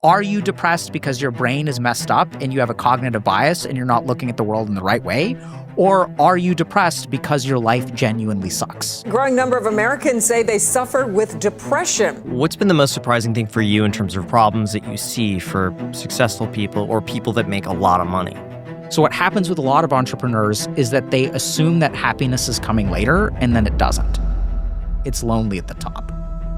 Are you depressed because your brain is messed up and you have a cognitive bias and you're not looking at the world in the right way? Or are you depressed because your life genuinely sucks? A growing number of Americans say they suffer with depression. What's been the most surprising thing for you in terms of problems that you see for successful people or people that make a lot of money? So what happens with a lot of entrepreneurs is that they assume that happiness is coming later, and then it doesn't. It's lonely at the top.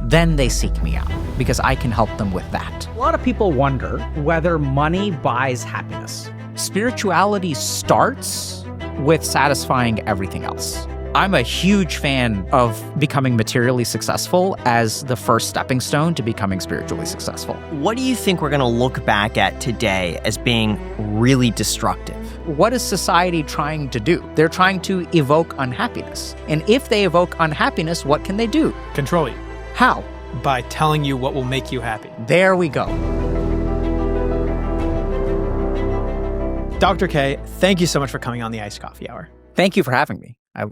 Then they seek me out because I can help them with that. A lot of people wonder whether money buys happiness. Spirituality starts with satisfying everything else. I'm a huge fan of becoming materially successful as the first stepping stone to becoming spiritually successful. What do you think we're going to look back at today as being really destructive? What is society trying to do? They're trying to evoke unhappiness. And if they evoke unhappiness, what can they do? Control you. How? By telling you what will make you happy. There we go. Dr. K, thank you so much for coming on the Iced Coffee Hour. Thank you for having me. I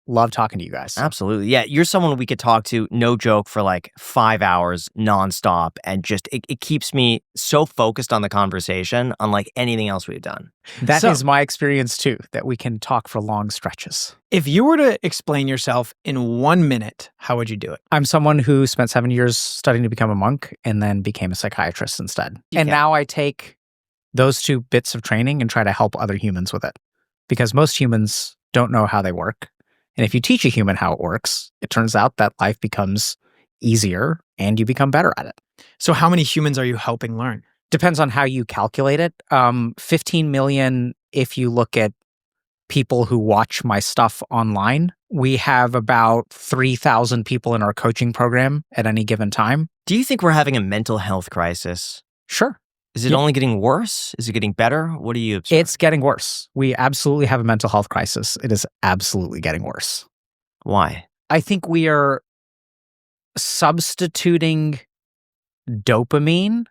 love talking to you guys. Absolutely. Yeah, you're someone we could talk to, no joke, for like 5 hours nonstop. And just, it keeps me so focused on the conversation, unlike anything else we've done. That is my experience too, that we can talk for long stretches. If you were to explain yourself in 1 minute, how would you do it? I'm someone who spent 7 years studying to become a monk and then became a psychiatrist instead. And now I take those two bits of training and try to help other humans with it. Because most humans don't know how they work. And if you teach a human how it works, it turns out that life becomes easier and you become better at it. So how many humans are you helping learn? Depends on how you calculate it. 15 million if you look at people who watch my stuff online. We have about 3,000 people in our coaching program at any given time. Do you think we're having a mental health crisis? Sure. Is it only getting worse? Is it getting better? What do you observe? It's getting worse. We absolutely have a mental health crisis. It is absolutely getting worse. Why? I think we are substituting dopamine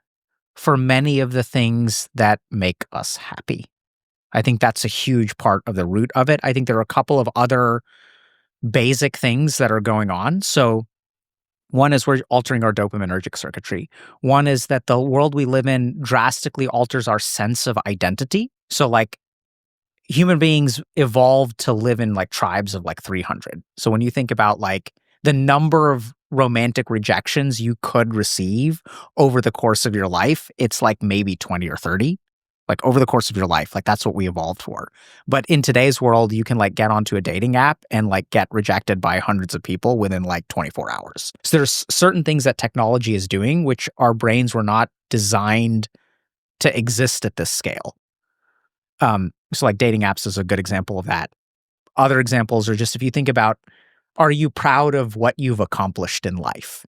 for many of the things that make us happy. I think that's a huge part of the root of it. I think there are a couple of other basic things that are going on. So one is we're altering our dopaminergic circuitry. One is that the world we live in drastically alters our sense of identity. So like human beings evolved to live in like tribes of like 300. So when you think about like the number of romantic rejections you could receive over the course of your life, it's like maybe 20 or 30. Like over the course of your life, like that's what we evolved for. But in today's world, you can like get onto a dating app and like get rejected by hundreds of people within like 24 hours. So there's certain things that technology is doing, which our brains were not designed to exist at this scale. So like dating apps is a good example of that. Other examples are just if you think about, are you proud of what you've accomplished in life?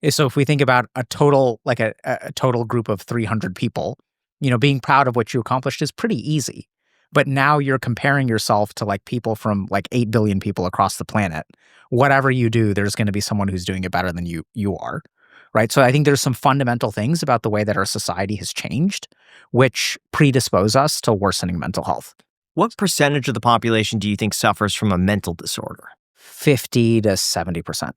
So if we think about a total, like a total group of 300 people, you know, being proud of what you accomplished is pretty easy. But now you're comparing yourself to like people from like 8 billion people across the planet. Whatever you do, there's going to be someone who's doing it better than you are, right? So I think there's some fundamental things about the way that our society has changed, which predispose us to worsening mental health. What percentage of the population do you think suffers from a mental disorder? 50 to 70%.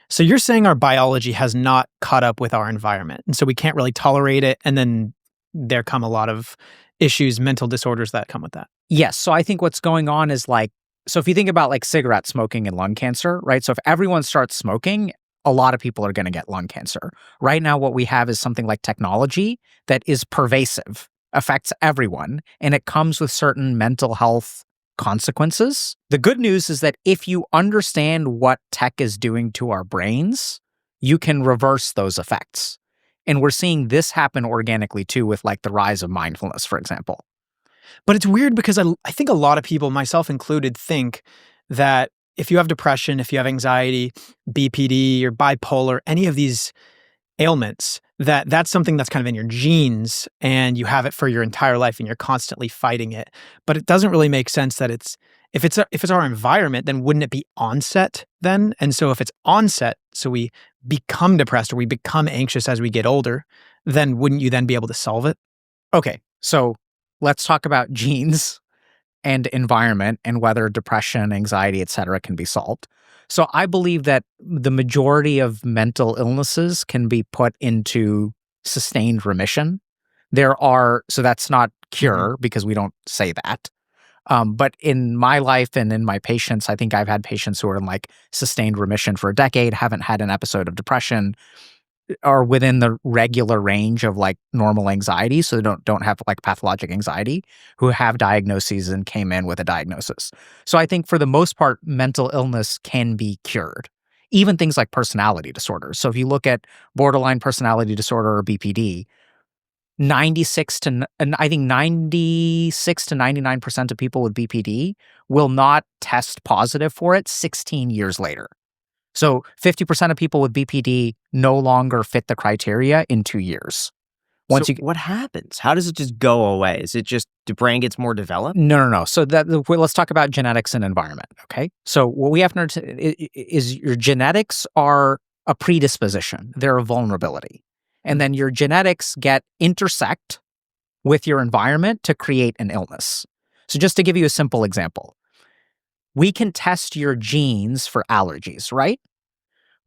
So you're saying our biology has not caught up with our environment, and so we can't really tolerate it, and then there come a lot of issues, mental disorders that come with that. Yes. So I think what's going on is like, so if you think about like cigarette smoking and lung cancer, right? So if everyone starts smoking, a lot of people are going to get lung cancer. Right now, what we have is something like technology that is pervasive, affects everyone, and it comes with certain mental health consequences. The good news is that if you understand what tech is doing to our brains, you can reverse those effects. And we're seeing this happen organically too with like the rise of mindfulness, for example. But it's weird because I think a lot of people, myself included, think that if you have depression, if you have anxiety, BPD, or bipolar, any of these ailments, that's something that's kind of in your genes and you have it for your entire life and you're constantly fighting it. But it doesn't really make sense that if it's our environment, then wouldn't it be onset then? And so if it's onset, so we become depressed or we become anxious as we get older, then wouldn't you then be able to solve it? Okay, so let's talk about genes and environment and whether depression, anxiety, et cetera, can be solved. So I believe that the majority of mental illnesses can be put into sustained remission. So that's not cure because we don't say that. But in my life and in my patients, I think I've had patients who are in like sustained remission for a decade, haven't had an episode of depression, are within the regular range of like normal anxiety, so they don't have like pathologic anxiety, who have diagnoses and came in with a diagnosis. So I think for the most part, mental illness can be cured. Even things like personality disorders. So if you look at borderline personality disorder or BPD, 96 to 99% of people with BPD will not test positive for it 16 years later. So 50% of people with BPD no longer fit the criteria in 2 years. What happens? How does it just go away? Is it just the brain gets more developed? No. So let's talk about genetics and environment, okay? So what we have to understand is your genetics are a predisposition. They're a vulnerability. And then your genetics intersect with your environment to create an illness. So just to give you a simple example, we can test your genes for allergies, right?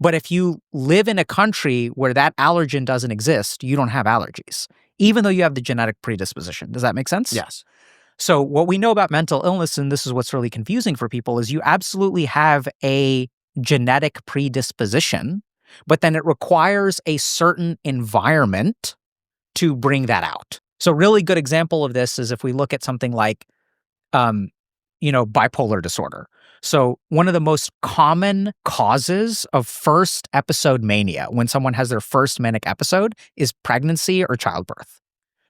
But if you live in a country where that allergen doesn't exist, you don't have allergies, even though you have the genetic predisposition. Does that make sense? Yes. So what we know about mental illness, and this is what's really confusing for people, is you absolutely have a genetic predisposition, but then it requires a certain environment to bring that out. So a really good example of this is if we look at something like, bipolar disorder. So one of the most common causes of first episode mania, when someone has their first manic episode, is pregnancy or childbirth.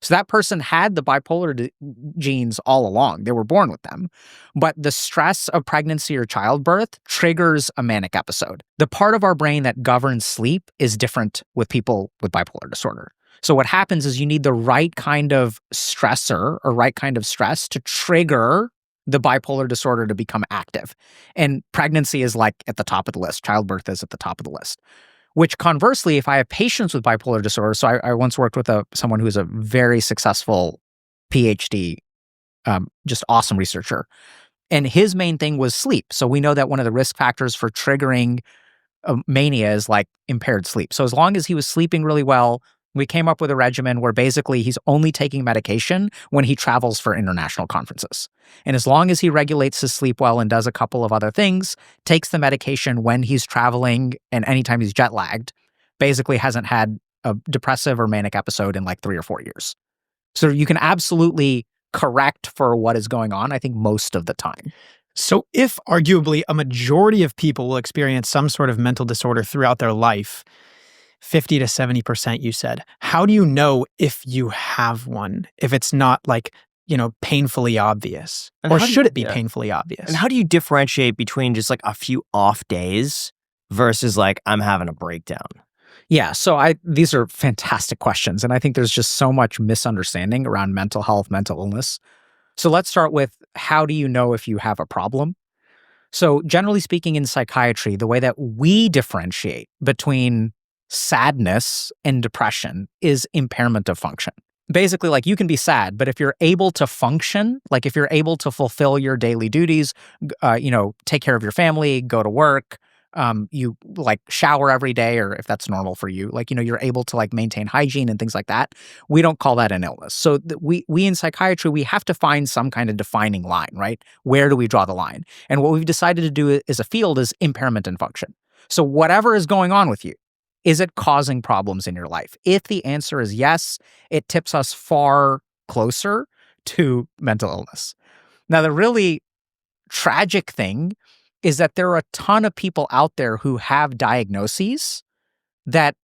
So that person had the bipolar genes all along. They were born with them. But the stress of pregnancy or childbirth triggers a manic episode. The part of our brain that governs sleep is different with people with bipolar disorder. So what happens is you need the right kind of stressor or right kind of stress to trigger the bipolar disorder to become active. And pregnancy is like at the top of the list. Childbirth is at the top of the list. Which conversely, if I have patients with bipolar disorder, so I once worked with someone who is a very successful PhD, just awesome researcher, and his main thing was sleep. So we know that one of the risk factors for triggering mania is like impaired sleep. So as long as he was sleeping really well, we came up with a regimen where basically he's only taking medication when he travels for international conferences. And as long as he regulates his sleep well and does a couple of other things, takes the medication when he's traveling and anytime he's jet lagged, basically hasn't had a depressive or manic episode in like 3 or 4 years. So you can absolutely correct for what is going on, I think, most of the time. So if arguably a majority of people will experience some sort of mental disorder throughout their life, 50 to 70%, you said. How do you know if you have one, if it's not like, painfully obvious? Or should it be painfully obvious? And how do you differentiate between just like a few off days versus like I'm having a breakdown? Yeah, so these are fantastic questions. And I think there's just so much misunderstanding around mental health, mental illness. So let's start with, how do you know if you have a problem? So generally speaking in psychiatry, the way that we differentiate between sadness and depression is impairment of function. Basically, like you can be sad, but if you're able to function, like if you're able to fulfill your daily duties, take care of your family, go to work, you like shower every day, or if that's normal for you, like, you're able to like maintain hygiene and things like that, we don't call that an illness. So we in psychiatry, we have to find some kind of defining line, right? Where do we draw the line? And what we've decided to do as a field is impairment in function. So whatever is going on with you, is it causing problems in your life? If the answer is yes, it tips us far closer to mental illness. Now, the really tragic thing is that there are a ton of people out there who have diagnoses that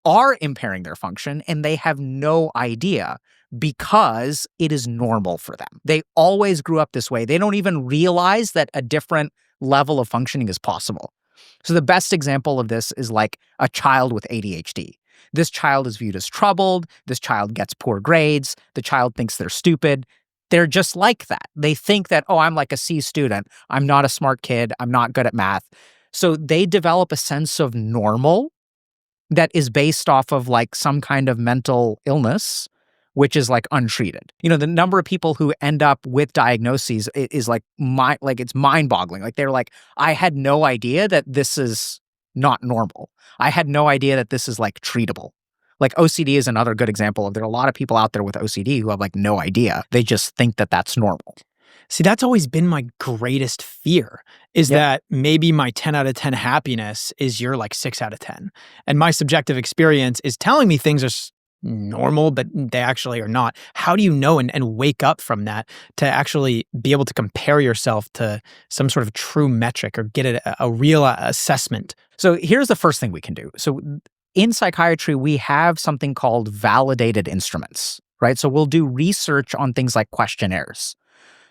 are impairing their function and they have no idea because it is normal for them. They always grew up this way. They don't even realize that a different level of functioning is possible. So the best example of this is like a child with ADHD. This child is viewed as troubled. This child gets poor grades. The child thinks they're stupid. They're just like that. They think that, I'm like a C student. I'm not a smart kid. I'm not good at math. So they develop a sense of normal that is based off of like some kind of mental illness, which is like untreated. The number of people who end up with diagnoses is like it's mind-boggling. Like they're like, I had no idea that this is not normal. I had no idea that this is like treatable. Like OCD is another good example of there are a lot of people out there with OCD who have like no idea. They just think that that's normal. See, that's always been my greatest fear is that maybe my 10 out of 10 happiness is your like 6 out of 10. And my subjective experience is telling me things are normal, but they actually are not. How do you know and wake up from that to actually be able to compare yourself to some sort of true metric or get a real assessment? So here's the first thing we can do. So in psychiatry, we have something called validated instruments, right? So we'll do research on things like questionnaires.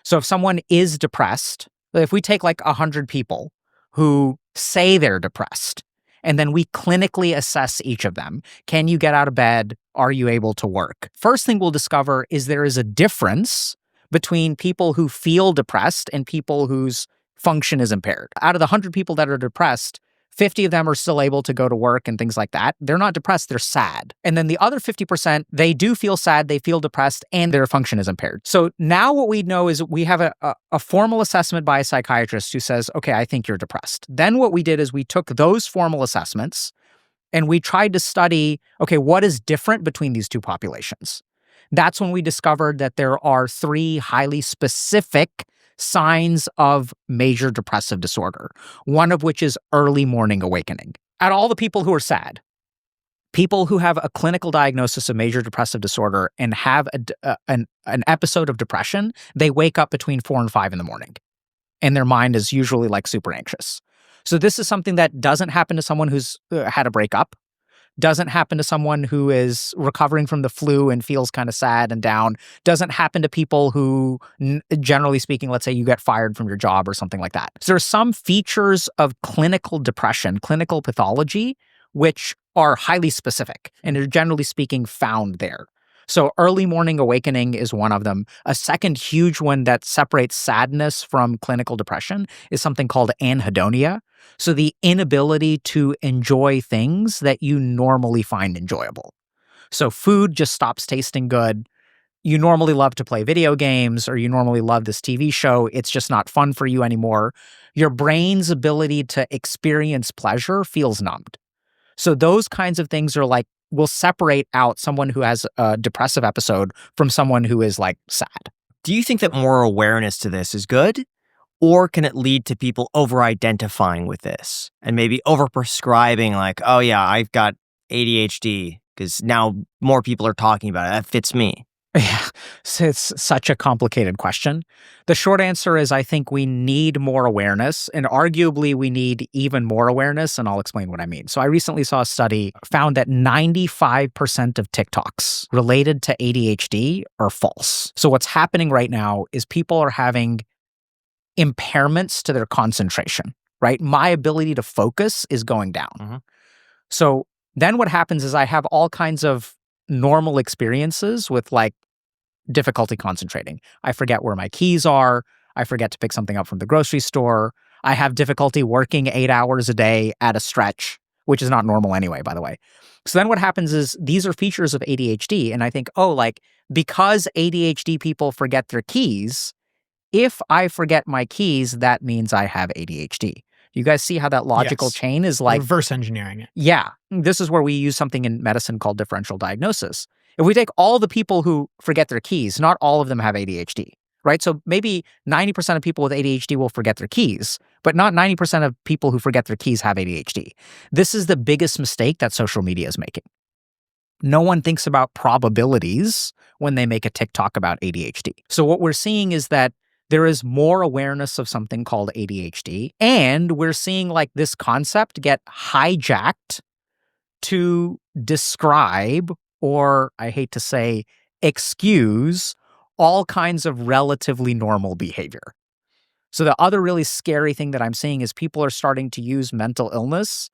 So if someone is depressed, if we take like 100 people who say they're depressed, and then we clinically assess each of them. Can you get out of bed? Are you able to work? First thing we'll discover is there is a difference between people who feel depressed and people whose function is impaired. Out of the 100 people that are depressed, 50 of them are still able to go to work and things like that. They're not depressed, they're sad. And then the other 50%, they do feel sad, they feel depressed, and their function is impaired. So now what we know is we have a formal assessment by a psychiatrist who says, okay, I think you're depressed. Then what we did is we took those formal assessments and we tried to study, okay, what is different between these two populations? That's when we discovered that there are 3 highly specific signs of major depressive disorder, one of which is early morning awakening. At all the people who are sad, people who have a clinical diagnosis of major depressive disorder and have an episode of depression, they wake up between 4 and 5 in the morning, and their mind is usually like super anxious. So this is something that doesn't happen to someone who's had a breakup, doesn't happen to someone who is recovering from the flu and feels kind of sad and down, doesn't happen to people who, generally speaking, let's say you get fired from your job or something like that. So there are some features of clinical depression, clinical pathology, which are highly specific and are generally speaking found there. So early morning awakening is one of them. A second huge one that separates sadness from clinical depression is something called anhedonia. So the inability to enjoy things that you normally find enjoyable. So food just stops tasting good. You normally love to play video games or you normally love this TV show. It's just not fun for you anymore. Your brain's ability to experience pleasure feels numbed. So those kinds of things are like, will separate out someone who has a depressive episode from someone who is like sad. Do you think that more awareness to this is good? Or can it lead to people over-identifying with this and maybe over-prescribing like, oh yeah, I've got ADHD because now more people are talking about it. That fits me. Yeah, so it's such a complicated question. The short answer is I think we need more awareness, and arguably we need even more awareness, and I'll explain what I mean. So I recently saw a study found that 95% of TikToks related to ADHD are false. So what's happening right now is people are having impairments to their concentration, right? My ability to focus is going down. Mm-hmm. So then what happens is I have all kinds of normal experiences with like difficulty concentrating. I forget where my keys are. I forget to pick something up from the grocery store. I have difficulty working 8 hours a day at a stretch, which is not normal anyway, by the way. So then what happens is these are features of ADHD. And I think, oh, like because ADHD people forget their keys, if I forget my keys, that means I have ADHD. You guys see how that logical chain is like reverse engineering it. Yeah. This is where we use something in medicine called differential diagnosis. If we take all the people who forget their keys, not all of them have ADHD, right? So maybe 90% of people with ADHD will forget their keys, but not 90% of people who forget their keys have ADHD. This is the biggest mistake that social media is making. No one thinks about probabilities when they make a TikTok about ADHD. So what we're seeing is that there is more awareness of something called ADHD, and we're seeing like this concept get hijacked to describe, or I hate to say, excuse all kinds of relatively normal behavior. So the other really scary thing that I'm seeing is people are starting to use mental illness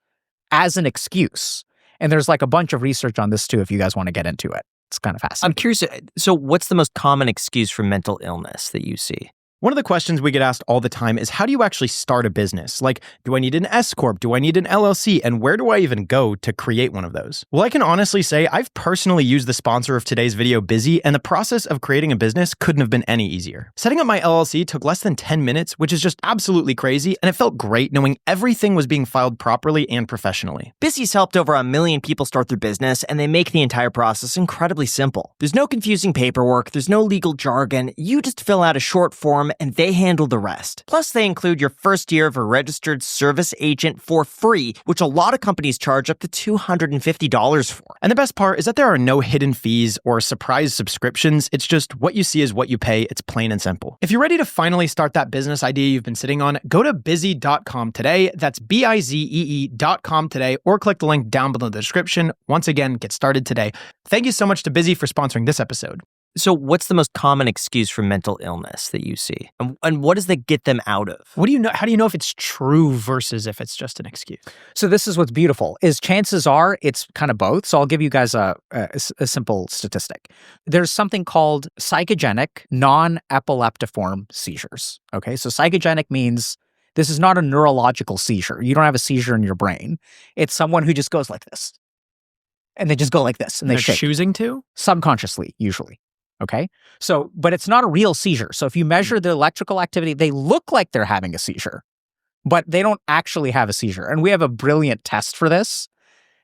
as an excuse. And there's like a bunch of research on this too, if you guys want to get into it. It's kind of fascinating. I'm curious, so what's the most common excuse for mental illness that you see? One of the questions we get asked all the time is, how do you actually start a business? Like, do I need an S-Corp? Do I need an LLC? And where do I even go to create one of those? Well, I can honestly say I've personally used the sponsor of today's video, Bizee, and the process of creating a business couldn't have been any easier. Setting up my LLC took less than 10 minutes, which is just absolutely crazy, and it felt great knowing everything was being filed properly and professionally. Bizee's helped over 1 million people start their business, and they make the entire process incredibly simple. There's no confusing paperwork, there's no legal jargon, you just fill out a short form and they handle the rest. Plus, they include your first year of a registered service agent for free, which a lot of companies charge up to $250 for. And the best part is that there are no hidden fees or surprise subscriptions. It's just what you see is what you pay. It's plain and simple. If you're ready to finally start that business idea you've been sitting on, go to bizee.com today. That's bizee.com today, or click the link down below the description. Once again, get started today. Thank you so much to Bizee for sponsoring this episode. So what's the most common excuse for mental illness that you see? And what does that get them out of? What do you know? How do you know if it's true versus if it's just an excuse? So this is what's beautiful, is chances are it's kind of both. So I'll give you guys a simple statistic. There's something called psychogenic non-epileptiform seizures. Okay, so psychogenic means this is not a neurological seizure. You don't have a seizure in your brain. It's someone who just goes like this. And they just go like this and they They're shake. choosing to? Subconsciously, usually. Okay. So, but it's not a real seizure. So if you measure the electrical activity, they look like they're having a seizure, but they don't actually have a seizure. And we have a brilliant test for this.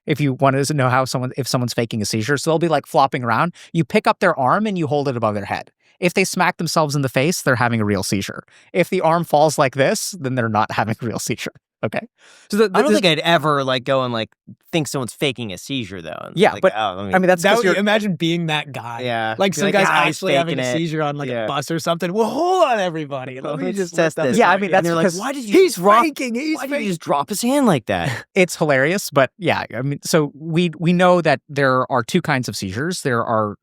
If you want to know if someone's faking a seizure, so they'll be like flopping around. You pick up their arm and you hold it above their head. If they smack themselves in the face, they're having a real seizure. If the arm falls like this, then they're not having a real seizure. Okay. So I don't think I'd ever go and think someone's faking a seizure though. Yeah, but I mean that's because imagine being that guy. Yeah. Like some guy's "Ah, he's actually having a faking it." seizure on Yeah. a bus or something. Well, hold on, everybody. Let me Let's just test let this. Yeah, I mean, that's And they're because why did you he's drop, faking. why did you just drop his hand like that? it's hilarious, but yeah, I mean, so we know that there are two kinds of seizures. There are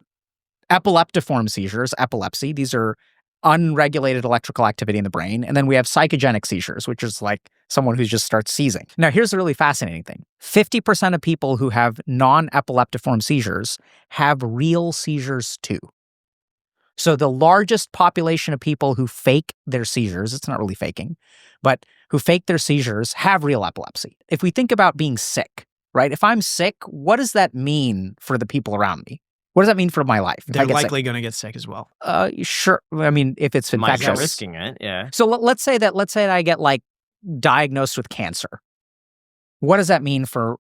epileptiform seizures, epilepsy. These are unregulated electrical activity in the brain. And then we have psychogenic seizures, which is like someone who just starts seizing. Now, here's the really fascinating thing. 50% of people who have non-epileptiform seizures have real seizures too. So the largest population of people who fake their seizures, it's not really faking, but who fake their seizures have real epilepsy. If we think about being sick, right? If I'm sick, what does that mean for the people around me? What does that mean for my life? They're likely going to get sick as well. Sure. I mean, if it's infectious. Might be risking it, yeah. So let's say that I get diagnosed with cancer. What does that mean for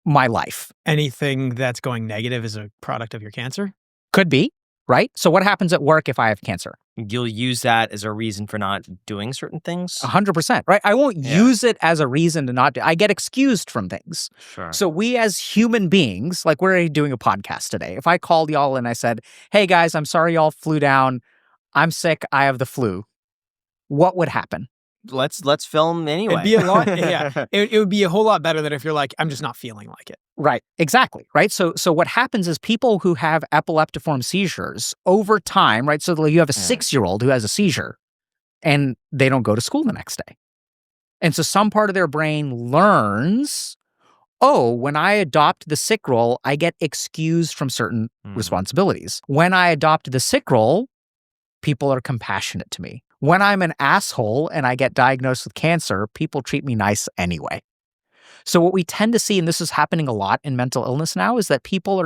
my life? Anything that's going negative is a product of your cancer? Could be, right? So what happens at work if I have cancer? You'll use that as a reason for not doing certain things? 100%, right? I won't use it as a reason to not do. I get excused from things. Sure. So we as human beings, like we're doing a podcast today. If I called y'all and I said, hey guys, I'm sorry y'all flew down. I'm sick. I have the flu. What would happen? Let's film anyway. It'd be a lot. Yeah, it would be a whole lot better than if you're like, I'm just not feeling like it. Right. Exactly. Right. So what happens is people who have epileptiform seizures over time, right? So you have a 6-year-old who has a seizure and they don't go to school the next day. And so some part of their brain learns, oh, when I adopt the sick role, I get excused from certain responsibilities. When I adopt the sick role, people are compassionate to me. When I'm an asshole and I get diagnosed with cancer, people treat me nice anyway. So what we tend to see, and this is happening a lot in mental illness now, is that people they're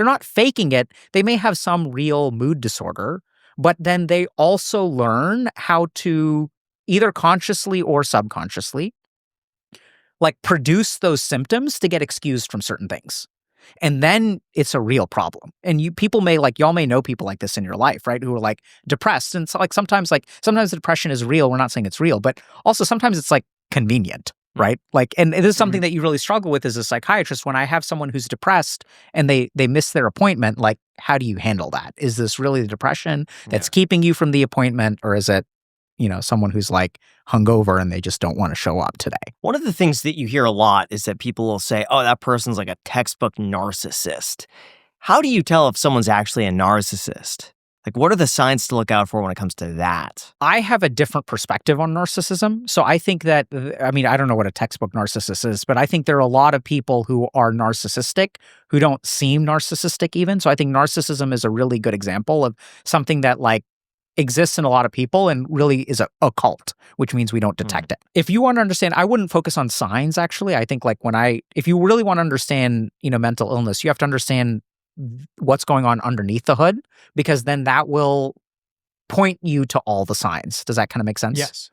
not faking it. They may have some real mood disorder, but then they also learn how to either consciously or subconsciously produce those symptoms to get excused from certain things. And then it's a real problem. And y'all may know people like this in your life, right? Who are depressed. And so sometimes the depression is real. We're not saying it's real, but also sometimes it's convenient, right? And it is something that you really struggle with as a psychiatrist. When I have someone who's depressed and they miss their appointment, how do you handle that? Is this really the depression that's keeping you from the appointment? Or is it, someone who's hungover and they just don't want to show up today? One of the things that you hear a lot is that people will say, oh, that person's like a textbook narcissist. How do you tell if someone's actually a narcissist? What are the signs to look out for when it comes to that? I have a different perspective on narcissism. So I think that, I don't know what a textbook narcissist is, but I think there are a lot of people who are narcissistic who don't seem narcissistic even. So I think narcissism is a really good example of something that exists in a lot of people and really is a occult, which means we don't detect it. If you want to understand, I wouldn't focus on signs, actually. I think like if you really want to understand, mental illness, you have to understand what's going on underneath the hood, because then that will point you to all the signs. Does that kind of make sense? Yes.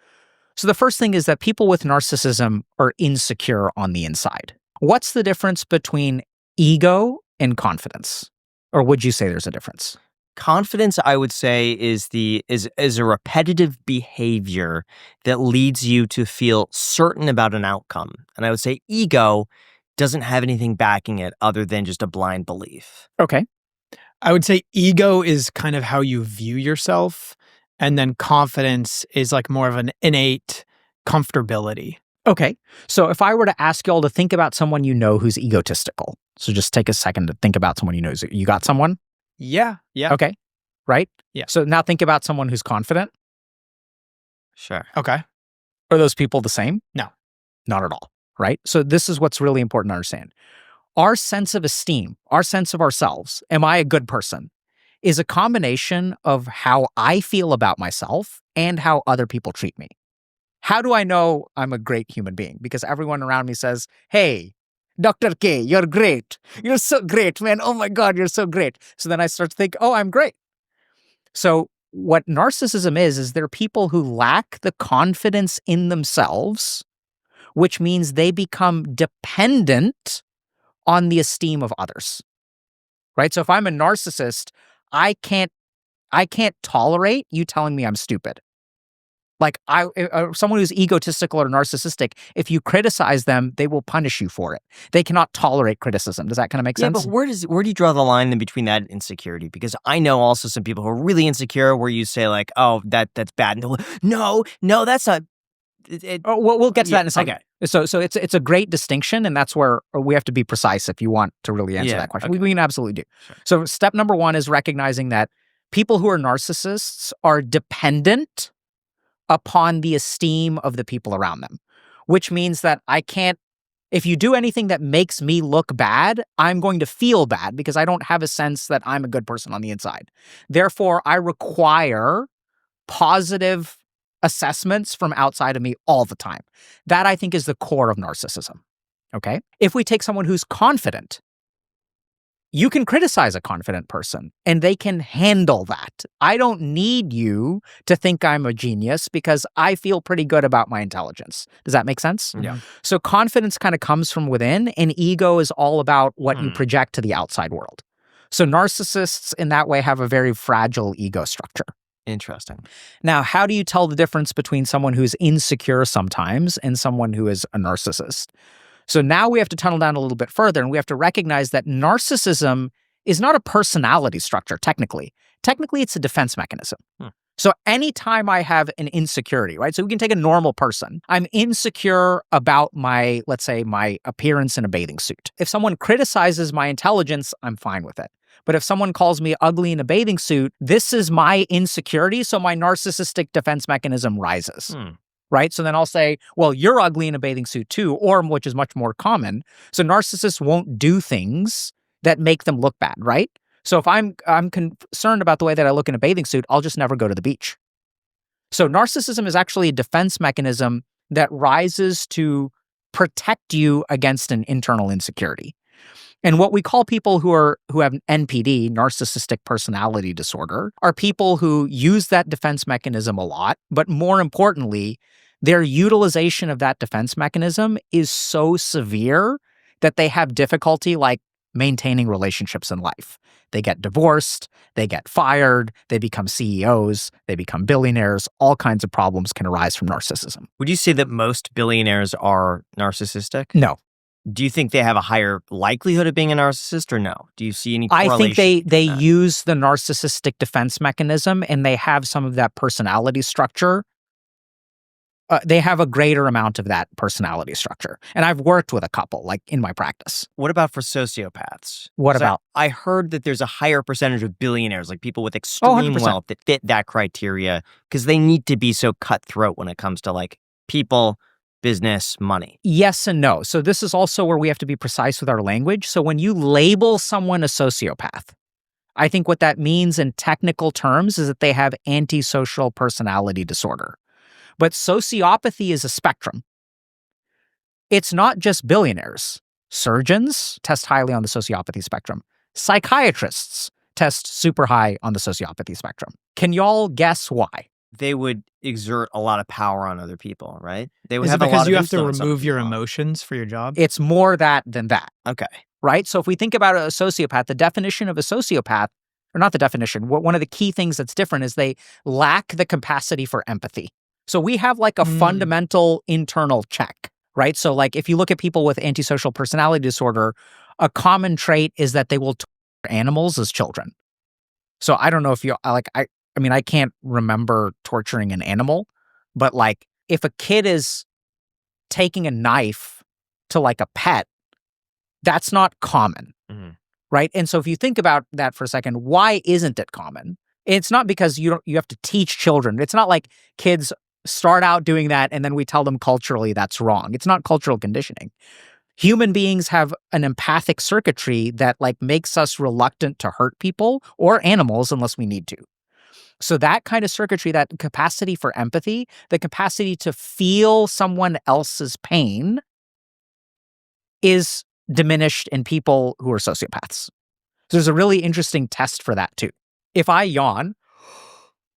So the first thing is that people with narcissism are insecure on the inside. What's the difference between ego and confidence? Or would you say there's a difference? Confidence, I would say, is a repetitive behavior that leads you to feel certain about an outcome. And I would say ego doesn't have anything backing it other than just a blind belief. Okay. I would say ego is kind of how you view yourself, and then confidence is like more of an innate comfortability. Okay. So if I were to ask y'all to think about someone who's egotistical, so just take a second to think about someone you got someone? Yeah. Okay. Right? Yeah. So now think about someone who's confident. Sure. Okay. Are those people the same? No. Not at all. Right? So this is what's really important to understand. Our sense of esteem, our sense of ourselves, am I a good person, is a combination of how I feel about myself and how other people treat me. How do I know I'm a great human being? Because everyone around me says, hey, Dr. K, you're great. You're so great, man. Oh my God, you're so great. So then I start to think, oh, I'm great. So what narcissism is there are people who lack the confidence in themselves, which means they become dependent on the esteem of others, right? So if I'm a narcissist, I can't tolerate you telling me I'm stupid. Like someone who's egotistical or narcissistic, if you criticize them, they will punish you for it. They cannot tolerate criticism. Does that kind of make sense? Yeah, but where do you draw the line in between that and insecurity? Because I know also some people who are really insecure where you say like, oh, that's bad. And no, that's not. We'll get to that in a second. Okay. So it's a great distinction, and that's where we have to be precise if you want to really answer that question. Okay. We can absolutely do. Sure. So step number one is recognizing that people who are narcissists are dependent upon the esteem of the people around them, which means that if you do anything that makes me look bad, I'm going to feel bad because I don't have a sense that I'm a good person on the inside. Therefore, I require positive assessments from outside of me all the time. That, I think, is the core of narcissism. Okay? If we take someone who's confident, you can criticize a confident person and they can handle that. I don't need you to think I'm a genius because I feel pretty good about my intelligence. Does that make sense? Yeah. So confidence kind of comes from within, and ego is all about what you project to the outside world. So narcissists in that way have a very fragile ego structure. Interesting. Now, how do you tell the difference between someone who's insecure sometimes and someone who is a narcissist? So now we have to tunnel down a little bit further, and we have to recognize that narcissism is not a personality structure, technically. Technically, it's a defense mechanism. So anytime I have an insecurity, right? So we can take a normal person. I'm insecure about let's say, my appearance in a bathing suit. If someone criticizes my intelligence, I'm fine with it. But if someone calls me ugly in a bathing suit, this is my insecurity, so my narcissistic defense mechanism rises. Right? So then I'll say, well, you're ugly in a bathing suit too, or which is much more common. So narcissists won't do things that make them look bad, right? So if I'm concerned about the way that I look in a bathing suit, I'll just never go to the beach. So narcissism is actually a defense mechanism that rises to protect you against an internal insecurity. And what we call people who have NPD, narcissistic personality disorder, are people who use that defense mechanism a lot, but more importantly, their utilization of that defense mechanism is so severe that they have difficulty like maintaining relationships in life. They get divorced, they get fired, they become CEOs, they become billionaires. All kinds of problems can arise from narcissism. Would you say that most billionaires are narcissistic? No. Do you think they have a higher likelihood of being a narcissist or no? Do you see any correlation? I think they use the narcissistic defense mechanism, and they have some of that personality structure. They have a greater amount of that personality structure. And I've worked with a couple, like in my practice. What about for sociopaths? What about? I heard that there's a higher percentage of billionaires, like people with extreme 100%. wealth that fit that criteria because they need to be so cutthroat when it comes to like people, business, money. Yes and no. So this is also where we have to be precise with our language. So when you label someone a sociopath, I think what that means in technical terms is that they have antisocial personality disorder. But sociopathy is a spectrum. It's not just billionaires. Surgeons test highly on the sociopathy spectrum. Psychiatrists test super high on the sociopathy spectrum. Can y'all guess why? They would exert a lot of power on other people, right? They would Is it have a lot because of you have to influence on remove your people. emotions for your job? It's more that than that, Okay. right? So if we think about a sociopath, the definition of a sociopath, or not the definition, one of the key things that's different is they lack the capacity for empathy. So we have like a fundamental internal check, right? So like if you look at people with antisocial personality disorder, a common trait is that they will torture animals as children. So I don't know if you like, I mean, I can't remember torturing an animal, but like if a kid is taking a knife to like a pet, that's not common, right? And so if you think about that for a second, why isn't it common? It's not because you have to teach children. It's not like kids start out doing that and then we tell them culturally that's wrong. It's not cultural conditioning. Human beings have an empathic circuitry that like makes us reluctant to hurt people or animals unless we need to. So that kind of circuitry, that capacity for empathy, the capacity to feel someone else's pain is diminished in people who are sociopaths. So there's a really interesting test for that too. If I yawn,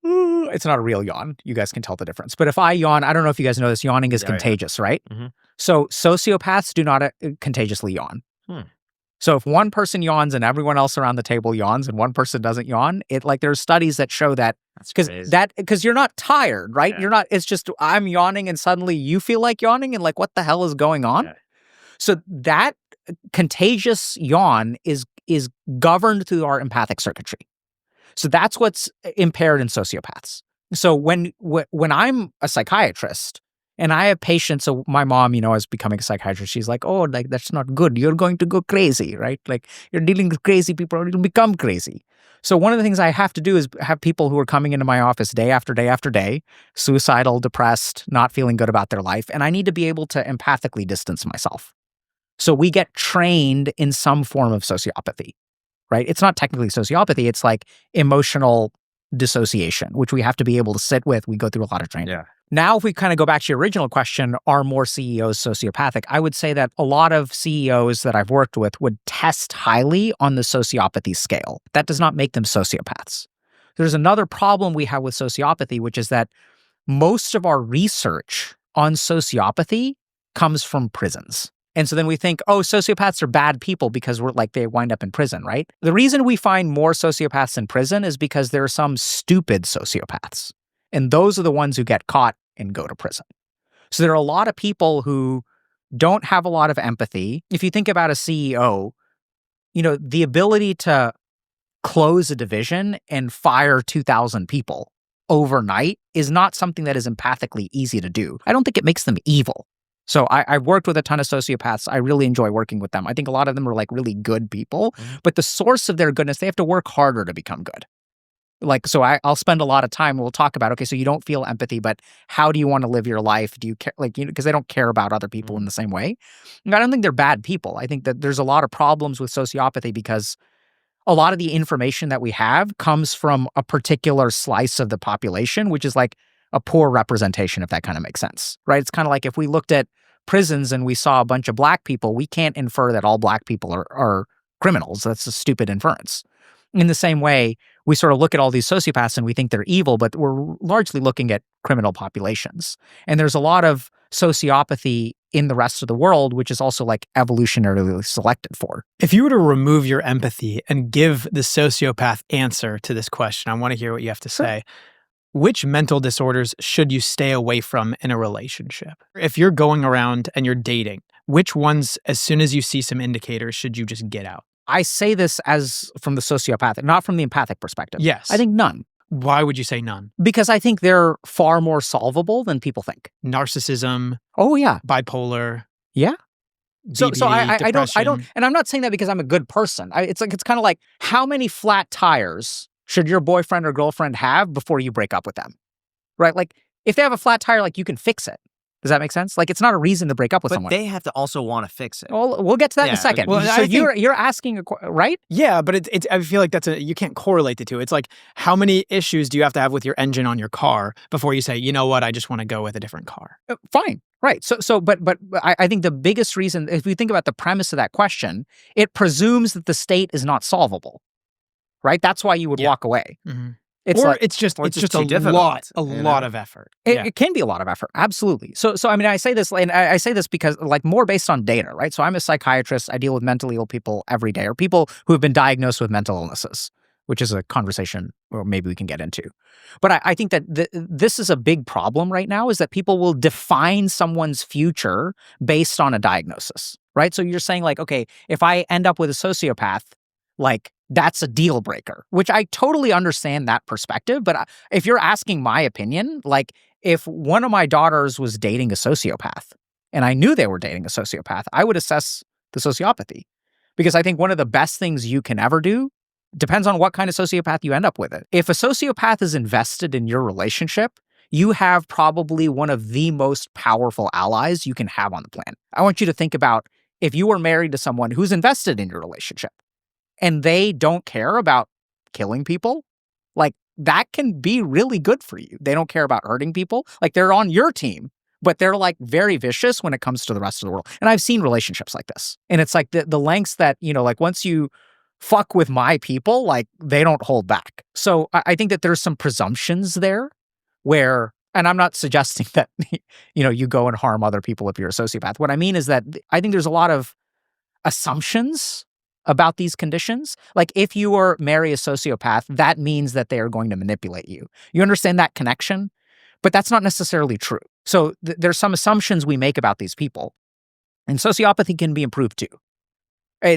it's not a real yawn. You guys can tell the difference. But if I yawn, I don't know if you guys know this, yawning is contagious, right? So sociopaths do not contagiously yawn. So if one person yawns and everyone else around the table yawns and one person doesn't yawn, there's studies that show that because you're not tired, right? You're not, it's just I'm yawning and suddenly you feel like yawning and like what the hell is going on? So that contagious yawn is governed through our empathic circuitry. So that's what's impaired in sociopaths. So when I'm a psychiatrist and I have patients, so my mom, is becoming a psychiatrist. She's like, oh, like that's not good. You're going to go crazy, right? Like you're dealing with crazy people, you'll become crazy. So one of the things I have to do is have people who are coming into my office day after day after day, suicidal, depressed, not feeling good about their life. And I need to be able to empathically distance myself. So we get trained in some form of sociopathy, right? It's not technically sociopathy. It's like emotional dissociation, which we have to be able to sit with. We go through a lot of training. Yeah. Now, if we kind of go back to your original question, are more CEOs sociopathic? I would say that a lot of CEOs that I've worked with would test highly on the sociopathy scale. That does not make them sociopaths. There's another problem we have with sociopathy, which is that most of our research on sociopathy comes from prisons. And so then we think, oh, sociopaths are bad people because they wind up in prison, right? The reason we find more sociopaths in prison is because there are some stupid sociopaths. And those are the ones who get caught and go to prison. So there are a lot of people who don't have a lot of empathy. If you think about a CEO, the ability to close a division and fire 2,000 people overnight is not something that is empathically easy to do. I don't think it makes them evil. So I've worked with a ton of sociopaths. I really enjoy working with them. I think a lot of them are like really good people, but the source of their goodness, they have to work harder to become good. So I'll spend a lot of time, we'll talk about, okay, so you don't feel empathy, but how do you want to live your life? Do you care, because they don't care about other people in the same way. And I don't think they're bad people. I think that there's a lot of problems with sociopathy because a lot of the information that we have comes from a particular slice of the population, which is like a poor representation, if that kind of makes sense, right? It's kind of like if we looked at prisons and we saw a bunch of black people, we can't infer that all black people are criminals. That's a stupid inference. In the same way, we sort of look at all these sociopaths and we think they're evil, but we're largely looking at criminal populations. And there's a lot of sociopathy in the rest of the world, which is also like evolutionarily selected for. If you were to remove your empathy and give the sociopath answer to this question, I want to hear what you have to say. Which mental disorders should you stay away from in a relationship? If you're going around and you're dating, which ones, as soon as you see some indicators, should you just get out? I say this as from the sociopathic, not from the empathic perspective. Yes. I think none. Why would you say none? Because I think they're far more solvable than people think. Narcissism. Oh, yeah. Bipolar. Yeah. So I depression. don't, and I'm not saying that because I'm a good person. It's kind of like, how many flat tires should your boyfriend or girlfriend have before you break up with them? Right? Like, if they have a flat tire, like, you can fix it. Does that make sense? Like, it's not a reason to break up with But someone. they have to also want to fix it. Well, we'll get to that in a second. Well, so I think- you're asking, right? Yeah, but it's I feel like you can't correlate the two. It's like, how many issues do you have to have with your engine on your car before you say, you know what, I just want to go with a different car? Fine. Right. But I think the biggest reason, if we think about the premise of that question, it presumes that the state is not solvable. Right? That's why you would walk away. Mm-hmm. It's just too difficult, a lot of effort. It can be a lot of effort. Absolutely. So I mean, I say this, and I say this because, like, more based on data, right? So I'm a psychiatrist. I deal with mentally ill people every day, or people who have been diagnosed with mental illnesses, which is a conversation or maybe we can get into. But I think that this is a big problem right now, is that people will define someone's future based on a diagnosis, right? So you're saying, like, okay, if I end up with a sociopath, like, that's a deal breaker, which I totally understand that perspective. But if you're asking my opinion, like, if one of my daughters was dating a sociopath and I knew they were dating a sociopath, I would assess the sociopathy, because I think one of the best things you can ever do depends on what kind of sociopath you end up with it. If a sociopath is invested in your relationship, you have probably one of the most powerful allies you can have on the planet. I want you to think about if you were married to someone who's invested in your relationship and they don't care about killing people, like, that can be really good for you. They don't care about hurting people. Like, they're on your team, but they're, like, very vicious when it comes to the rest of the world. And I've seen relationships like this. And it's like the lengths that, like, once you fuck with my people, like, they don't hold back. So I think that there's some presumptions there where, and I'm not suggesting that, you go and harm other people if you're a sociopath. What I mean is that I think there's a lot of assumptions about these conditions. Like, if you marry a sociopath, that means that they are going to manipulate you. You understand that connection? But that's not necessarily true. So there's some assumptions we make about these people. And sociopathy can be improved too.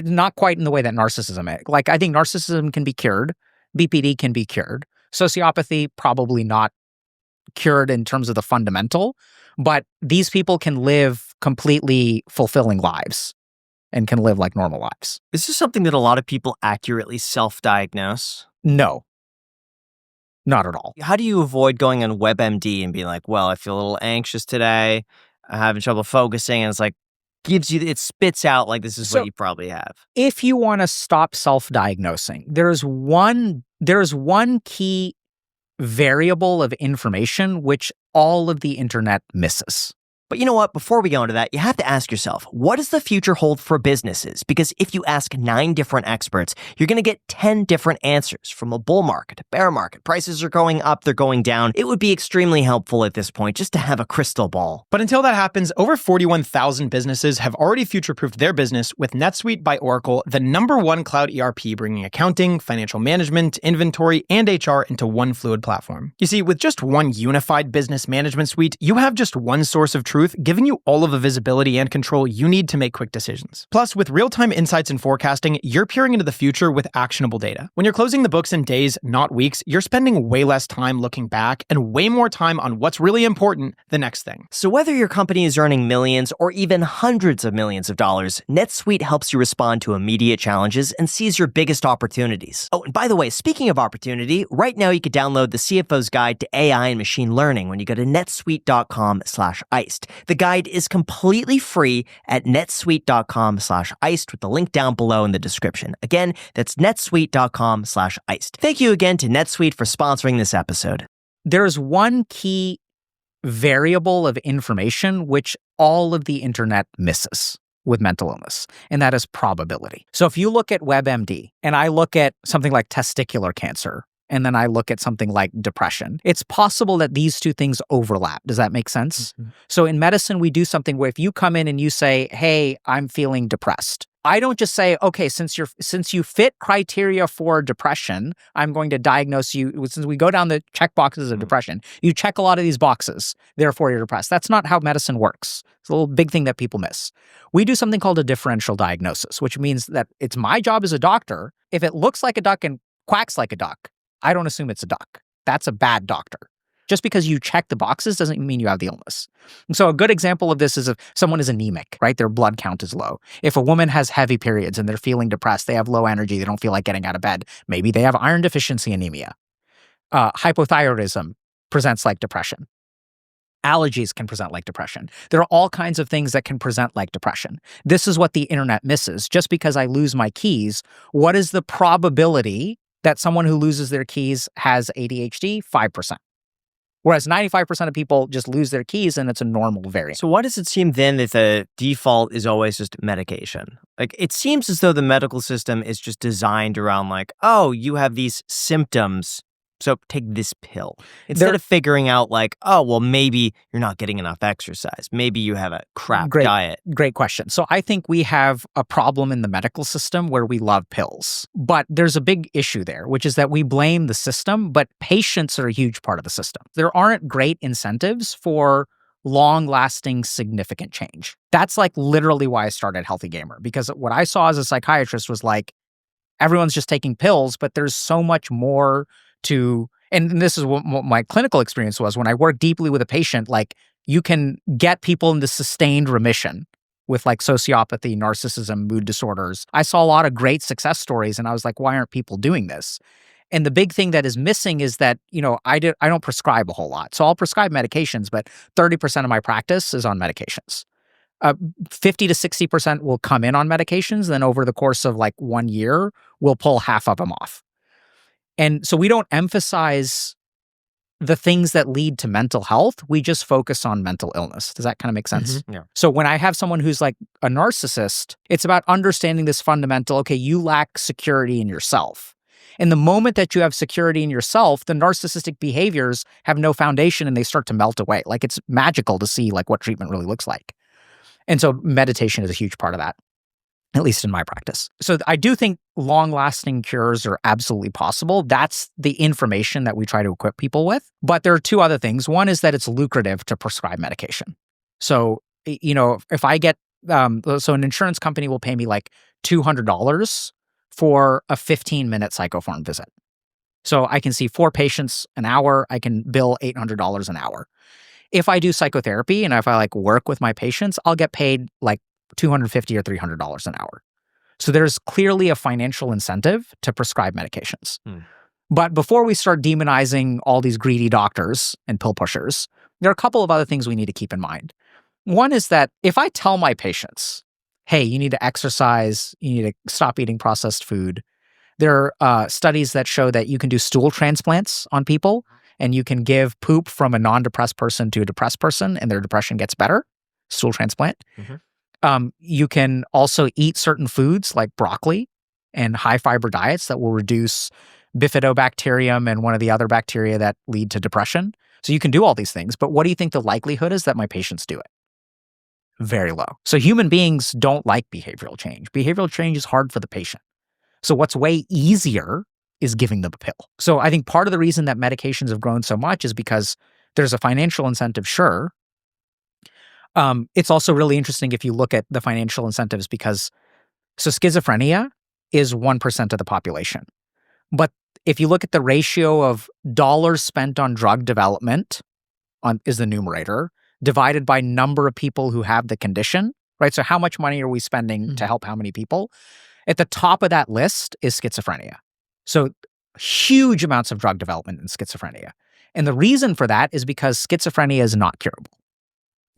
Not quite in the way that narcissism is. Like, I think narcissism can be cured. BPD can be cured. Sociopathy, probably not cured in terms of the fundamental. But these people can live completely fulfilling lives and can live like normal lives. This is something that a lot of people accurately self-diagnose. No, not at all. How do you avoid going on WebMD and being like, well, I feel a little anxious today, I'm having trouble focusing, and it's like, it spits out like this is what you probably have. If you want to stop self-diagnosing, there's one key variable of information which all of the internet misses. But you know what? Before we go into that, you have to ask yourself, what does the future hold for businesses? Because if you ask 9 different experts, you're going to get 10 different answers, from a bull market to bear market. Prices are going up, they're going down. It would be extremely helpful at this point just to have a crystal ball. But until that happens, over 41,000 businesses have already future-proofed their business with NetSuite by Oracle, the #1 cloud ERP, bringing accounting, financial management, inventory, and HR into one fluid platform. You see, with just one unified business management suite, you have just one source of truth, giving you all of the visibility and control you need to make quick decisions. Plus, with real-time insights and forecasting, you're peering into the future with actionable data. When you're closing the books in days, not weeks, you're spending way less time looking back and way more time on what's really important, the next thing. So whether your company is earning millions or even hundreds of millions of dollars, NetSuite helps you respond to immediate challenges and seize your biggest opportunities. Oh, and by the way, speaking of opportunity, right now you can download the CFO's Guide to AI and Machine Learning when you go to netsuite.com/iced. The guide is completely free at netsuite.com/iced with the link down below in the description. Again, that's netsuite.com/iced. Thank you again to NetSuite for sponsoring this episode. There's one key variable of information which all of the internet misses with mental illness, and that is probability. So if you look at WebMD and I look at something like testicular cancer, and then I look at something like depression, it's possible that these two things overlap. Does that make sense? Mm-hmm. So in medicine, we do something where if you come in and you say, hey, I'm feeling depressed, I don't just say, okay, since you fit criteria for depression, I'm going to diagnose you. Since we go down the check boxes of depression, you check a lot of these boxes, therefore you're depressed. That's not how medicine works. It's a little big thing that people miss. We do something called a differential diagnosis, which means that it's my job as a doctor. If it looks like a duck and quacks like a duck, I don't assume it's a duck. That's a bad doctor. Just because you check the boxes doesn't mean you have the illness. And so a good example of this is if someone is anemic, right? Their blood count is low. If a woman has heavy periods and they're feeling depressed, they have low energy, they don't feel like getting out of bed, maybe they have iron deficiency anemia. Hypothyroidism presents like depression. Allergies can present like depression. There are all kinds of things that can present like depression. This is what the internet misses. Just because I lose my keys, what is the probability that someone who loses their keys has ADHD? 5%. Whereas 95% of people just lose their keys and it's a normal variant. So why does it seem then that the default is always just medication? Like, it seems as though the medical system is just designed around like, oh, you have these symptoms, so take this pill. Instead of figuring out like, oh, well, maybe you're not getting enough exercise. Maybe you have a crap diet. Great question. So I think we have a problem in the medical system where we love pills. But there's a big issue there, which is that we blame the system, but patients are a huge part of the system. There aren't great incentives for long-lasting, significant change. That's like literally why I started Healthy Gamer, because what I saw as a psychiatrist was like, everyone's just taking pills, but there's so much more to, and this is what my clinical experience was when I worked deeply with a patient, like you can get people into sustained remission with like sociopathy, narcissism, mood disorders. I saw a lot of great success stories and I was like, why aren't people doing this? And the big thing that is missing is that, I don't prescribe a whole lot. So I'll prescribe medications, but 30% of my practice is on medications. 50 to 60% will come in on medications. Then over the course of like 1 year, we'll pull half of them off. And so we don't emphasize the things that lead to mental health. We just focus on mental illness. Does that kind of make sense? Yeah. So when I have someone who's like a narcissist, it's about understanding this fundamental, okay, you lack security in yourself. And the moment that you have security in yourself, the narcissistic behaviors have no foundation and they start to melt away. Like it's magical to see like what treatment really looks like. And so meditation is a huge part of that, at least in my practice. So I do think long-lasting cures are absolutely possible. That's the information that we try to equip people with. But there are two other things. One is that it's lucrative to prescribe medication. So, if I get, so an insurance company will pay me like $200 for a 15-minute psychopharm visit. So I can see 4 patients an hour. I can bill $800 an hour. If I do psychotherapy and if I like work with my patients, I'll get paid like $250 or $300 an hour. So there's clearly a financial incentive to prescribe medications. But before we start demonizing all these greedy doctors and pill pushers, there are a couple of other things we need to keep in mind. One is that if I tell my patients, hey, you need to exercise, you need to stop eating processed food, there are studies that show that you can do stool transplants on people and you can give poop from a non-depressed person to a depressed person and their depression gets better. Stool transplant. You can also eat certain foods like broccoli and high fiber diets that will reduce bifidobacterium and one of the other bacteria that lead to depression. So you can do all these things, but what do you think the likelihood is that my patients do it? Very low. So human beings don't like behavioral change. Behavioral change is hard for the patient. So what's way easier is giving them a pill. So I think part of the reason that medications have grown so much is because there's a financial incentive, sure. It's also really interesting if you look at the financial incentives because schizophrenia is 1% of the population. But if you look at the ratio of dollars spent on drug development is the numerator, divided by number of people who have the condition, right? So how much money are we spending to help how many people? At the top of that list is schizophrenia. So huge amounts of drug development in schizophrenia. And the reason for that is because schizophrenia is not curable,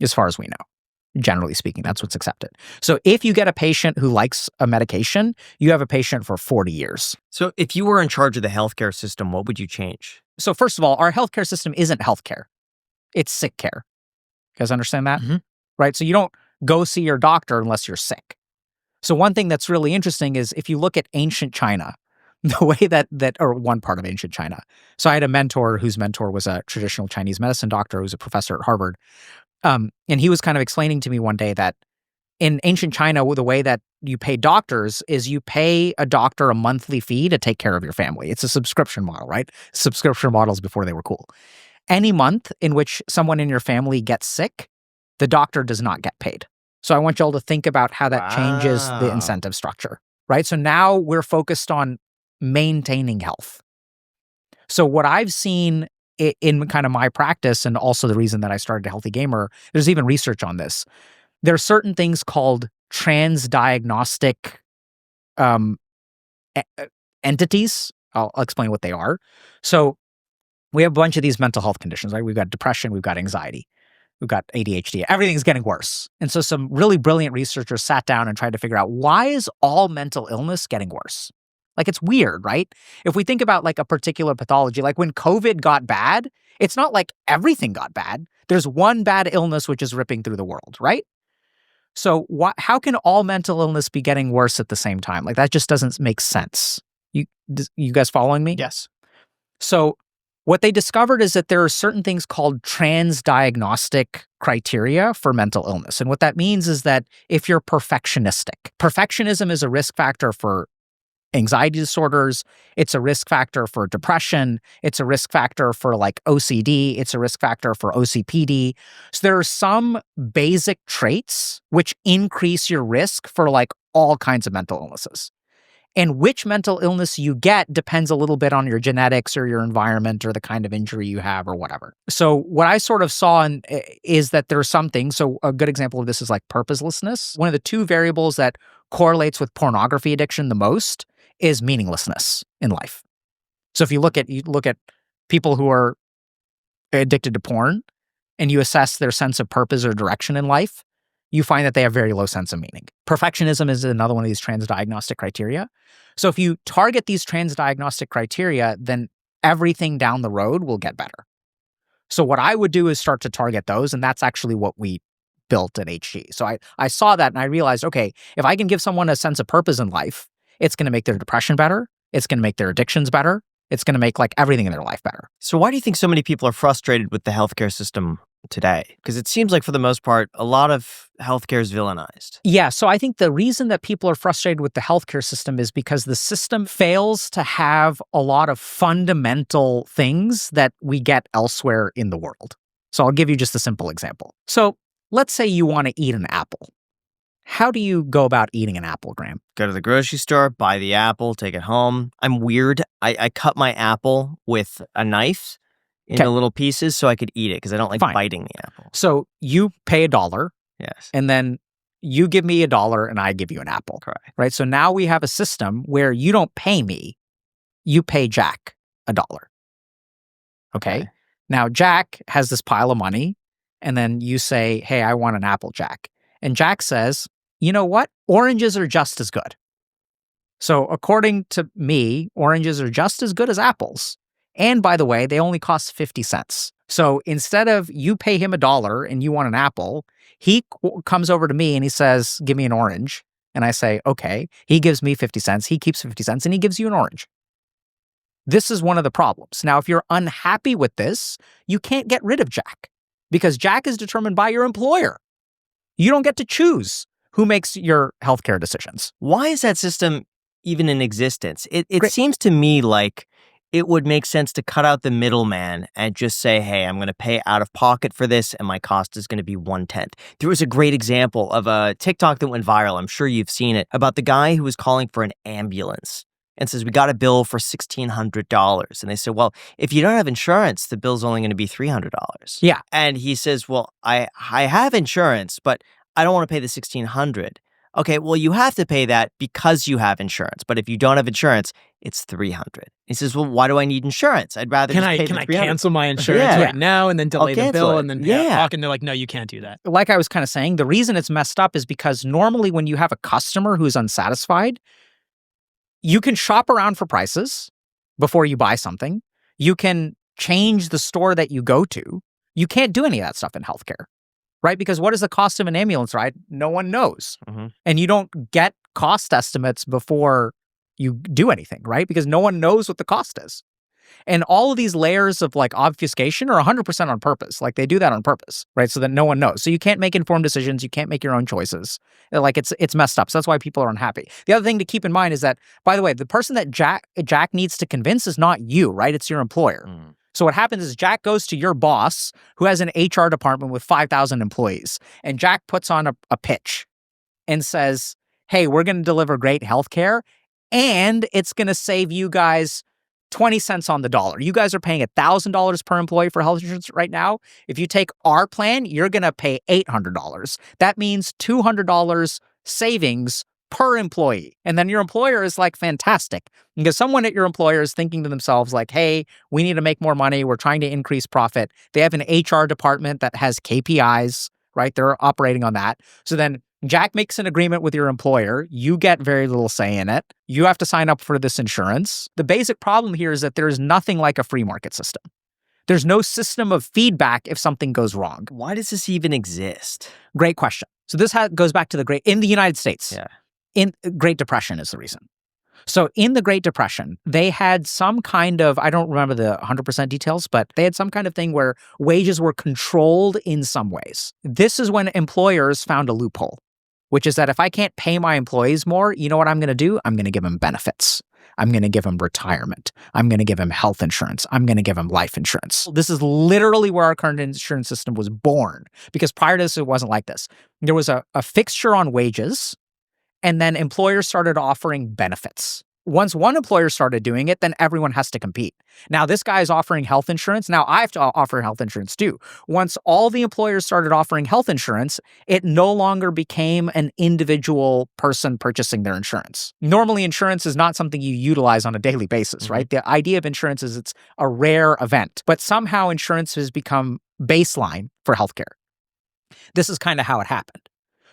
as far as we know. Generally speaking, that's what's accepted. So if you get a patient who likes a medication, you have a patient for 40 years. So if you were in charge of the healthcare system, what would you change? So first of all, our healthcare system isn't healthcare. It's sick care. You guys understand that? Right? So you don't go see your doctor unless you're sick. So one thing that's really interesting is if you look at ancient China, the way that or one part of ancient China. So I had a mentor whose mentor was a traditional Chinese medicine doctor who was a professor at Harvard. And he was kind of explaining to me one day that in ancient China, the way that you pay doctors is you pay a doctor a monthly fee to take care of your family. It's a subscription model, right? Subscription models before they were cool. Any month in which someone in your family gets sick, the doctor does not get paid. So I want you all to think about how that changes the incentive structure, right? So now we're focused on maintaining health. So what I've seen in kind of my practice, and also the reason that I started Healthy Gamer, there's even research on this. There are certain things called transdiagnostic entities. I'll explain what they are. So we have a bunch of these mental health conditions, right? We've got depression, we've got anxiety. we've got ADHD. Everything's getting worse. And so some really brilliant researchers sat down and tried to figure out, why is all mental illness getting worse? Like, it's weird, right? If we think about like a particular pathology, like when COVID got bad, it's not like everything got bad. There's one bad illness which is ripping through the world, right? So how can all mental illness be getting worse at the same time? Like, that just doesn't make sense. You guys following me? Yes. So what they discovered is that there are certain things called transdiagnostic criteria for mental illness. And what that means is that if you're perfectionistic, perfectionism is a risk factor for anxiety disorders. It's a risk factor for depression. It's a risk factor for like OCD. It's a risk factor for OCPD. So there are some basic traits which increase your risk for like all kinds of mental illnesses. And which mental illness you get depends a little bit on your genetics or your environment or the kind of injury you have or whatever. So what I sort of saw is that there are some things. So a good example of this is like purposelessness. One of the two variables that correlates with pornography addiction the most is meaninglessness in life. So if you look at people who are addicted to porn and you assess their sense of purpose or direction in life, you find that they have very low sense of meaning. Perfectionism is another one of these transdiagnostic criteria. So if you target these transdiagnostic criteria, then everything down the road will get better. So what I would do is start to target those, and that's actually what we built at HG. So I saw that and I realized, okay, if I can give someone a sense of purpose in life, it's going to make their depression better. It's going to make their addictions better. It's going to make like everything in their life better. So why do you think so many people are frustrated with the healthcare system today? Because it seems like for the most part, a lot of healthcare is villainized. Yeah. So I think the reason that people are frustrated with the healthcare system is because the system fails to have a lot of fundamental things that we get elsewhere in the world. So I'll give you just a simple example. So let's say you want to eat an apple. How do you go about eating an apple, Graham? Go to the grocery store, buy the apple, take it home. I'm weird. I cut my apple with a knife into little pieces so I could eat it because I don't like biting the apple. So you pay $1. Yes. And then you give me $1 and I give you an apple. Correct. Right? So now we have a system where you don't pay me, you pay Jack $1. Okay? Now Jack has this pile of money and then you say, hey, I want an apple, Jack. And Jack says, you know what? Oranges are just as good. So according to me, oranges are just as good as apples. And by the way, they only cost 50 cents. So instead of you pay him $1 and you want an apple, he comes over to me and he says, give me an orange. And I say, okay. He gives me 50 cents. He keeps 50 cents and he gives you an orange. This is one of the problems. Now, if you're unhappy with this, you can't get rid of Jack because Jack is determined by your employer. You don't get to choose who makes your healthcare decisions. Why is that system even in existence? It seems to me like it would make sense to cut out the middleman and just say, hey, I'm going to pay out of pocket for this and my cost is going to be 1/10. There was a great example of a TikTok that went viral. I'm sure you've seen it, about the guy who was calling for an ambulance and says, we got a bill for $1,600. And they said, well, if you don't have insurance, the bill's only going to be $300. Yeah. And he says, well, I have insurance, but I don't want to pay the $1,600. Okay, well, you have to pay that because you have insurance. But if you don't have insurance, it's $300. He says, well, why do I need insurance? I'd rather just pay the $300. Can I cancel my insurance right now and then delay the bill and then talk? And they're like, no, you can't do that. Like I was kind of saying, the reason it's messed up is because normally when you have a customer who's unsatisfied, you can shop around for prices before you buy something. You can change the store that you go to. You can't do any of that stuff in healthcare. Right? Because what is the cost of an ambulance ride? No one knows. Mm-hmm. And you don't get cost estimates before you do anything, right? Because no one knows what the cost is. And all of these layers of like obfuscation are 100% on purpose. Like they do that on purpose, right? So that no one knows. So you can't make informed decisions. You can't make your own choices. Like it's messed up. So that's why people are unhappy. The other thing to keep in mind is that, by the way, the person that Jack needs to convince is not you, right? It's your employer. Mm. So what happens is Jack goes to your boss who has an HR department with 5,000 employees. And Jack puts on a pitch and says, hey, we're going to deliver great healthcare and it's going to save you guys 20 cents on the dollar. You guys are paying $1,000 per employee for health insurance right now. If you take our plan, you're going to pay $800. That means $200 savings per employee. And then your employer is like, fantastic. Because someone at your employer is thinking to themselves like, hey, we need to make more money. We're trying to increase profit. They have an HR department that has KPIs, right? They're operating on that. So then Jack makes an agreement with your employer. You get very little say in it. You have to sign up for this insurance. The basic problem here is that there is nothing like a free market system. There's no system of feedback if something goes wrong. Why does this even exist? Great question. So this goes back to in the United States. Yeah. In Great Depression is the reason. So in the Great Depression, they had some kind of, I don't remember the 100% details, but they had some kind of thing where wages were controlled in some ways. This is when employers found a loophole, which is that if I can't pay my employees more, you know what I'm going to do? I'm going to give them benefits. I'm going to give them retirement. I'm going to give them health insurance. I'm going to give them life insurance. This is literally where our current insurance system was born, because prior to this, it wasn't like this. There was a fixture on wages, and then employers started offering benefits. Once one employer started doing it, then everyone has to compete. Now, this guy is offering health insurance. Now, I have to offer health insurance too. Once all the employers started offering health insurance, it no longer became an individual person purchasing their insurance. Normally, insurance is not something you utilize on a daily basis, right? The idea of insurance is it's a rare event, but somehow insurance has become baseline for healthcare. This is kind of how it happened.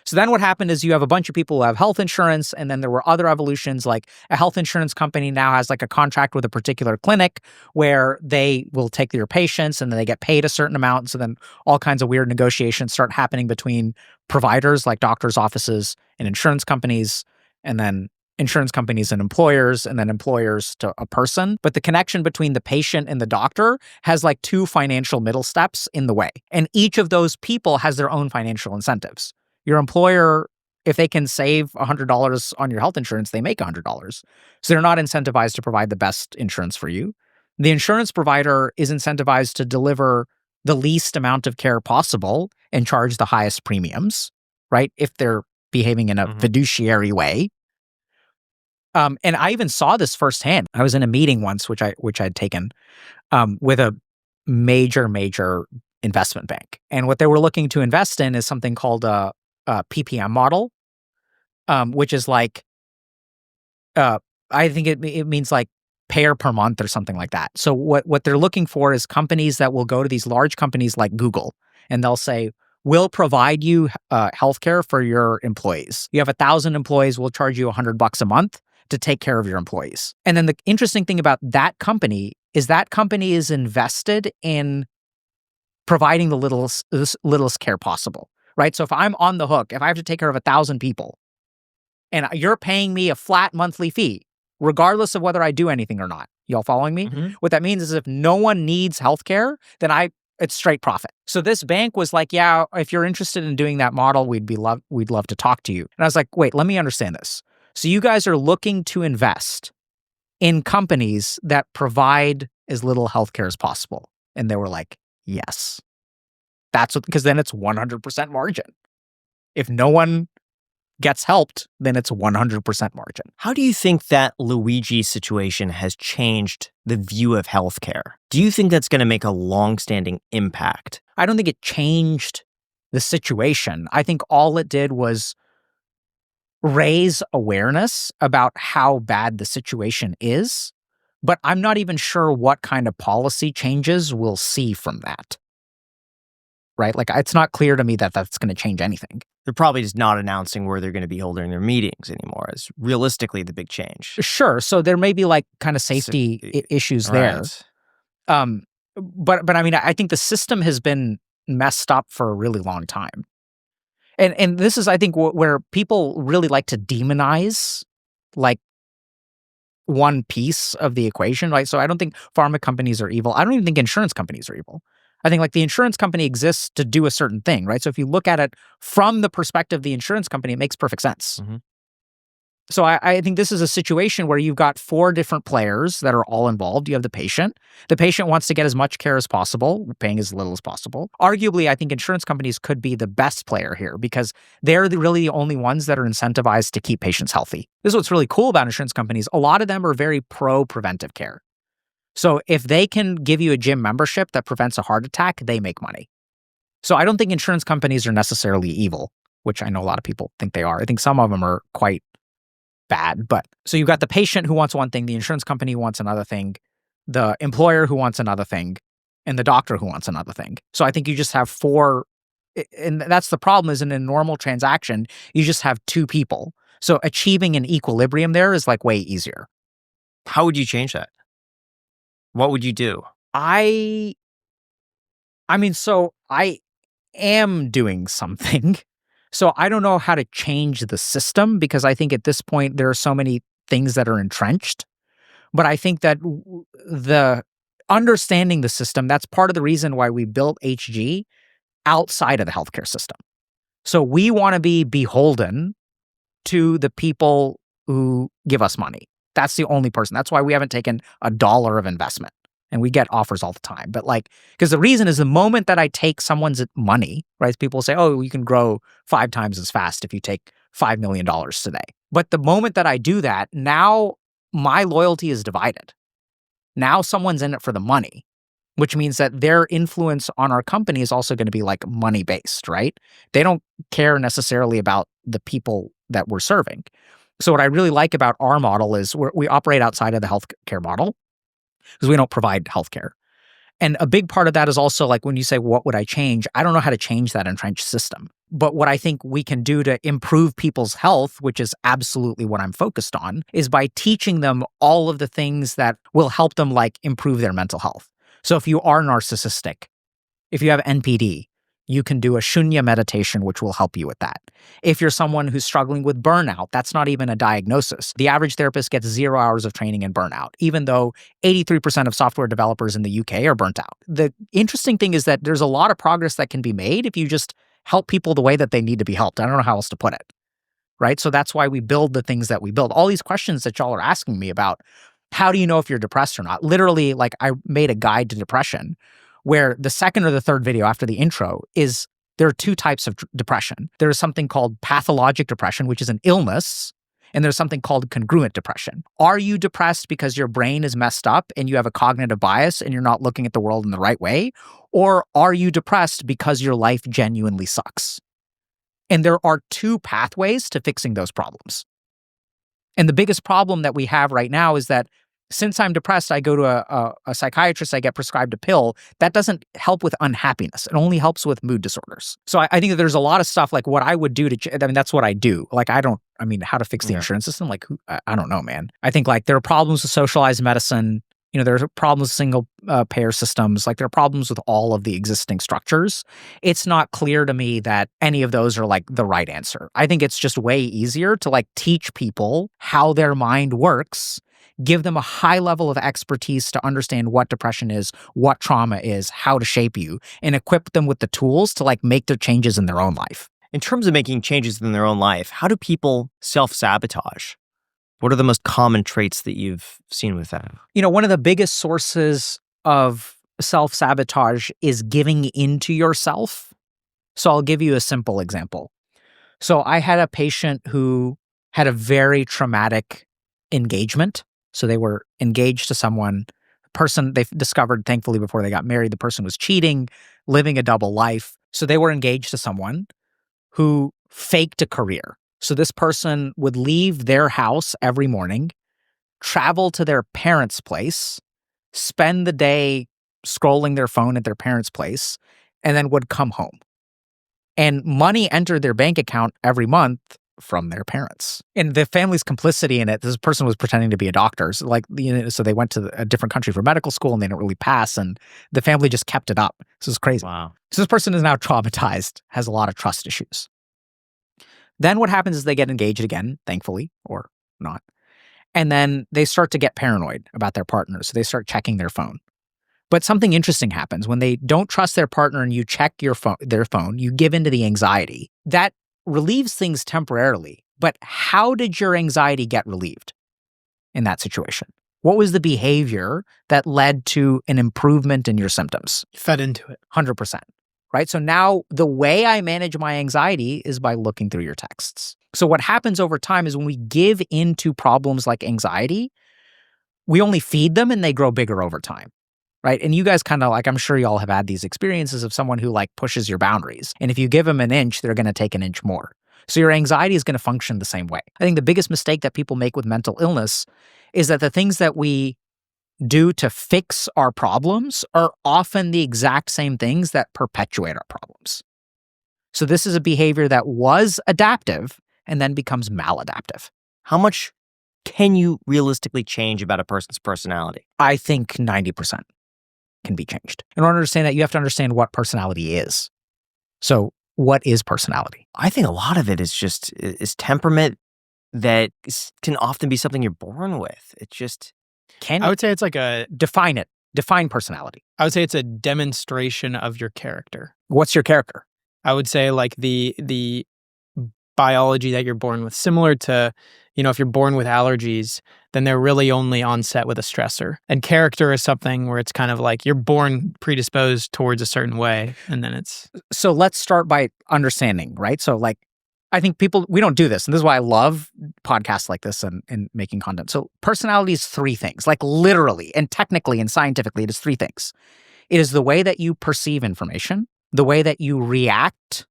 So then what happened is you have a bunch of people who have health insurance, and then there were other evolutions, like a health insurance company now has like a contract with a particular clinic where they will take your patients and then they get paid a certain amount. So then all kinds of weird negotiations start happening between providers like doctors' offices and insurance companies, and then insurance companies and employers, and then employers to a person. But the connection between the patient and the doctor has like two financial middle steps in the way. And each of those people has their own financial incentives. Your employer, if they can save $100 on your health insurance, they make $100. So they're not incentivized to provide the best insurance for you. The insurance provider is incentivized to deliver the least amount of care possible and charge the highest premiums, right? If they're behaving in a fiduciary way. And I even saw this firsthand. I was in a meeting once, which I'd taken with a major investment bank. And what they were looking to invest in is something called a PPM model, which is like, I think it means like payer per month or something like that. So what they're looking for is companies that will go to these large companies like Google, and they'll say, we'll provide you healthcare for your employees. You have 1,000 employees, we'll charge you $100 a month to take care of your employees. And then the interesting thing about that company is invested in providing the littlest care possible, right? So if I'm on the hook, if I have to take care of 1,000 people, and you're paying me a flat monthly fee, regardless of whether I do anything or not. Y'all following me? What that means is if no one needs healthcare, then it's straight profit. So this bank was like, yeah, if you're interested in doing that model, we'd love to talk to you. And I was like, wait, let me understand this. So you guys are looking to invest in companies that provide as little healthcare as possible. And they were like, yes. Because then it's 100% margin. If no one gets helped, then it's 100% margin. How do you think that Luigi situation has changed the view of healthcare? Do you think that's going to make a long-standing impact? I don't think it changed the situation. I think all it did was raise awareness about how bad the situation is, but I'm not even sure what kind of policy changes we'll see from that. Right? Like, it's not clear to me that that's going to change anything. They're probably just not announcing where they're going to be holding their meetings anymore is realistically the big change. Sure. So there may be like kind of safety issues there. But I mean, I think the system has been messed up for a really long time. And this is, I think, where people really like to demonize like one piece of the equation, right? So I don't think pharma companies are evil. I don't even think insurance companies are evil. I think like the insurance company exists to do a certain thing, right? So if you look at it from the perspective of the insurance company, it makes perfect sense. So I think this is a situation where you've got 4 different players that are all involved. You have the patient. The patient wants to get as much care as possible, paying as little as possible. Arguably, I think insurance companies could be the best player here because they're really the only ones that are incentivized to keep patients healthy. This is what's really cool about insurance companies. A lot of them are very pro-preventive care. So if they can give you a gym membership that prevents a heart attack, they make money. So I don't think insurance companies are necessarily evil, which I know a lot of people think they are. I think some of them are quite bad. But so you've got the patient who wants one thing, the insurance company who wants another thing, the employer who wants another thing, and the doctor who wants another thing. So I think you just have four, and that's the problem is in a normal transaction, you just have two people. So achieving an equilibrium there is like way easier. How would you change that? What would you do? I mean, so I am doing something. So I don't know how to change the system because I think at this point there are so many things that are entrenched. But I think that the understanding the system, that's part of the reason why we built HG outside of the healthcare system. So we want to be beholden to the people who give us money. That's the only person. That's why we haven't taken $1 of investment. And we get offers all the time. But like, because the reason is the moment that I take someone's money, right? People say, oh, you can grow 5 times as fast if you take $5 million today. But the moment that I do that, now my loyalty is divided. Now someone's in it for the money, which means that their influence on our company is also going to be like money-based, right? They don't care necessarily about the people that we're serving. So what I really like about our model is we operate outside of the healthcare model because we don't provide healthcare. And a big part of that is also like when you say, what would I change? I don't know how to change that entrenched system. But what I think we can do to improve people's health, which is absolutely what I'm focused on, is by teaching them all of the things that will help them like improve their mental health. So if you are narcissistic, if you have NPD, you can do a shunya meditation, which will help you with that. If you're someone who's struggling with burnout, that's not even a diagnosis. The average therapist gets 0 hours of training in burnout, even though 83% of software developers in the UK are burnt out. The interesting thing is that there's a lot of progress that can be made if you just help people the way that they need to be helped. I don't know how else to put it, right? So that's why we build the things that we build. All these questions that y'all are asking me about, how do you know if you're depressed or not? Literally, like I made a guide to depression where the second or the third video after the intro is there are 2 types of depression. There is something called pathologic depression, which is an illness, and there's something called congruent depression. Are you depressed because your brain is messed up and you have a cognitive bias and you're not looking at the world in the right way? Or are you depressed because your life genuinely sucks? And there are 2 pathways to fixing those problems. And the biggest problem that we have right now is that since I'm depressed, I go to a psychiatrist, I get prescribed a pill. That doesn't help with unhappiness. It only helps with mood disorders. So I think that there's a lot of stuff like what I would do to, I mean, that's what I do. Like, how to fix the insurance system? Like, I don't know, man. I think like there are problems with socialized medicine. You know, there's problems with single payer systems. Like there are problems with all of the existing structures. It's not clear to me that any of those are like the right answer. I think it's just way easier to like teach people how their mind works, give them a high level of expertise to understand what depression is, what trauma is, how to shape you, and equip them with the tools to like make their changes in their own life. In terms of making changes in their own life, how do people self-sabotage? What are the most common traits that you've seen with that? You know, one of the biggest sources of self-sabotage is giving into yourself. So I'll give you a simple example. So I had a patient who had a very traumatic engagement. So they were engaged to someone, person they discovered, thankfully, before they got married, the person was cheating, living a double life. So they were engaged to someone who faked a career. So this person would leave their house every morning, travel to their parents' place, spend the day scrolling their phone at their parents' place, and then would come home. And money entered their bank account every month from their parents. And the family's complicity in it, this person was pretending to be a doctor. So like, you know, so they went to a different country for medical school and they didn't really pass. And the family just kept it up. So it's crazy. Wow. So this person is now traumatized, has a lot of trust issues. Then what happens is they get engaged again, thankfully, or not. And then they start to get paranoid about their partner. So they start checking their phone. But something interesting happens when they don't trust their partner and you check their phone, you give into the anxiety. That relieves things temporarily. But how did your anxiety get relieved in that situation? What was the behavior that led to an improvement in your symptoms? You fed into it. 100%. Right? So now the way I manage my anxiety is by looking through your texts. So what happens over time is when we give into problems like anxiety, we only feed them and they grow bigger over time. Right? And you guys kind of like, I'm sure y'all have had these experiences of someone who like pushes your boundaries. And if you give them an inch, they're going to take an inch more. So your anxiety is going to function the same way. I think the biggest mistake that people make with mental illness is that the things that we do to fix our problems are often the exact same things that perpetuate our problems. So this is a behavior that was adaptive and then becomes maladaptive. How much can you realistically change about a person's personality? I think 90% can be changed. In order to understand that, you have to understand what personality is. So what is personality? I think a lot of it is temperament that can often be something you're born with. It just... I would say it's like a... Define it. Define personality. I would say it's a demonstration of your character. What's your character? I would say like the biology that you're born with. Similar to, if you're born with allergies, then they're really only onset with a stressor. And character is something where it's kind of like you're born predisposed towards a certain way, and then it's... So let's start by understanding, right? So like, I think we don't do this, and this is why I love podcasts like this and making content. So personality is three things, like literally and technically and scientifically, it is three things. It is the way that you perceive information, the way that you react,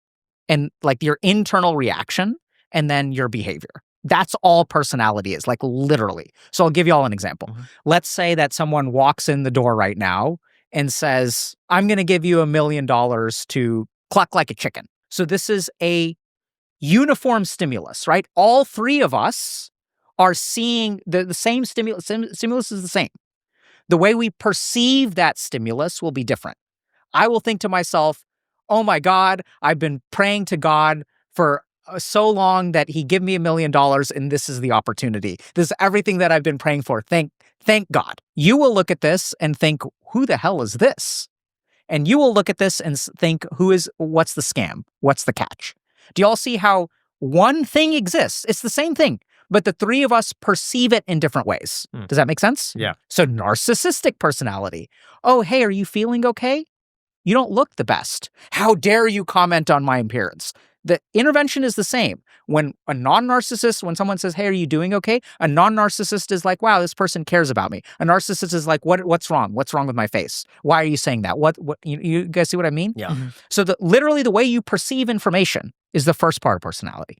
and like your internal reaction, and then your behavior. That's all personality is, like literally. So I'll give you all an example. Mm-hmm. Let's say that someone walks in the door right now and says, I'm going to give you $1 million to cluck like a chicken. So this is a uniform stimulus, right? All three of us are seeing the same stimulus. Stimulus is the same. The way we perceive that stimulus will be different. I will think to myself, oh my God, I've been praying to God for so long that he give me $1 million and this is the opportunity. This is everything that I've been praying for. Thank God. You will look at this and think, who the hell is this? And you will look at this and think, what's the scam? What's the catch? Do you all see how one thing exists? It's the same thing, but the three of us perceive it in different ways. Does that make sense? Yeah. So narcissistic personality. Oh, hey, are you feeling okay? You don't look the best. How dare you comment on my appearance? The intervention is the same. When a non-narcissist, when someone says, hey, are you doing okay? A non-narcissist is like, wow, this person cares about me. A narcissist is like, what's wrong? What's wrong with my face? Why are you saying that? What you guys see what I mean? Yeah. Mm-hmm. So literally the way you perceive information is the first part of personality.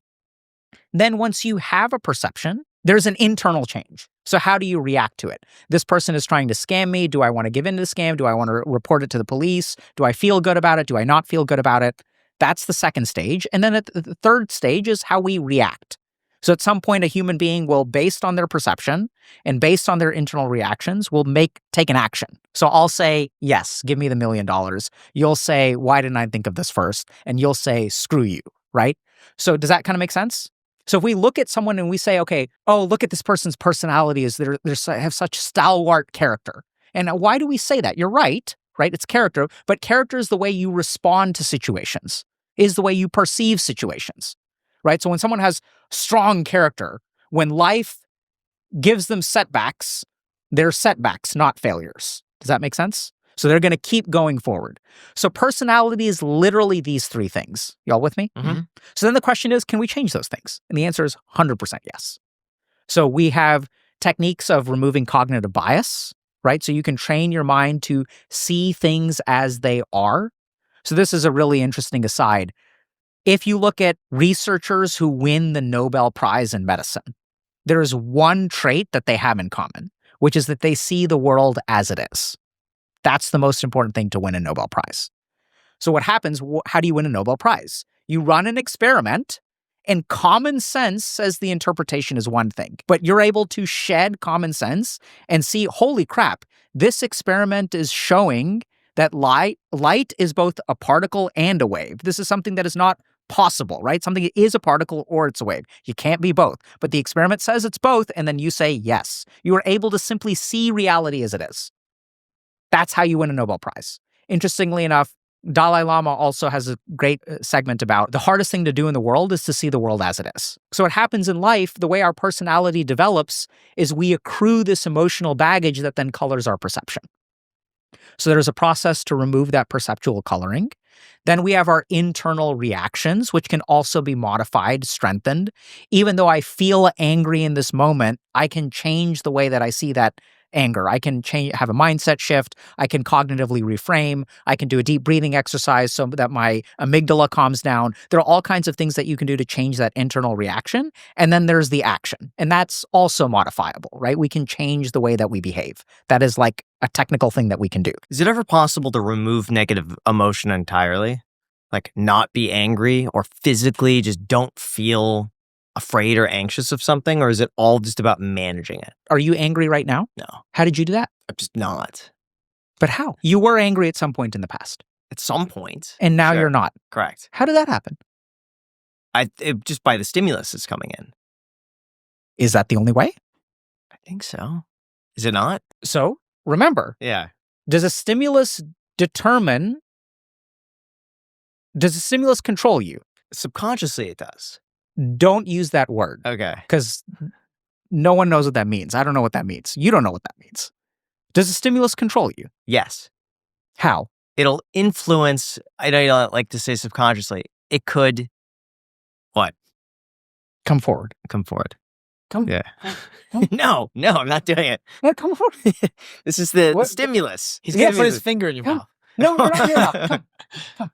Then once you have a perception, there's an internal change. So how do you react to it? This person is trying to scam me. Do I want to give in to the scam? Do I want to report it to the police? Do I feel good about it? Do I not feel good about it? That's the second stage. And then the third stage is how we react. So at some point, a human being will, based on their perception and based on their internal reactions, will take an action. So I'll say, yes, give me the $1 million. You'll say, why didn't I think of this first? And you'll say, screw you, right? So does that kind of make sense? So if we look at someone and we say, okay, oh, look at this person's personality, is they have such stalwart character. And why do we say that? You're right? It's character, but character is the way you respond to situations, is the way you perceive situations, right? So when someone has strong character, when life gives them setbacks, they're setbacks, not failures. Does that make sense? So they're going to keep going forward. So personality is literally these three things. Y'all with me? Mm-hmm. So then the question is, can we change those things? And the answer is 100% yes. So we have techniques of removing cognitive bias, right? So you can train your mind to see things as they are. So this is a really interesting aside. If you look at researchers who win the Nobel Prize in medicine, there is one trait that they have in common, which is that they see the world as it is. That's the most important thing to win a Nobel Prize. So what happens, how do you win a Nobel Prize? You run an experiment, and common sense says the interpretation is one thing, but you're able to shed common sense and see, holy crap, this experiment is showing that light is both a particle and a wave. This is something that is not possible, right? Something is a particle or it's a wave. You can't be both, but the experiment says it's both, and then you say yes. You are able to simply see reality as it is. That's how you win a Nobel Prize. Interestingly enough, Dalai Lama also has a great segment about the hardest thing to do in the world is to see the world as it is. So what happens in life, the way our personality develops, is we accrue this emotional baggage that then colors our perception. So there's a process to remove that perceptual coloring. Then we have our internal reactions, which can also be modified, strengthened. Even though I feel angry in this moment, I can change the way that I see that anger. I can have a mindset shift. I can cognitively reframe. I can do a deep breathing exercise so that my amygdala calms down. There are all kinds of things that you can do to change that internal reaction. And then there's the action. And that's also modifiable, right? We can change the way that we behave. That is like a technical thing that we can do. Is it ever possible to remove negative emotion entirely? Like not be angry or physically just don't feel afraid or anxious of something? Or is it all just about managing it? Are you angry right now? No. How did you do that? I'm just not. But how? You were angry at some point in the past. At some point. And now Sure. you're not. Correct. How did that happen? Just by the stimulus is coming in. Is that the only way? I think so. Is it not? So remember, Yeah. does a stimulus control you? Subconsciously it does. Don't use that word Okay. because no one knows what that means. I don't know what that means. You don't know what that means. Does a stimulus control you? Yes. How? It'll influence, I know you don't like to say subconsciously. It could, what? Come forward. Come forward. Come. Yeah. Come. No, I'm not doing it. Yeah, come forward. This is the What? stimulus. He's Yeah, going to put but his finger in your Come. mouth. No, you're not here now. Come.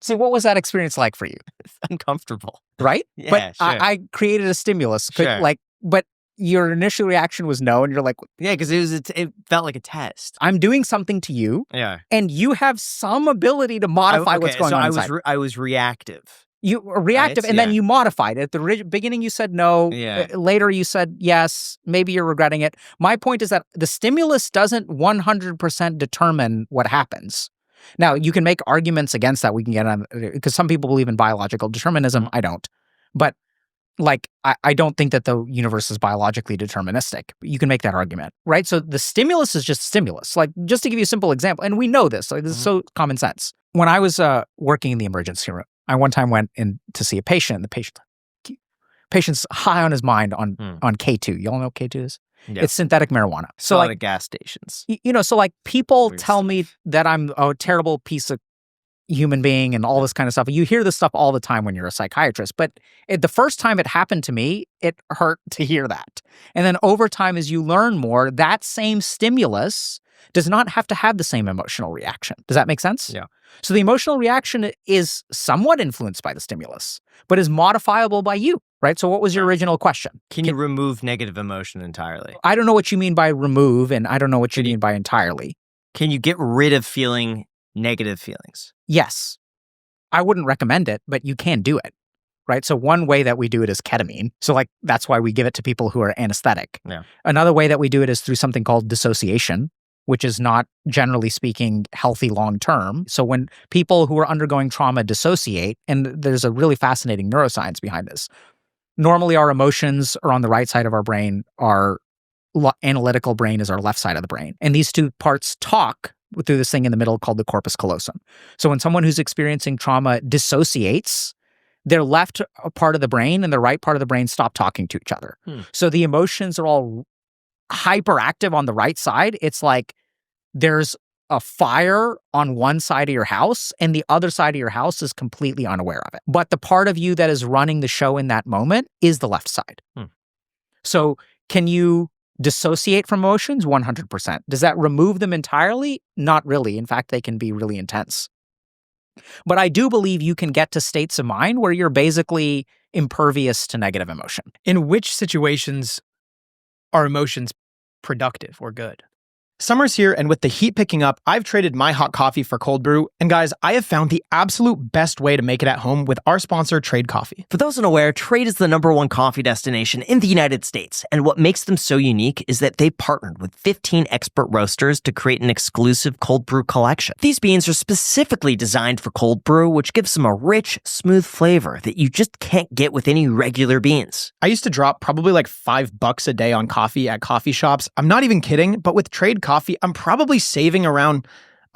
See, what was that experience like for you? It's uncomfortable. Right? Yeah, but sure. I created a stimulus. Sure. But your initial reaction was no, and you're like, Yeah, because it felt like a test. I'm doing something to you, Yeah. and you have some ability to modify what's going on inside. I was reactive. You were reactive, Right? and then Yeah. you modified it. At the beginning, you said no. Yeah. Later, you said yes. Maybe you're regretting it. My point is that the stimulus doesn't 100% determine what happens. Now, you can make arguments against that. We can get on, because some people believe in biological determinism. I don't. But I don't think that the universe is biologically deterministic. You can make that argument, right? So the stimulus is just stimulus. Like, just to give you a simple example, and we know this, like, this is so common sense. When I was working in the emergency room, I one time went in to see a patient. The patient's high on his mind on K2. Y'all know what K2 is? Yeah. It's synthetic marijuana. So like at gas stations. So like people Weird tell me that I'm a terrible piece of human being and all this kind of stuff. You hear this stuff all the time when you're a psychiatrist, but the first time it happened to me, it hurt to hear that. And then over time, as you learn more, that same stimulus does not have to have the same emotional reaction. Does that make sense? Yeah. So the emotional reaction is somewhat influenced by the stimulus, but is modifiable by you, right? So what was your original question? Can you remove negative emotion entirely? I don't know what you mean by remove, and I don't know what you mean by entirely. Can you get rid of feeling negative feelings? Yes. I wouldn't recommend it, but you can do it, right? So one way that we do it is ketamine. So like that's why we give it to people who are anesthetic. Yeah. Another way that we do it is through something called dissociation, which is not, generally speaking, healthy long-term. So when people who are undergoing trauma dissociate, and there's a really fascinating neuroscience behind this. Normally our emotions are on the right side of our brain. Our analytical brain is our left side of the brain. And these two parts talk through this thing in the middle called the corpus callosum. So when someone who's experiencing trauma dissociates, their left part of the brain and the right part of the brain stop talking to each other. So the emotions are all hyperactive on the right side. It's like there's a fire on one side of your house and the other side of your house is completely unaware of it. But the part of you that is running the show in that moment is the left side. So can you dissociate from emotions? 100%. Does that remove them entirely? Not really. In fact, they can be really intense. But I do believe you can get to states of mind where you're basically impervious to negative emotion. In which situations are emotions productive or good? Summer's here, and with the heat picking up, I've traded my hot coffee for cold brew. And guys, I have found the absolute best way to make it at home with our sponsor, Trade Coffee. For those unaware, Trade is the #1 coffee destination in the United States. And what makes them so unique is that they partnered with 15 expert roasters to create an exclusive cold brew collection. These beans are specifically designed for cold brew, which gives them a rich, smooth flavor that you just can't get with any regular beans. I used to drop probably like $5 a day on coffee at coffee shops. I'm not even kidding, but with Trade Coffee, I'm probably saving around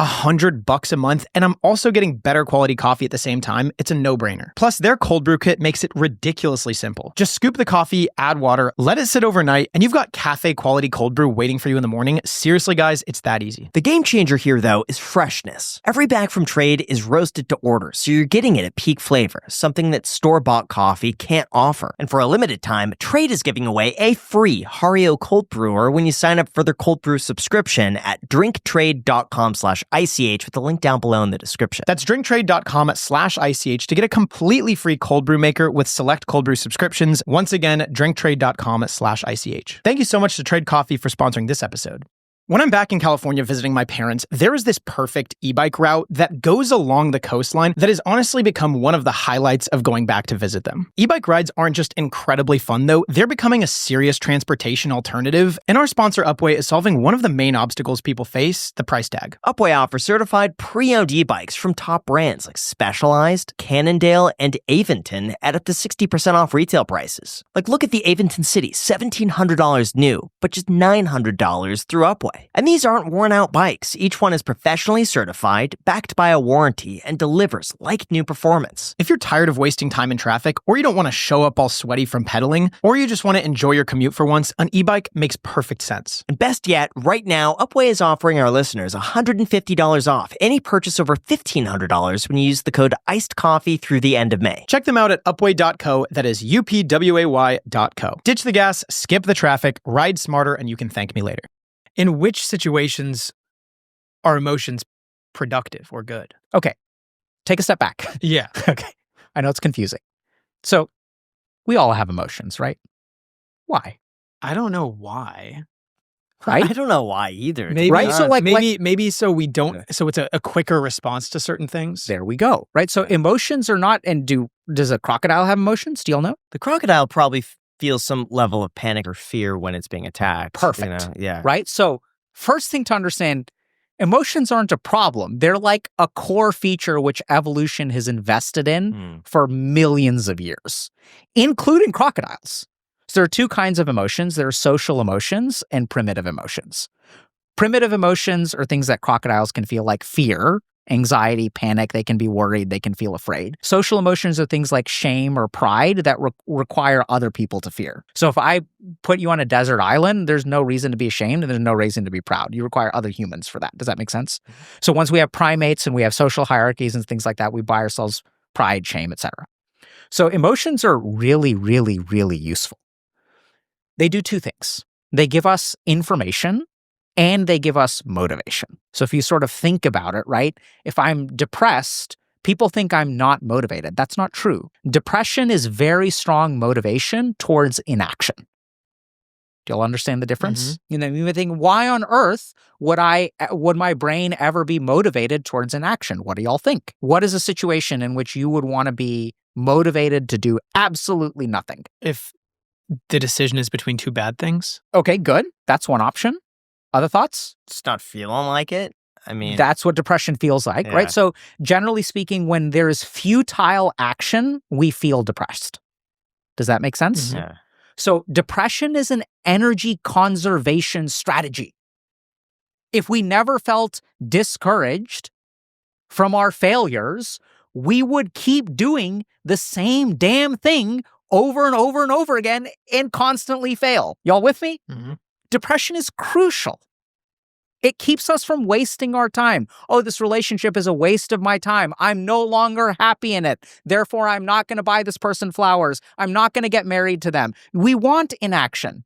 $100 a month, and I'm also getting better quality coffee at the same time. It's a no-brainer. Plus, their cold brew kit makes it ridiculously simple. Just scoop the coffee, add water, let it sit overnight, and you've got cafe-quality cold brew waiting for you in the morning. Seriously, guys, it's that easy. The game changer here, though, is freshness. Every bag from Trade is roasted to order, so you're getting it at peak flavor, something that store-bought coffee can't offer. And for a limited time, Trade is giving away a free Hario cold brewer when you sign up for their cold brew subscription at drinktrade.com/ICH with the link down below in the description. That's drinktrade.com/ICH to get a completely free cold brew maker with select cold brew subscriptions. Once again, drinktrade.com/ICH. Thank you so much to Trade Coffee for sponsoring this episode. When I'm back in California visiting my parents, there is this perfect e-bike route that goes along the coastline that has honestly become one of the highlights of going back to visit them. E-bike rides aren't just incredibly fun though, they're becoming a serious transportation alternative, and our sponsor Upway is solving one of the main obstacles people face, the price tag. Upway offers certified pre-owned e-bikes from top brands like Specialized, Cannondale, and Aventon at up to 60% off retail prices. Like look at the Aventon City, $1,700 new, but just $900 through Upway. And these aren't worn-out bikes. Each one is professionally certified, backed by a warranty, and delivers like-new performance. If you're tired of wasting time in traffic, or you don't want to show up all sweaty from pedaling, or you just want to enjoy your commute for once, an e-bike makes perfect sense. And best yet, right now, Upway is offering our listeners $150 off any purchase over $1,500 when you use the code ICEDCOFFEE through the end of May. Check them out at upway.co, that is upway.co. Ditch the gas, skip the traffic, ride smarter, and you can thank me later. In which situations are emotions productive or good? Okay, take a step back. Yeah. Okay, I know it's confusing. So we all have emotions, right? Why? I don't know why. Right? I don't know why either. Maybe, right? So maybe so we don't, so it's a quicker response to certain things. There we go. Right? So emotions are not, and does a crocodile have emotions? Do y'all know? The crocodile probably feels some level of panic or fear when it's being attacked. Perfect. You know? Yeah. Right? So first thing to understand, emotions aren't a problem. They're like a core feature which evolution has invested in for millions of years, including crocodiles. So there are two kinds of emotions. There are social emotions and primitive emotions. Primitive emotions are things that crocodiles can feel, like fear, anxiety, panic. They can be worried. They can feel afraid. Social emotions are things like shame or pride that require other people to fear. So if I put you on a desert island, there's no reason to be ashamed and there's no reason to be proud. You require other humans for that. Does that make sense? So once we have primates and we have social hierarchies and things like that, we buy ourselves pride, shame, etc. So emotions are really, really, really useful. They do two things. They give us information and they give us motivation. So if you sort of think about it, right? If I'm depressed, people think I'm not motivated. That's not true. Depression is very strong motivation towards inaction. Do y'all understand the difference? You know, you think, why on earth would my brain ever be motivated towards inaction? What do y'all think? What is a situation in which you would want to be motivated to do absolutely nothing? If the decision is between two bad things? Okay, good. That's one option. Other thoughts? It's not feeling like it. I mean, that's what depression feels like, right? So generally speaking, when there is futile action, we feel depressed. Does that make sense? Yeah. So depression is an energy conservation strategy. If we never felt discouraged from our failures, we would keep doing the same damn thing over and over and over again and constantly fail. Y'all with me? Depression is crucial. It keeps us from wasting our time. Oh, this relationship is a waste of my time. I'm no longer happy in it. Therefore, I'm not going to buy this person flowers. I'm not going to get married to them. We want inaction.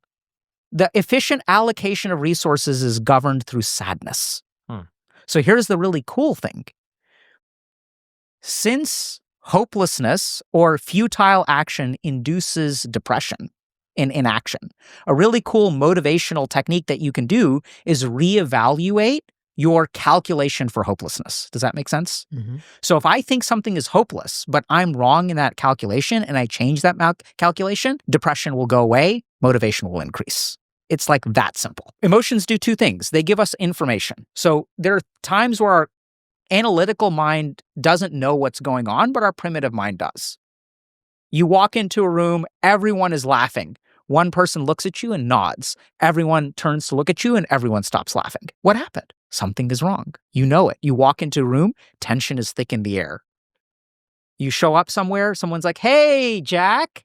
The efficient allocation of resources is governed through sadness. So here's the really cool thing. Since hopelessness or futile action induces depression in inaction, a really cool motivational technique that you can do is reevaluate your calculation for hopelessness. Does that make sense? So if I think something is hopeless, but I'm wrong in that calculation and I change that calculation, depression will go away, motivation will increase. It's like that simple. Emotions do two things. They give us information. So there are times where our analytical mind doesn't know what's going on, but our primitive mind does. You walk into a room, everyone is laughing. One person looks at you and nods. Everyone turns to look at you and everyone stops laughing. What happened? something is wrong. You know it. You walk into a room, tension is thick in the air. You show up somewhere, someone's like, "Hey, Jack,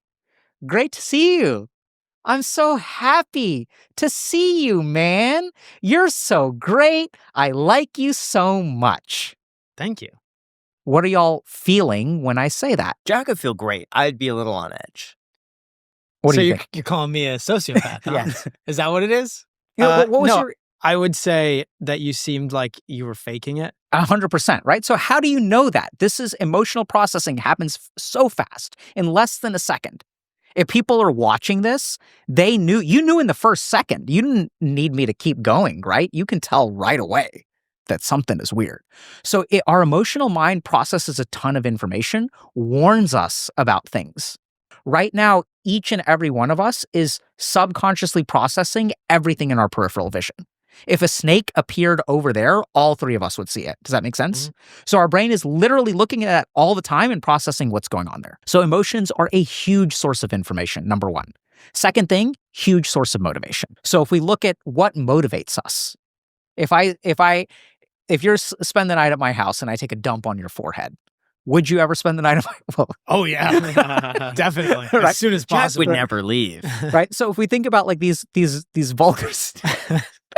great to see you. I'm so happy to see you, man. You're so great. I like you so much." Thank you. What are y'all feeling when I say that? Jack would feel great. I'd be a little on edge. What so do you think? You're calling me a sociopath, huh? Yes. Is that what it is? What was no, your I would say that you seemed like you were faking it. 100%, right? So how do you know that? This is emotional processing happens so fast in less than a second. If people are watching this, you knew in the first second. You didn't need me to keep going, right? You can tell right away that something is weird. So our emotional mind processes a ton of information, warns us about things. Right now, each and every one of us is subconsciously processing everything in our peripheral vision. If a snake appeared over there, all three of us would see it. Does that make sense? Mm-hmm. So our brain is literally looking at it all the time and processing what's going on there. So emotions are a huge source of information, number one. Second thing, huge source of motivation. So if we look at what motivates us, if you're spend the night at my house and I take a dump on your forehead, would you ever spend the night at my Oh yeah, definitely. Right. As soon as Jack possible. would never leave. right? So if we think about like these vulgar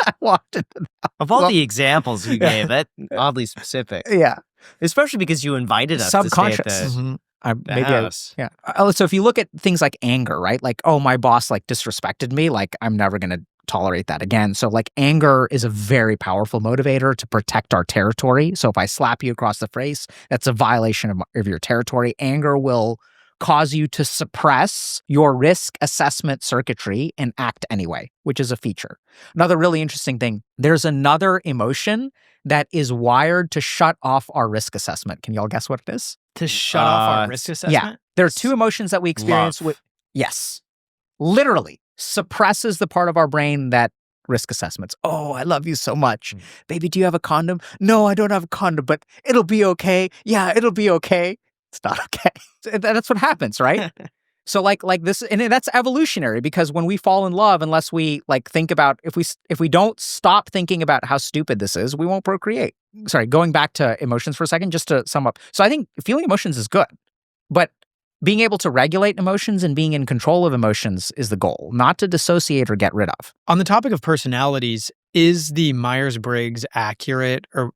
I walked into Of all Well- the examples you gave, that oddly specific. yeah. Especially because you invited us to stay Subconscious. at the, Mhm. the house. Yeah. So if you look at things like anger, right? Like, oh, my boss like disrespected me. Like, I'm never going to tolerate that again. So like anger is a very powerful motivator to protect our territory. So if I slap you across the face, that's a violation of your territory. Anger will cause you to suppress your risk assessment circuitry and act anyway, which is a feature. Another really interesting thing, there's another emotion that is wired to shut off our risk assessment. Can y'all guess what it is? To shut off our risk assessment? Yeah. There are two emotions that we experience Love. with. Yes. Literally suppresses the part of our brain that risk assessments. Oh, I love you so much. Baby, do you have a condom? No, I don't have a condom, but it'll be okay. Yeah, it'll be okay. It's not okay. That's what happens, right? So like this, and that's evolutionary because when we fall in love, unless we like think about, if we don't stop thinking about how stupid this is, we won't procreate. Sorry, going back to emotions for a second, just to sum up. So I think feeling emotions is good, but being able to regulate emotions and being in control of emotions is the goal, not to dissociate or get rid of. On the topic of personalities, is the Myers-Briggs accurate, or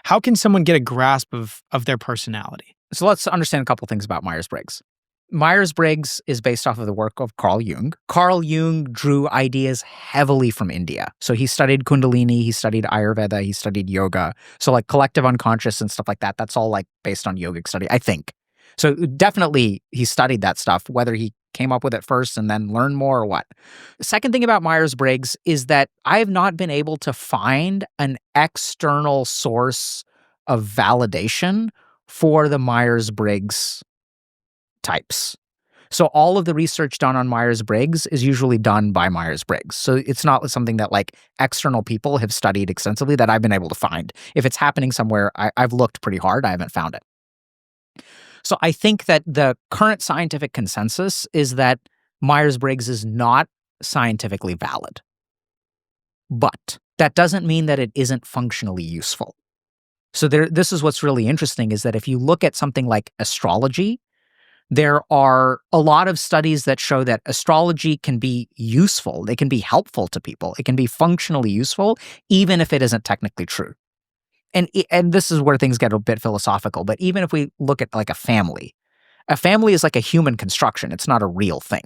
how can someone get a grasp of their personality? So let's understand a couple things about Myers-Briggs. Myers-Briggs is based off of the work of Carl Jung. Carl Jung drew ideas heavily from India. So he studied Kundalini, he studied Ayurveda, he studied yoga. So like collective unconscious and stuff like that, that's all like based on yogic study, I think. So definitely he studied that stuff, whether he came up with it first and then learned more or what. The second thing about Myers-Briggs is that I have not been able to find an external source of validation for the Myers-Briggs types. So all of the research done on Myers-Briggs is usually done by Myers-Briggs. So it's not something that like external people have studied extensively that I've been able to find. If it's happening somewhere, I've looked pretty hard. I haven't found it. So I think that the current scientific consensus is that Myers-Briggs is not scientifically valid. But that doesn't mean that it isn't functionally useful. So this is what's really interesting is that if you look at something like astrology, there are a lot of studies that show that astrology can be useful. They can be helpful to people. It can be functionally useful, even if it isn't technically true. And this is where things get a bit philosophical, but even if we look at like a family is like a human construction. It's not a real thing,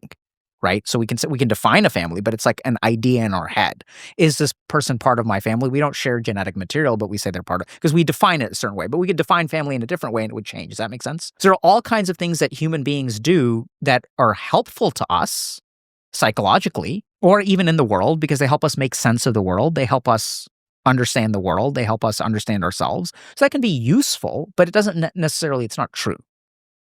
right? So we can define a family, but it's like an idea in our head. Is this person part of my family? We don't share genetic material, but we say they're part of, because we define it a certain way, but we could define family in a different way and it would change. Does that make sense? So there are all kinds of things that human beings do that are helpful to us psychologically, or even in the world, because they help us make sense of the world. They help us understand the world. They help us understand ourselves. So that can be useful, but it doesn't necessarily, it's not true.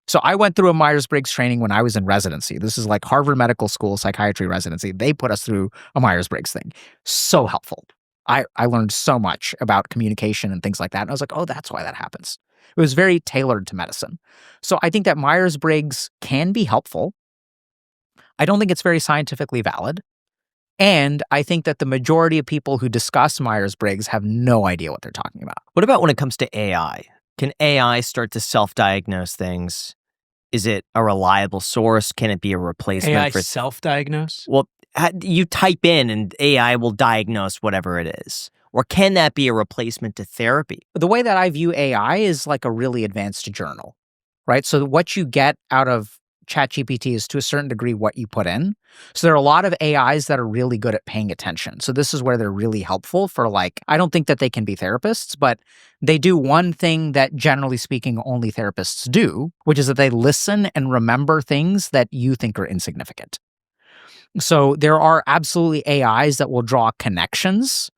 So I went through a Myers-Briggs training when I was in residency. This is like Harvard Medical School psychiatry residency. They put us through a Myers-Briggs thing. So helpful. I learned so much about communication and things like that. And I was like, oh, that's why that happens. It was very tailored to medicine. So I think that Myers-Briggs can be helpful. I don't think it's very scientifically valid. And I think that the majority of people who discuss Myers-Briggs have no idea what they're talking about. What about when it comes to AI? Can AI start to self-diagnose things? Is it a reliable source? Can it be a replacement AI for self-diagnose? Well, you type in and AI will diagnose whatever it is. Or can that be a replacement to therapy? The way that I view AI is like a really advanced journal, right? So what you get out of ChatGPT is to a certain degree what you put in. So there are a lot of AIs that are really good at paying attention. So this is where they're really helpful for I don't think that they can be therapists, but they do one thing that generally speaking only therapists do, which is that they listen and remember things that you think are insignificant. So there are absolutely AIs that will draw connections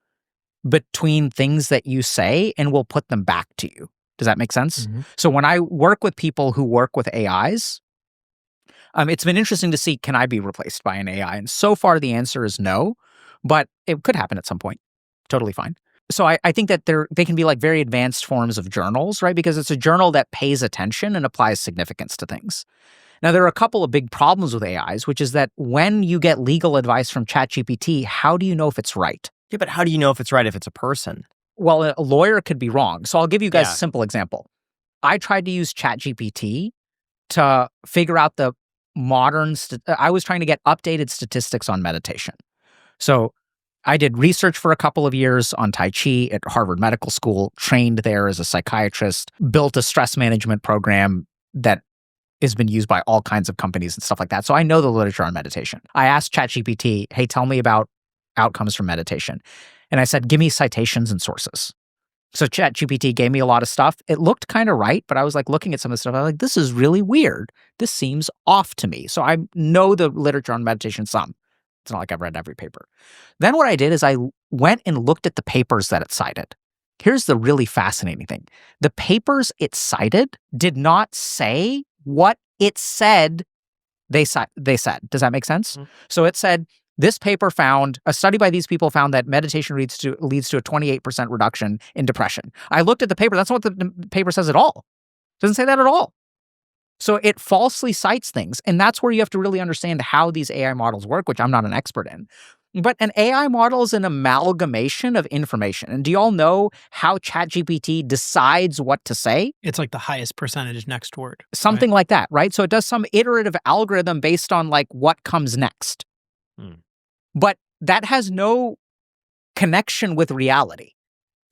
between things that you say and will put them back to you. Does that make sense? Mm-hmm. So when I work with people who work with AIs, it's been interesting to see, can I be replaced by an AI? And so far the answer is no, but it could happen at some point. Totally fine. So I think that they can be like very advanced forms of journals, right? Because it's a journal that pays attention and applies significance to things. Now, there are a couple of big problems with AIs, which is that when you get legal advice from ChatGPT, how do you know if it's right? Yeah, but how do you know if it's right if it's a person? Well, a lawyer could be wrong. So I'll give you guys Yeah. a simple example. I tried to use ChatGPT to figure out the I was trying to get updated statistics on meditation. So I did research for a couple of years on Tai Chi at Harvard Medical School, trained there as a psychiatrist, built a stress management program that has been used by all kinds of companies and stuff like that. So I know the literature on meditation. I asked ChatGPT, hey, tell me about outcomes from meditation. And I said, give me citations and sources. So ChatGPT gave me a lot of stuff. It looked kind of right, but I was like looking at some of the stuff. I was like, this is really weird. This seems off to me. So I know the literature on meditation some. It's not like I've read every paper. Then what I did is I went and looked at the papers that it cited. Here's the really fascinating thing. The papers it cited did not say what it said they said. Does that make sense? Mm-hmm. So it said, this paper found, a study by these people found that meditation leads to a 28% reduction in depression. I looked at the paper. That's not what the paper says at all. It doesn't say that at all. So it falsely cites things. And that's where you have to really understand how these AI models work, which I'm not an expert in. But an AI model is an amalgamation of information. And do you all know how ChatGPT decides what to say? It's like the highest percentage next word. Something like that, right? So it does some iterative algorithm based on what comes next. But that has no connection with reality.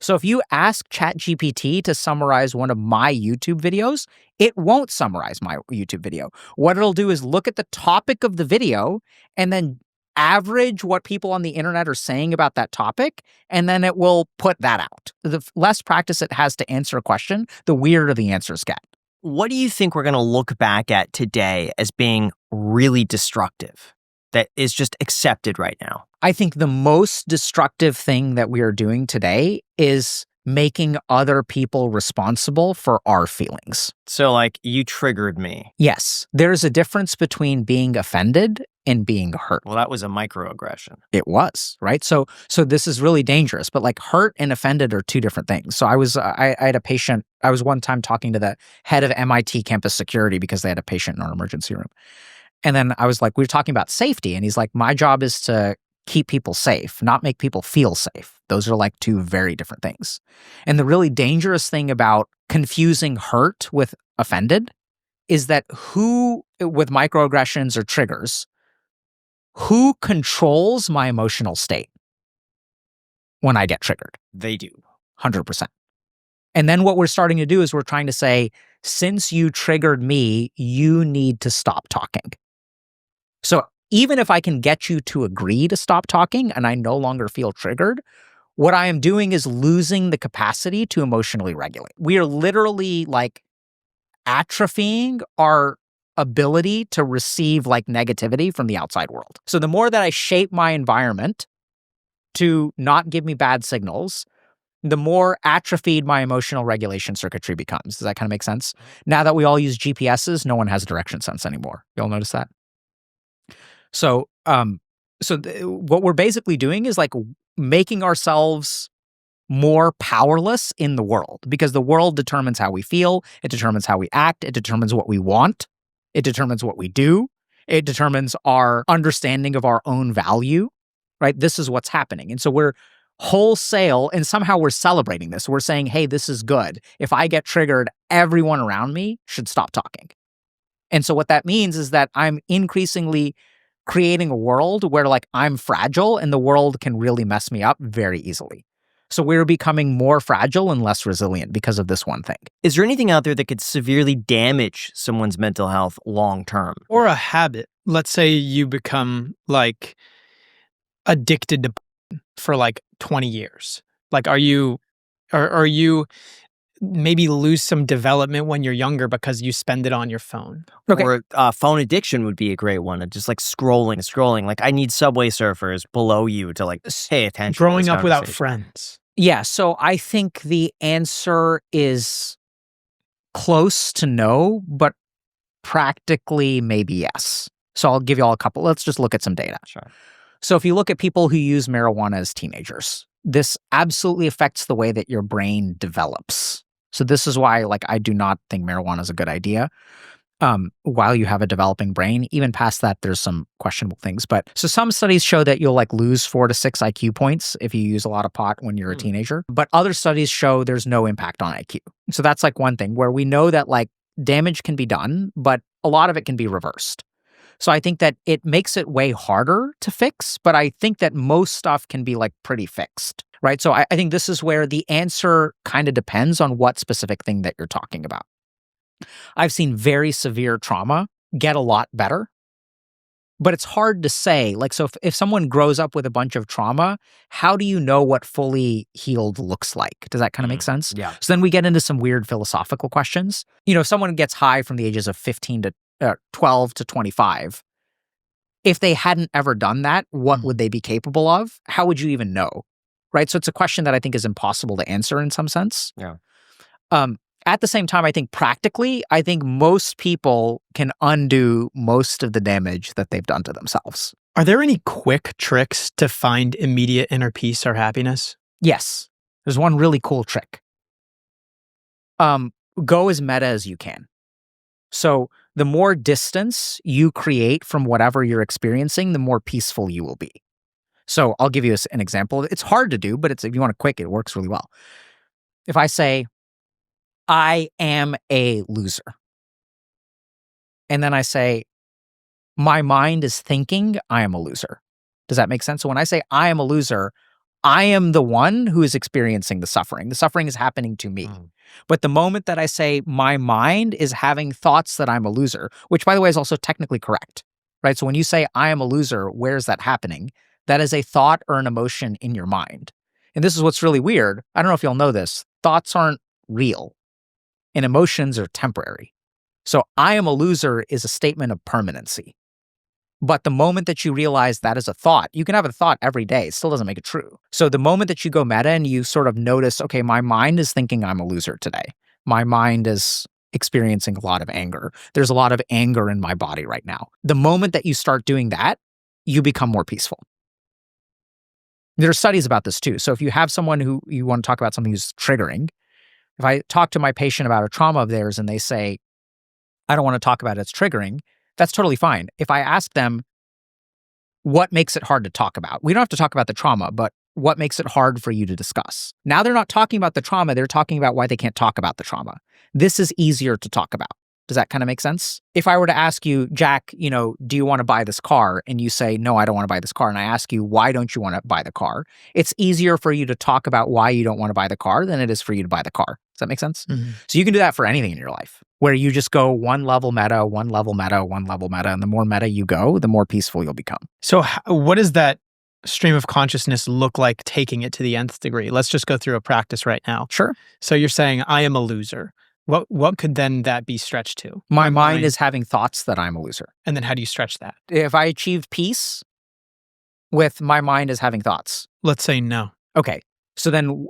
So if you ask ChatGPT to summarize one of my YouTube videos, it won't summarize my YouTube video. What it'll do is look at the topic of the video and then average what people on the internet are saying about that topic, and then it will put that out. The less practice it has to answer a question, the weirder the answers get. What do you think we're going to look back at today as being really destructive, that is just accepted right now? I think the most destructive thing that we are doing today is making other people responsible for our feelings. So you triggered me. Yes. There's a difference between being offended and being hurt. Well, that was a microaggression. It was, right? So this is really dangerous, but hurt and offended are two different things. So I had a patient, I was one time talking to the head of MIT campus security because they had a patient in our emergency room. And then I was like, we were talking about safety. And he's like, my job is to keep people safe, not make people feel safe. Those are two very different things. And the really dangerous thing about confusing hurt with offended is that with microaggressions or triggers, who controls my emotional state when I get triggered? They do. 100%. And then what we're starting to do is we're trying to say, since you triggered me, you need to stop talking. So even if I can get you to agree to stop talking and I no longer feel triggered, what I am doing is losing the capacity to emotionally regulate. We are literally atrophying our ability to receive negativity from the outside world. So the more that I shape my environment to not give me bad signals, the more atrophied my emotional regulation circuitry becomes. Does that kind of make sense? Now that we all use GPSs, no one has direction sense anymore. You all notice that? So, what we're basically doing is making ourselves more powerless in the world, because the world determines how we feel. It determines how we act. It determines what we want. It determines what we do. It determines our understanding of our own value, right? This is what's happening. And so we're wholesale, and somehow we're celebrating this. We're saying, hey, this is good. If I get triggered, everyone around me should stop talking. And so what that means is that I'm increasingly creating a world where like I'm fragile and the world can really mess me up very easily. So we're becoming more fragile and less resilient because of this one thing. Is there anything out there that could severely damage someone's mental health long term? Or a habit. Let's say you become like addicted to for like 20 years. Like, are you maybe lose some development when you're younger because you spend it on your phone? Okay. Or phone addiction would be a great one. Just like scrolling. Like I need Subway Surfers below you to like pay attention. Growing up without friends. Yeah. So I think the answer is close to no, but practically maybe yes. So I'll give you all a couple. Let's just look at some data. Sure. So if you look at people who use marijuana as teenagers, this absolutely affects the way that your brain develops. So this is why, like, I do not think marijuana is a good idea. While you have a developing brain, even past that, there's some questionable things. But so some studies show that you'll like lose 4 to 6 IQ points if you use a lot of pot when you're a teenager. But other studies show there's no impact on IQ. So that's like one thing where we know that like damage can be done, but a lot of it can be reversed. So I think that it makes it way harder to fix, but I think that most stuff can be like pretty fixed, right? So I think this is where the answer kind of depends on what specific thing that you're talking about. I've seen very severe trauma get a lot better, but it's hard to say. Like, so if someone grows up with a bunch of trauma, how do you know what fully healed looks like? Does that kind of make sense? Yeah. So then we get into some weird philosophical questions. You know, if someone gets high from the ages of 15 to 12 to 25, if they hadn't ever done that, what would they be capable of? How would you even know? Right? So it's a question that I think is impossible to answer in some sense. Yeah. At the same time, I think practically, I think most people can undo most of the damage that they've done to themselves. Are there any quick tricks to find immediate inner peace or happiness? Yes. There's one really cool trick. Go as meta as you can. So the more distance you create from whatever you're experiencing, the more peaceful you will be. So I'll give you an example. It's hard to do, but if you want to quick, it works really well. If I say, I am a loser, and then I say, my mind is thinking I am a loser. Does that make sense? So when I say I am a loser, I am the one who is experiencing the suffering. The suffering is happening to me. But the moment that I say my mind is having thoughts that I'm a loser, which by the way is also technically correct, right? So when you say I am a loser, where's that happening? That is a thought or an emotion in your mind. And this is what's really weird. I don't know if you'll know this. Thoughts aren't real and emotions are temporary. So I am a loser is a statement of permanency. But the moment that you realize that is a thought, you can have a thought every day. It still doesn't make it true. So the moment that you go meta and you sort of notice, okay, my mind is thinking I'm a loser today. My mind is experiencing a lot of anger. There's a lot of anger in my body right now. The moment that you start doing that, you become more peaceful. There are studies about this too. So if you have someone who you want to talk about something who's triggering, if I talk to my patient about a trauma of theirs and they say, I don't want to talk about it, it's triggering, that's totally fine. If I ask them, what makes it hard to talk about? We don't have to talk about the trauma, but what makes it hard for you to discuss? Now they're not talking about the trauma, they're talking about why they can't talk about the trauma. This is easier to talk about. Does that kind of make sense? If I were to ask you, Jack, do you want to buy this car? And you say, no, I don't want to buy this car. And I ask you, why don't you want to buy the car? It's easier for you to talk about why you don't want to buy the car than it is for you to buy the car. Does that make sense? So you can do that for anything in your life, where you just go one level meta, one level meta, one level meta. And the more meta you go, the more peaceful you'll become. So what does that stream of consciousness look like taking it to the nth degree? Let's just go through a practice right now. Sure. So you're saying, I am a loser. What could then that be stretched to? My mind is having thoughts that I'm a loser. And then how do you stretch that? If I achieved peace with my mind is having thoughts. Let's say no. Okay. So then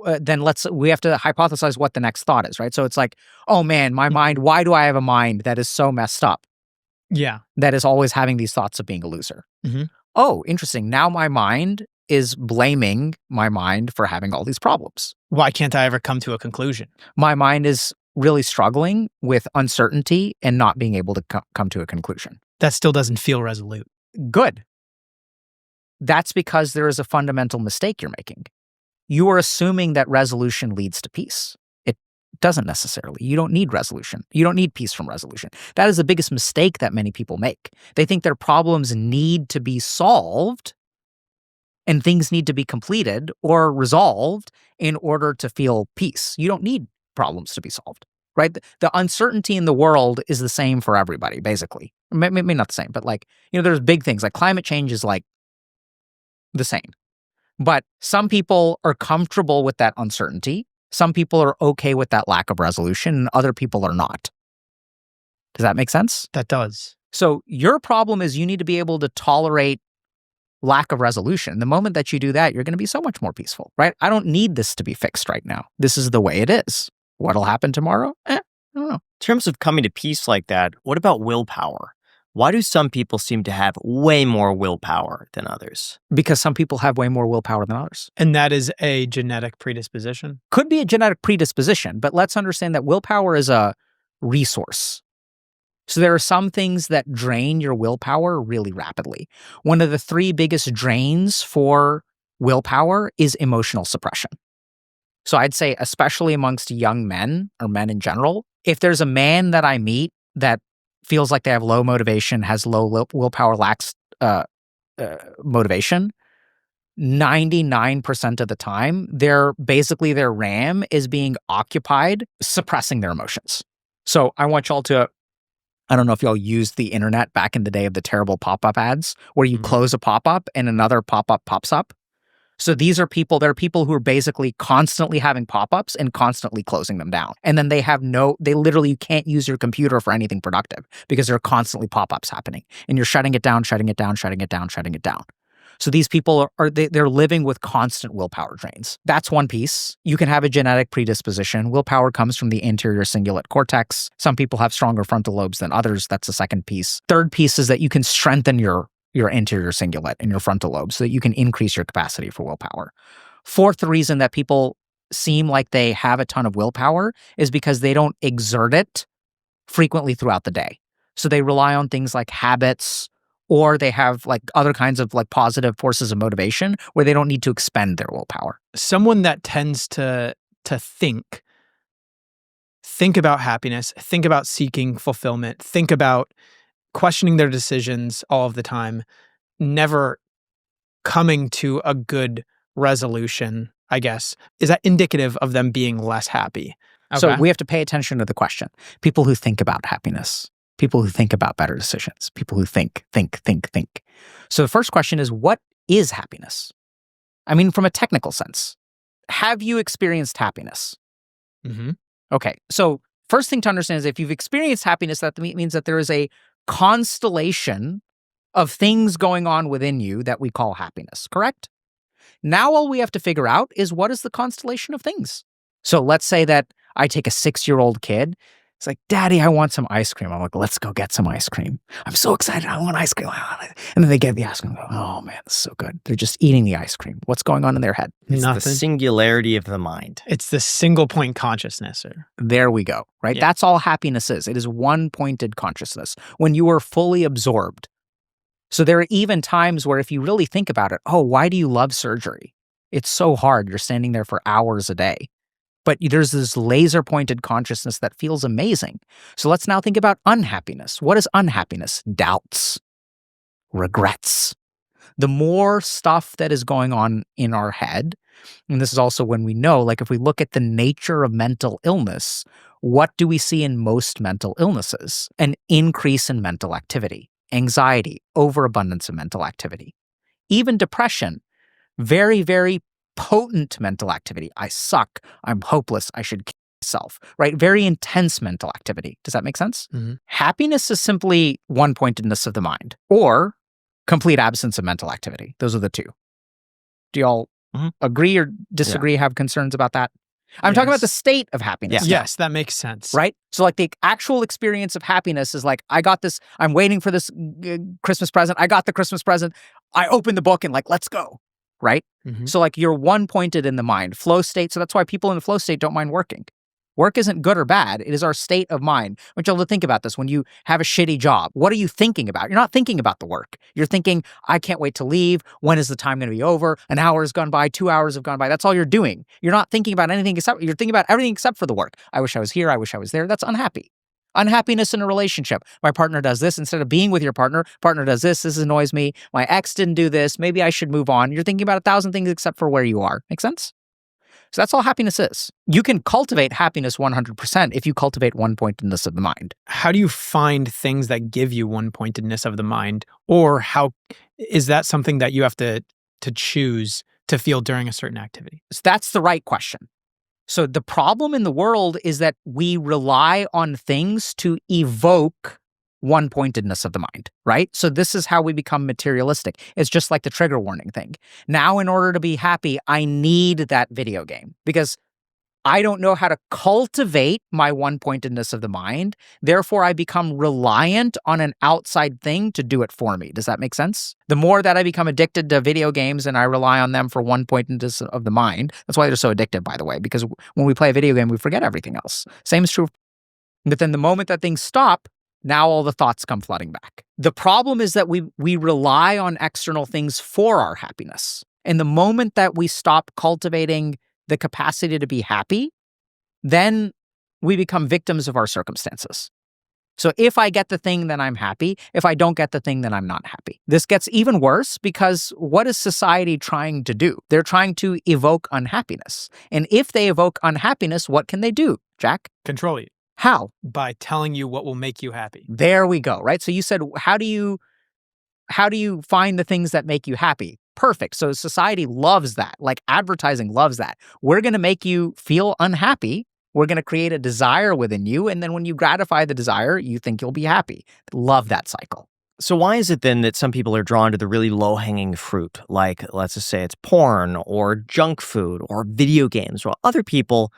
we have to hypothesize what the next thought is, right? So it's like, oh man, my mind, why do I have a mind that is so messed up? Yeah. That is always having these thoughts of being a loser. Oh, interesting. Now my mind is blaming my mind for having all these problems. Why can't I ever come to a conclusion? My mind is really struggling with uncertainty and not being able to come to a conclusion. That still doesn't feel resolute. Good. that's because there is a fundamental mistake you're making. You are assuming that resolution leads to peace. It doesn't necessarily. You don't need resolution. You don't need peace from resolution. That is the biggest mistake that many people make. They think their problems need to be solved and things need to be completed or resolved in order to feel peace. You don't need problems to be solved, right? The uncertainty in the world is the same for everybody, basically. Maybe not the same, but like, there's big things like climate change is like the same. But some people are comfortable with that uncertainty. Some people are okay with that lack of resolution, and other people are not. Does that make sense? That does. So your problem is you need to be able to tolerate lack of resolution. The moment that you do that, you're going to be so much more peaceful, right? I don't need this to be fixed right now. This is the way it is. What'll happen tomorrow? I don't know. In terms of coming to peace like that, what about willpower? Why do some people seem to have way more willpower than others? Because some people have way more willpower than others. And that is a genetic predisposition? Could be a genetic predisposition, but let's understand that willpower is a resource. So there are some things that drain your willpower really rapidly. One of the 3 biggest drains for willpower is emotional suppression. So I'd say, especially amongst young men or men in general, if there's a man that I meet that feels like they have low motivation, has low willpower, lacks motivation, 99% of the time, their RAM is being occupied suppressing their emotions. So I want y'all to, I don't know if y'all used the internet back in the day of the terrible pop-up ads where you close a pop-up and another pop-up pops up. So these are people, there are people who are basically constantly having pop-ups and constantly closing them down. And then they literally, you can't use your computer for anything productive because there are constantly pop-ups happening. And you're shutting it down, shutting it down, shutting it down, shutting it down. So these people they're living with constant willpower drains. That's one piece. You can have a genetic predisposition. Willpower comes from the anterior cingulate cortex. Some people have stronger frontal lobes than others. That's the second piece. Third piece is that you can strengthen your anterior cingulate and your frontal lobe so that you can increase your capacity for willpower. Fourth reason that people seem like they have a ton of willpower is because they don't exert it frequently throughout the day. So they rely on things like habits, or they have like other kinds of like positive forces of motivation where they don't need to expend their willpower. Someone that tends to think about happiness, think about seeking fulfillment, think about questioning their decisions all of the time, never coming to a good resolution, I guess. Is that indicative of them being less happy? Okay. So we have to pay attention to the question. People who think about happiness, people who think about better decisions, people who think. So the first question is, what is happiness? I mean, from a technical sense, have you experienced happiness? Mm-hmm. Okay. So first thing to understand is if you've experienced happiness, that means that there is a constellation of things going on within you that we call happiness, correct? Now all we have to figure out is what is the constellation of things. So let's say that I take a 6-year-old kid. It's like, Daddy, I want some ice cream. I'm like, let's go get some ice cream. I'm so excited. I want ice cream. And then they get the ice cream. Oh man, this is so good. They're just eating the ice cream. What's going on in their head? It's Nothing. the singularity of the mind. It's the single point consciousness. There we go, right? Yeah. That's all happiness is. It is one-pointed consciousness when you are fully absorbed. So there are even times where if you really think about it, oh, why do you love surgery? It's so hard. You're standing there for hours a day. But there's this laser-pointed consciousness that feels amazing. So let's now think about unhappiness. What is unhappiness? Doubts, regrets. The more stuff that is going on in our head, and this is also when we know, like if we look at the nature of mental illness, what do we see in most mental illnesses? An increase in mental activity, anxiety, overabundance of mental activity. Even depression, very, very potent mental activity. I suck. I'm hopeless. I should kill myself, right? Very intense mental activity. Does that make sense? Mm-hmm. Happiness is simply one-pointedness of the mind or complete absence of mental activity. Those are the two. Do y'all agree or disagree, have concerns about that? I'm talking about the state of happiness. Yes, that makes sense. Right? So like the actual experience of happiness is like, I got this, I'm waiting for this Christmas present. I got the Christmas present. I opened the book and like, let's go. Right? Mm-hmm. So like you're one-pointed in the mind. Flow state. So that's why people in the flow state don't mind working. Work isn't good or bad. It is our state of mind. I want you all to think about this. When you have a shitty job, what are you thinking about? You're not thinking about the work. You're thinking, I can't wait to leave. When is the time going to be over? An hour has gone by. 2 hours have gone by. That's all you're doing. You're not thinking about anything except, you're thinking about everything except for the work. I wish I was here. I wish I was there. That's unhappy. Unhappiness in a relationship. My partner does this. Instead of being with your partner does this. This annoys me. My ex didn't do this. Maybe I should move on. You're thinking about 1,000 things except for where you are. Make sense? So that's all happiness is. You can cultivate happiness 100% if you cultivate one-pointedness of the mind. How do you find things that give you one-pointedness of the mind? Or how is that something that you have to choose to feel during a certain activity? So that's the right question. So the problem in the world is that we rely on things to evoke one-pointedness of the mind, right? So this is how we become materialistic. It's just like the trigger warning thing. Now, in order to be happy, I need that video game because I don't know how to cultivate my one-pointedness of the mind. Therefore, I become reliant on an outside thing to do it for me. Does that make sense? The more that I become addicted to video games and I rely on them for one-pointedness of the mind, that's why they're so addictive, by the way, because when we play a video game, we forget everything else. Same is true. But then the moment that things stop, now all the thoughts come flooding back. The problem is that we rely on external things for our happiness. And the moment that we stop cultivating the capacity to be happy, then we become victims of our circumstances. So if I get the thing, then I'm happy. If I don't get the thing, then I'm not happy. This gets even worse because what is society trying to do? They're trying to evoke unhappiness. And if they evoke unhappiness, what can they do, Jack? Control you. How? By telling you what will make you happy. There we go, right? So you said, how do you find the things that make you happy? Perfect. So society loves that. Like advertising loves that. We're going to make you feel unhappy. We're going to create a desire within you. And then when you gratify the desire, you think you'll be happy. Love that cycle. So why is it then that some people are drawn to the really low-hanging fruit, like let's just say it's porn or junk food or video games, while other people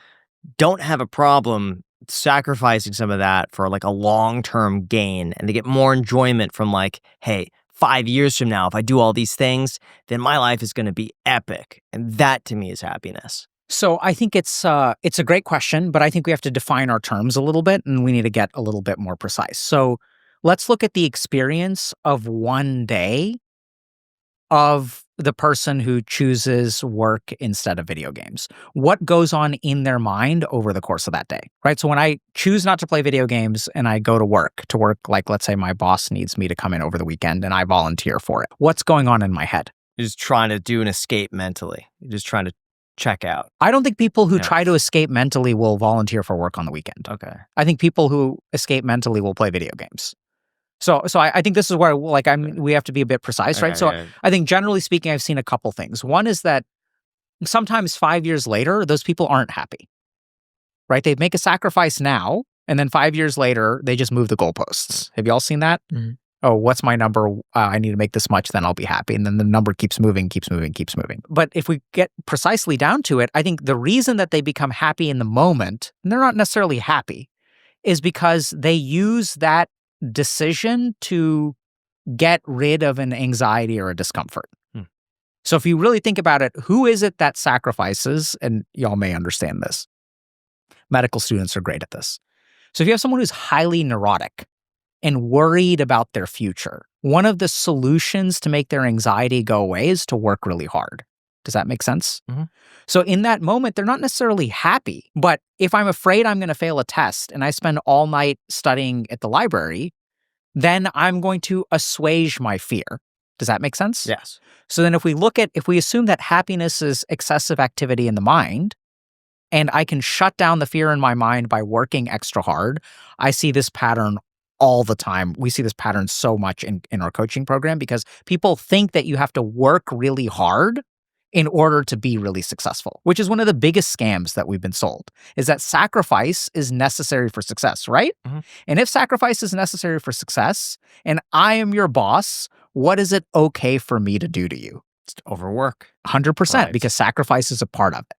don't have a problem sacrificing some of that for like a long-term gain, and they get more enjoyment from like, hey, 5 years from now, if I do all these things, then my life is going to be epic. And that to me is happiness. So I think it's a great question, but I think we have to define our terms a little bit and we need to get a little bit more precise. So let's look at the experience of one day of the person who chooses work instead of video games. What goes on in their mind over the course of that day, right? So when I choose not to play video games and I go to work, like let's say my boss needs me to come in over the weekend and I volunteer for it. What's going on in my head? You're just trying to do an escape mentally. You're just trying to check out. I don't think people who try to escape mentally will volunteer for work on the weekend. Okay. I think people who escape mentally will play video games. So I think this is where we have to be a bit precise, right? So I think generally speaking, I've seen a couple things. One is that sometimes 5 years later, those people aren't happy, right? They make a sacrifice now, and then 5 years later, they just move the goalposts. Have you all seen that? Mm-hmm. Oh, what's my number? I need to make this much, then I'll be happy. And then the number keeps moving. But if we get precisely down to it, I think the reason that they become happy in the moment, and they're not necessarily happy, is because they use that decision to get rid of an anxiety or a discomfort. So if you really think about it, who is it that sacrifices? And y'all may understand this. Medical students are great at this. So if you have someone who's highly neurotic and worried about their future, one of the solutions to make their anxiety go away is to work really hard. Does that make sense? Mm-hmm. So in that moment, they're not necessarily happy. But if I'm afraid I'm going to fail a test and I spend all night studying at the library, then I'm going to assuage my fear. Does that make sense? Yes. So then if we assume that happiness is excessive activity in the mind, and I can shut down the fear in my mind by working extra hard, I see this pattern all the time. We see this pattern so much in our coaching program because people think that you have to work really hard in order to be really successful, which is one of the biggest scams that we've been sold, is that sacrifice is necessary for success, right? Mm-hmm. And if sacrifice is necessary for success, and I am your boss, what is it okay for me to do to you? Just overwork. 100%, Right. because sacrifice is a part of it.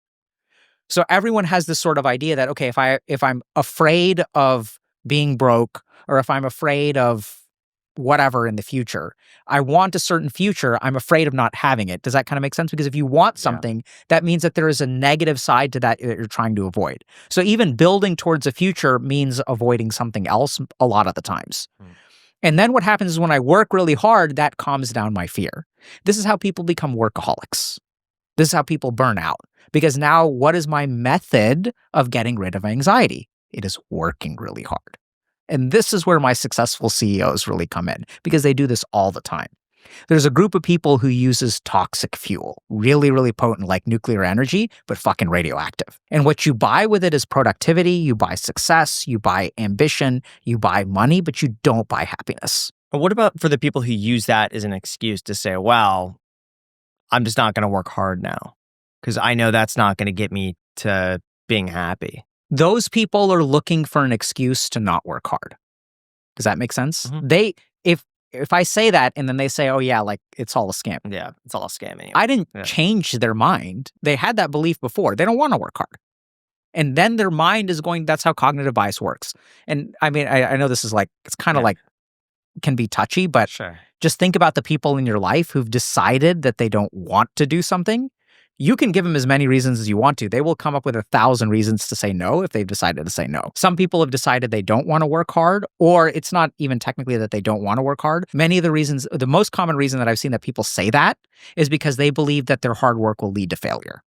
So everyone has this sort of idea that, okay, if I'm afraid of being broke, or if I'm afraid of whatever in the future. I want a certain future. I'm afraid of not having it. Does that kind of make sense? Because if you want something, that means that there is a negative side to that you're trying to avoid. So even building towards a future means avoiding something else a lot of the times. And then what happens is when I work really hard, that calms down my fear. This is how people become workaholics. This is how people burn out. Because now what is my method of getting rid of anxiety? It is working really hard. And this is where my successful CEOs really come in, because they do this all the time. There's a group of people who uses toxic fuel, really, really potent, like nuclear energy, but fucking radioactive. And what you buy with it is productivity, you buy success, you buy ambition, you buy money, but you don't buy happiness. But what about for the people who use that as an excuse to say, well, I'm just not going to work hard now because I know that's not going to get me to being happy? Those people are looking for an excuse to not work hard. Does that make sense? If I say that and then they say, oh yeah, like it's all a scam. Yeah, it's all a scam anyway. I didn't change their mind. They had that belief before. They don't want to work hard. And then their mind is going, that's how cognitive bias works. And I mean, I know this is like, it's kind of like, can be touchy, but just think about the people in your life who've decided that they don't want to do something. You can give them as many reasons as you want to. They will come up with 1,000 reasons to say no if they've decided to say no. Some people have decided they don't want to work hard, or it's not even technically that they don't want to work hard. Many of the reasons, the most common reason that I've seen that people say that is because they believe that their hard work will lead to failure.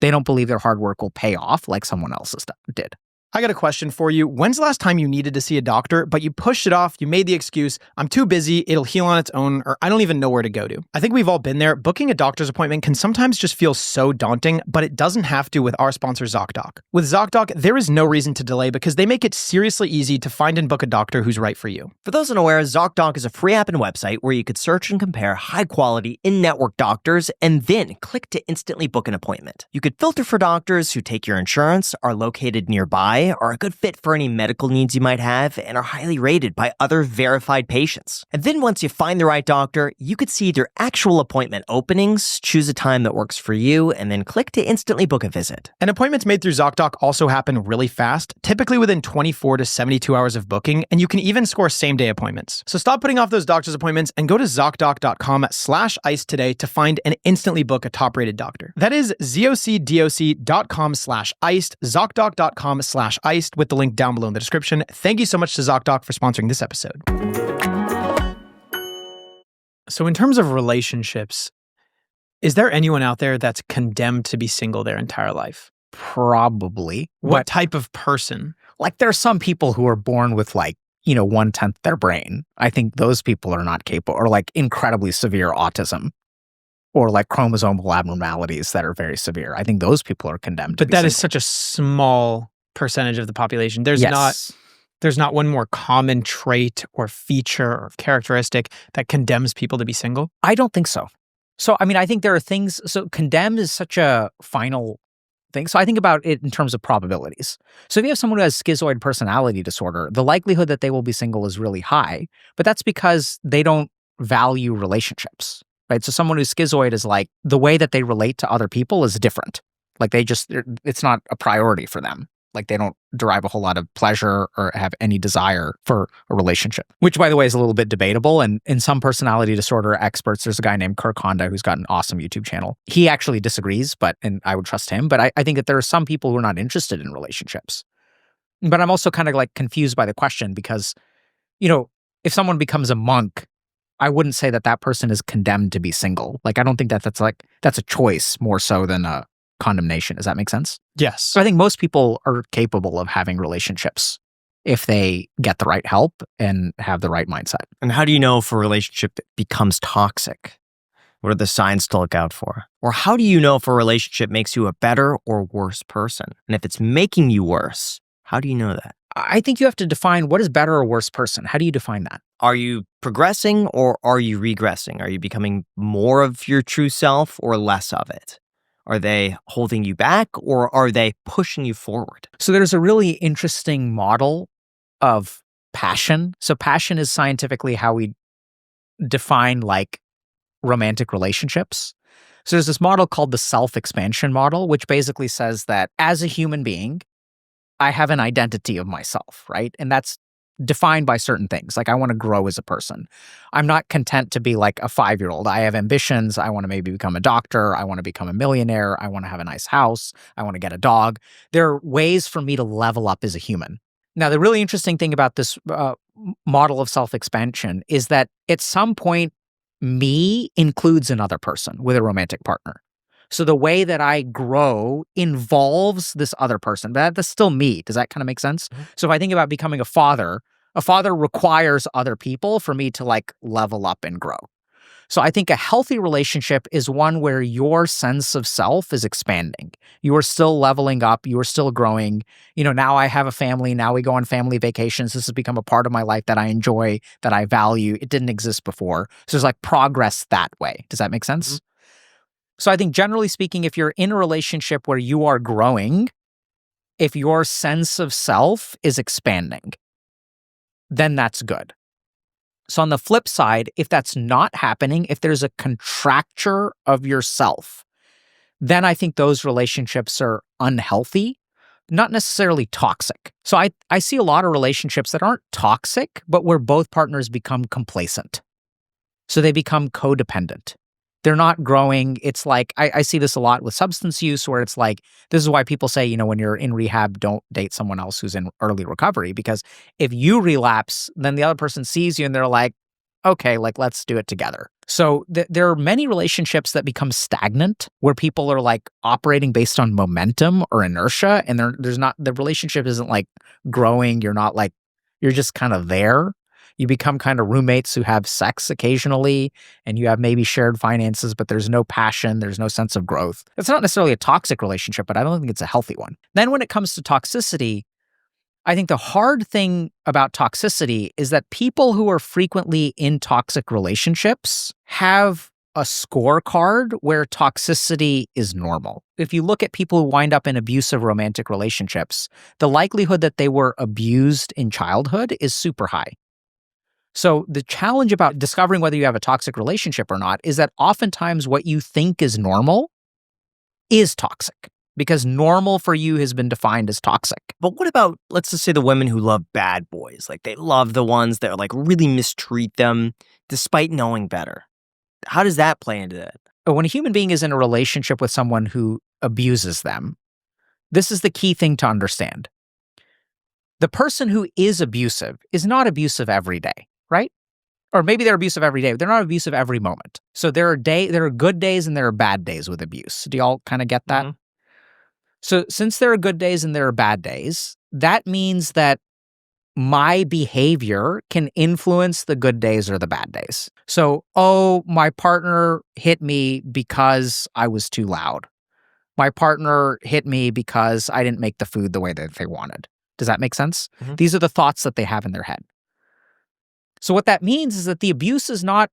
They don't believe their hard work will pay off like someone else's did. I got a question for you. When's the last time you needed to see a doctor, but you pushed it off, you made the excuse, I'm too busy, it'll heal on its own, or I don't even know where to go to? I think we've all been there. Booking a doctor's appointment can sometimes just feel so daunting, but it doesn't have to with our sponsor, ZocDoc. With ZocDoc, there is no reason to delay because they make it seriously easy to find and book a doctor who's right for you. For those unaware, ZocDoc is a free app and website where you could search and compare high-quality, in-network doctors and then click to instantly book an appointment. You could filter for doctors who take your insurance, are located nearby, are a good fit for any medical needs you might have, and are highly rated by other verified patients. And then once you find the right doctor, you could see their actual appointment openings, choose a time that works for you, and then click to instantly book a visit. And appointments made through ZocDoc also happen really fast, typically within 24 to 72 hours of booking, and you can even score same-day appointments. So stop putting off those doctor's appointments and go to ZocDoc.com/ICE today to find and instantly book a top-rated doctor. That is ZocDoc.com/iced, ZocDoc.com/iced, with the link down below in the description. Thank you so much to ZocDoc for sponsoring this episode. So in terms of relationships, is there anyone out there that's condemned to be single their entire life? Probably. What type of person? Like there are some people who are born with like, 1/10 their brain. I think those people are not capable, or like incredibly severe autism, or like chromosomal abnormalities that are very severe. I think those people are condemned to be that is single. such a small percentage of the population. There's not one more common trait or feature or characteristic that condemns people to be single? I don't think so. So, I mean, I think there are things, so condemned is such a final thing. So I think about it in terms of probabilities. So if you have someone who has schizoid personality disorder, the likelihood that they will be single is really high, but that's because they don't value relationships, right? So someone who's schizoid is like, the way that they relate to other people is different. Like it's not a priority for them. Like they don't derive a whole lot of pleasure or have any desire for a relationship, which by the way is a little bit debatable. And in some personality disorder experts, there's a guy named Kirk Honda who's got an awesome YouTube channel. He actually disagrees, and I would trust him. But I think that there are some people who are not interested in relationships. But I'm also kind of like confused by the question because, if someone becomes a monk, I wouldn't say that that person is condemned to be single. Like, I don't think that's a choice more so than a condemnation. Does that make sense? Yes. So I think most people are capable of having relationships if they get the right help and have the right mindset. And how do you know if a relationship becomes toxic? What are the signs to look out for? Or how do you know if a relationship makes you a better or worse person? And if it's making you worse, how do you know that? I think you have to define what is better or worse person. How do you define that? Are you progressing or are you regressing? Are you becoming more of your true self or less of it? Are they holding you back or are they pushing you forward? So there's a really interesting model of passion. So passion is scientifically how we define like romantic relationships. So there's this model called the self-expansion model, which basically says that as a human being, I have an identity of myself, right? And that's defined by certain things. Like I want to grow as a person. I'm not content to be like a 5-year-old. I have ambitions. I want to maybe become a doctor. I want to become a millionaire. I want to have a nice house. I want to get a dog. There are ways for me to level up as a human. Now, the really interesting thing about this model of self-expansion is that at some point, me includes another person with a romantic partner. So the way that I grow involves this other person, but that's still me. Does that kind of make sense? Mm-hmm. So if I think about becoming a father requires other people for me to like level up and grow. So I think a healthy relationship is one where your sense of self is expanding. You are still leveling up. You are still growing. Now I have a family. Now we go on family vacations. This has become a part of my life that I enjoy, that I value. It didn't exist before. So there's like progress that way. Does that make sense? Mm-hmm. So I think generally speaking, if you're in a relationship where you are growing, if your sense of self is expanding, then that's good. So on the flip side, if that's not happening, if there's a contracture of yourself, then I think those relationships are unhealthy, not necessarily toxic. So I see a lot of relationships that aren't toxic, but where both partners become complacent. So they become codependent. They're not growing. It's like, I see this a lot with substance use where it's like, this is why people say, when you're in rehab, don't date someone else who's in early recovery, because if you relapse, then the other person sees you and they're like, okay, like, let's do it together. So there are many relationships that become stagnant where people are like operating based on momentum or inertia. And the relationship isn't like growing. You're just kind of there. You become kind of roommates who have sex occasionally, and you have maybe shared finances, but there's no passion, there's no sense of growth. It's not necessarily a toxic relationship, but I don't think it's a healthy one. Then when it comes to toxicity, I think the hard thing about toxicity is that people who are frequently in toxic relationships have a scorecard where toxicity is normal. If you look at people who wind up in abusive romantic relationships, the likelihood that they were abused in childhood is super high. So the challenge about discovering whether you have a toxic relationship or not is that oftentimes what you think is normal is toxic because normal for you has been defined as toxic. But what about, let's just say, the women who love bad boys? Like they love the ones that like really mistreat them despite knowing better. How does that play into that? When a human being is in a relationship with someone who abuses them, this is the key thing to understand. The person who is abusive is not abusive every day. Right? Or maybe they're abusive every day, but they're not abusive every moment. So there are good days and there are bad days with abuse. Do y'all kind of get that? Mm-hmm. So since there are good days and there are bad days, that means that my behavior can influence the good days or the bad days. So, my partner hit me because I was too loud. My partner hit me because I didn't make the food the way that they wanted. Does that make sense? Mm-hmm. These are the thoughts that they have in their head. So what that means is that the abuse is not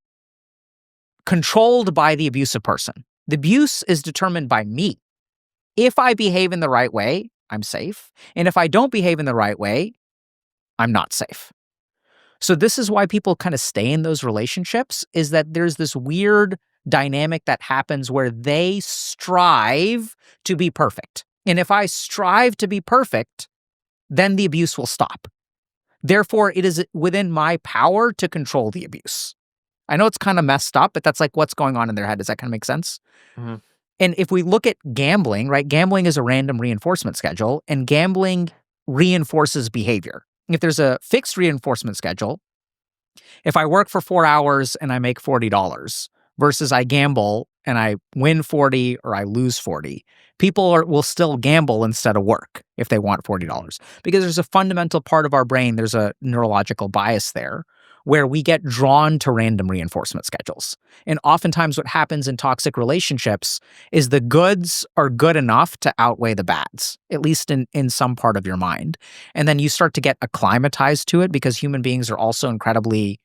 controlled by the abusive person. The abuse is determined by me. If I behave in the right way, I'm safe. And if I don't behave in the right way, I'm not safe. So this is why people kind of stay in those relationships, is that there's this weird dynamic that happens where they strive to be perfect. And if I strive to be perfect, then the abuse will stop. Therefore, it is within my power to control the abuse. I know it's kind of messed up, but that's like what's going on in their head. Does that kind of make sense? Mm-hmm. And if we look at gambling, right? Gambling is a random reinforcement schedule, and gambling reinforces behavior. If there's a fixed reinforcement schedule, if I work for 4 hours and I make $40 versus I gamble and I win 40 or I lose 40, people will still gamble instead of work if they want $40 because there's a fundamental part of our brain, there's a neurological bias there where we get drawn to random reinforcement schedules. And oftentimes what happens in toxic relationships is the goods are good enough to outweigh the bads, at least in some part of your mind. And then you start to get acclimatized to it because human beings are also incredibly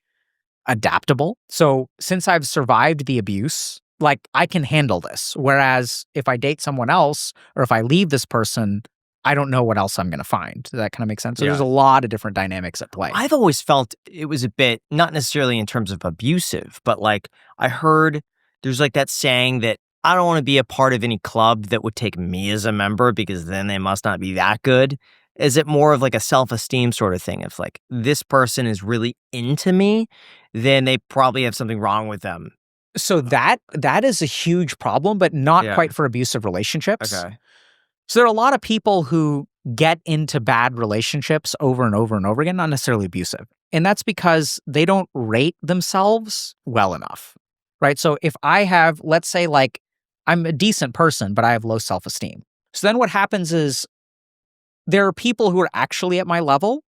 adaptable. So since I've survived the abuse, like I can handle this. Whereas if I date someone else or if I leave this person, I don't know what else I'm going to find. Does that kind of make sense? So There's a lot of different dynamics at play. I've always felt it was a bit, not necessarily in terms of abusive, but like I heard there's like that saying that I don't want to be a part of any club that would take me as a member because then they must not be that good. Is it more of like a self-esteem sort of thing? If like this person is really into me, then they probably have something wrong with them. So that is a huge problem, but not Yeah. quite for abusive relationships. Okay. So there are a lot of people who get into bad relationships over and over and over again, not necessarily abusive. And that's because they don't rate themselves well enough, right? So if I have, let's say like I'm a decent person, but I have low self-esteem. So then what happens is there are people who are actually at my level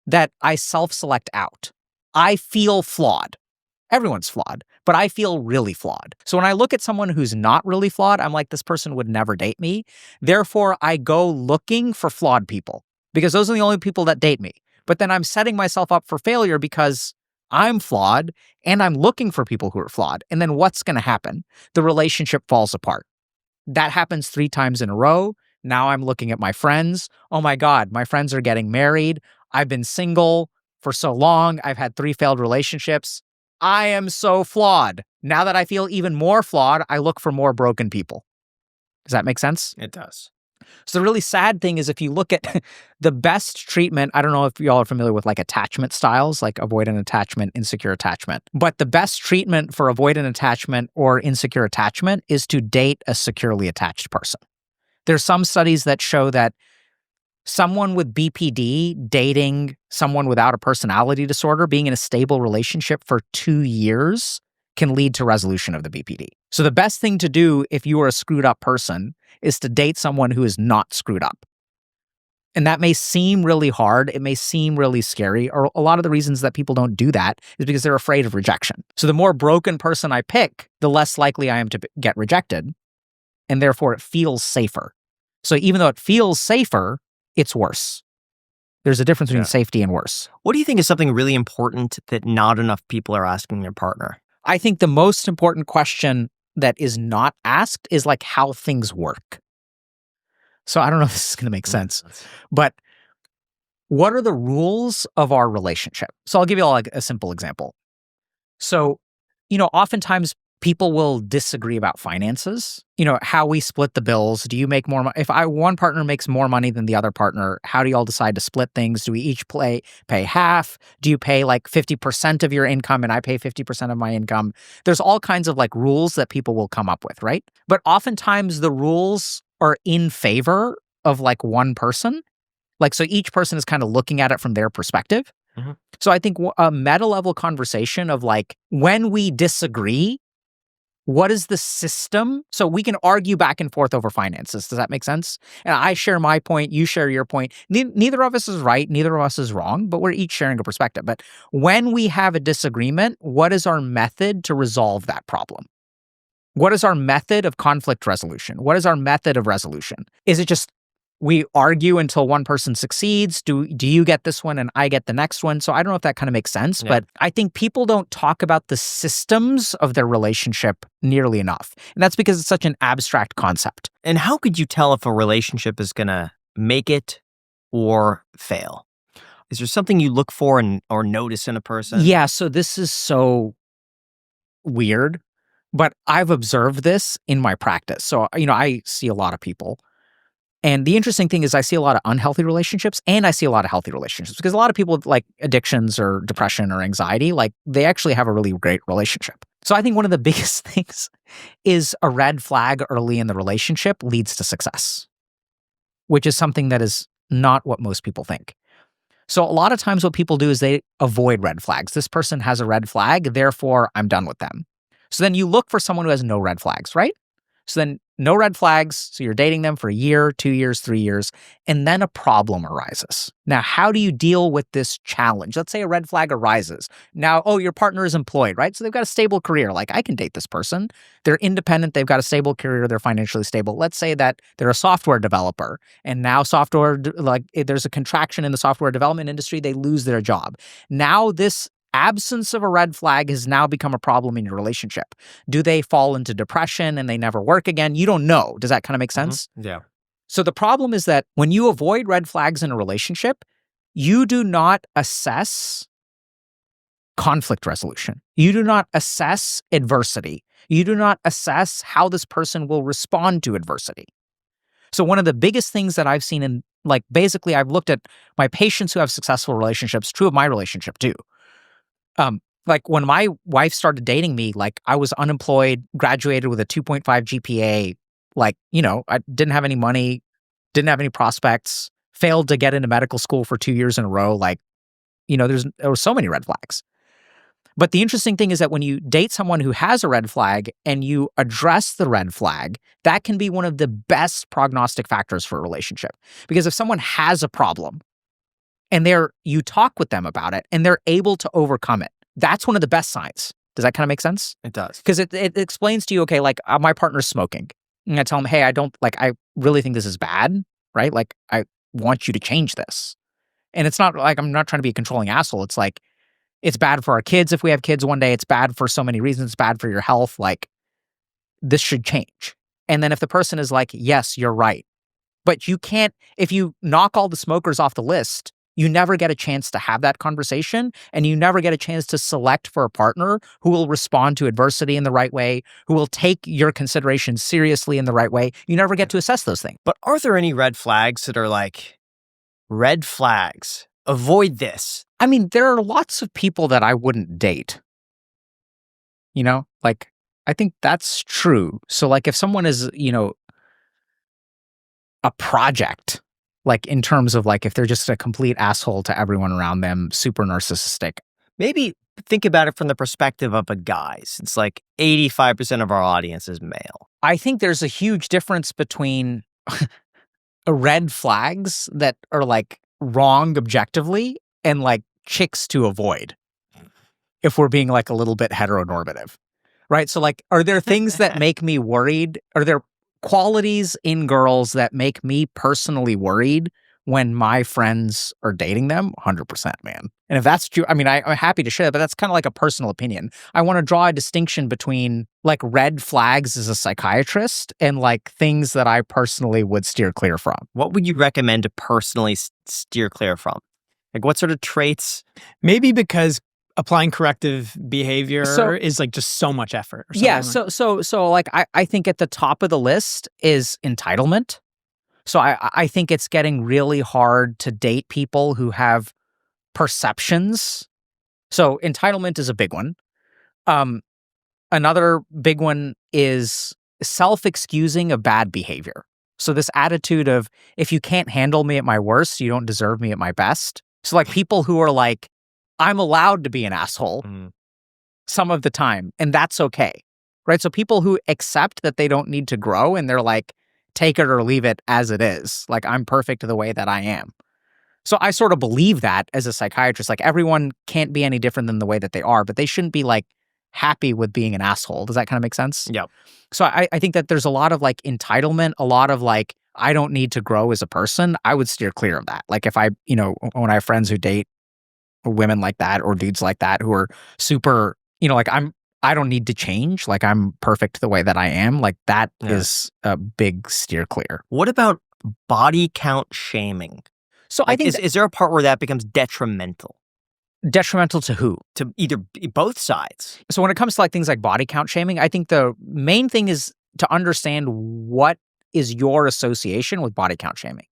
that I self-select out. I feel flawed. Everyone's flawed, but I feel really flawed. So when I look at someone who's not really flawed, I'm like, this person would never date me. Therefore, I go looking for flawed people because those are the only people that date me. But then I'm setting myself up for failure because I'm flawed and I'm looking for people who are flawed. And then what's going to happen? The relationship falls apart. That happens 3 times in a row. Now I'm looking at my friends. Oh my God, my friends are getting married. I've been single for so long. I've had 3 failed relationships. I am so flawed. Now that I feel even more flawed, I look for more broken people. Does that make sense? It does. So the really sad thing is if you look at the best treatment, I don't know if y'all are familiar with like attachment styles, like avoidant attachment, insecure attachment. But the best treatment for avoidant attachment or insecure attachment is to date a securely attached person. There's some studies that show that someone with BPD dating someone without a personality disorder, being in a stable relationship for 2 years can lead to resolution of the BPD. So the best thing to do if you are a screwed up person is to date someone who is not screwed up. And that may seem really hard. It may seem really scary. Or a lot of the reasons that people don't do that is because they're afraid of rejection. So the more broken person I pick, the less likely I am to get rejected. And therefore it feels safer. So even though it feels safer, it's worse. There's a difference between safety and worse. What do you think is something really important that not enough people are asking their partner? I think the most important question that is not asked is like how things work. So I don't know if this is going to make sense, but what are the rules of our relationship? So I'll give you all like a simple example. So, oftentimes people will disagree about finances, how we split the bills. Do you make more money? If one partner makes more money than the other partner, how do you all decide to split things? Do we each pay half? Do you pay like 50% of your income and I pay 50% of my income? There's all kinds of like rules that people will come up with, right? But oftentimes the rules are in favor of like one person. Like, so each person is kind of looking at it from their perspective. Mm-hmm. So I think a meta level conversation of like, when we disagree, what is the system? So we can argue back and forth over finances. Does that make sense? And I share my point, you share your point. Neither of us is right, neither of us is wrong, but we're each sharing a perspective. But when we have a disagreement, what is our method to resolve that problem? What is our method of conflict resolution? What is our method of resolution? Is it just we argue until one person succeeds? Do you get this one and I get the next one? So I don't know if that kind of makes sense, but I think people don't talk about the systems of their relationship nearly enough. And that's because it's such an abstract concept. And how could you tell if a relationship is going to make it or fail? Is there something you look for or notice in a person? Yeah, so this is so weird, but I've observed this in my practice. So, I see a lot of people. And the interesting thing is I see a lot of unhealthy relationships and I see a lot of healthy relationships because a lot of people with like addictions or depression or anxiety, like they actually have a really great relationship. So I think one of the biggest things is a red flag early in the relationship leads to success, which is something that is not what most people think. So a lot of times what people do is they avoid red flags. This person has a red flag, therefore I'm done with them. So then you look for someone who has no red flags, right? So then no red flags. So you're dating them for a year, 2 years, 3 years, and then a problem arises. Now, how do you deal with this challenge? Let's say a red flag arises. Now, your partner is employed, right? So they've got a stable career. Like, I can date this person. They're independent. They've got a stable career. They're financially stable. Let's say that they're a software developer and now there's a contraction in the software development industry. They lose their job. Now this absence of a red flag has now become a problem in your relationship. Do they fall into depression and they never work again? You don't know. Does that kind of make sense? Mm-hmm. Yeah. So the problem is that when you avoid red flags in a relationship, you do not assess conflict resolution. You do not assess adversity. You do not assess how this person will respond to adversity. So one of the biggest things that I've seen in Like, basically, I've looked at my patients who have successful relationships, true of my relationship too. Like, when my wife started dating me, like, I was unemployed, graduated with a 2.5 GPA, like, I didn't have any money, didn't have any prospects, failed to get into medical school for 2 years in a row. Like, there were so many red flags. But the interesting thing is that when you date someone who has a red flag and you address the red flag, that can be one of the best prognostic factors for a relationship. Because if someone has a problem and you talk with them about it and they're able to overcome it, that's one of the best signs. Does that kind of make sense? It does. Because it explains to you, okay, like, my partner's smoking. And I tell him, hey, I really think this is bad, right? Like, I want you to change this. And it's not like I'm not trying to be a controlling asshole. It's like, it's bad for our kids if we have kids one day. It's bad for so many reasons. It's bad for your health. Like, this should change. And then if the person is like, yes, you're right. But you can't, if you knock all the smokers off the list, you never get a chance to have that conversation, and you never get a chance to select for a partner who will respond to adversity in the right way, who will take your consideration seriously in the right way. You never get to assess those things. But are there any red flags that are like, red flags, avoid this? I mean, there are lots of people that I wouldn't date. Like, I think that's true. So, like, if someone is, a project, like, in terms of, like, if they're just a complete asshole to everyone around them, super narcissistic. Maybe think about it from the perspective of a guy. It's like 85% of our audience is male. I think there's a huge difference between red flags that are, like, wrong objectively and, like, chicks to avoid, if we're being, like, a little bit heteronormative, right? So, like, are there things that make me worried? Are there qualities in girls that make me personally worried when my friends are dating them? 100%, man. And if that's true, I mean, I'm happy to share that, but that's kind of like a personal opinion. I want to draw a distinction between, like, red flags as a psychiatrist and, like, things that I personally would steer clear from. What would you recommend to personally steer clear from? Like, what sort of traits? Maybe because applying corrective behavior is like just so much effort. Or Yeah. like. So like, I think at the top of the list is entitlement. So I think it's getting really hard to date people who have perceptions. So entitlement is a big one. Another big one is self-excusing of bad behavior. So this attitude of, if you can't handle me at my worst, you don't deserve me at my best. So, like, people who are like, I'm allowed to be an asshole some of the time, and that's okay, right? So people who accept that they don't need to grow, and they're like, take it or leave it as it is. Like, I'm perfect the way that I am. So I sort of believe that as a psychiatrist. Like, everyone can't be any different than the way that they are, but they shouldn't be, like, happy with being an asshole. Does that kind of make sense? Yeah. So I think that there's a lot of, like, entitlement, a lot of, like, I don't need to grow as a person. I would steer clear of that. Like, if when I have friends who date women like that or dudes like that who are super, like, I don't need to change. Like, I'm perfect the way that I am. Like, that is a big steer clear. What about body count shaming? So I think is there a part where that becomes detrimental? Detrimental to who? To either both sides. So when it comes to, like, things like body count shaming, I think the main thing is to understand what is your association with body count shaming.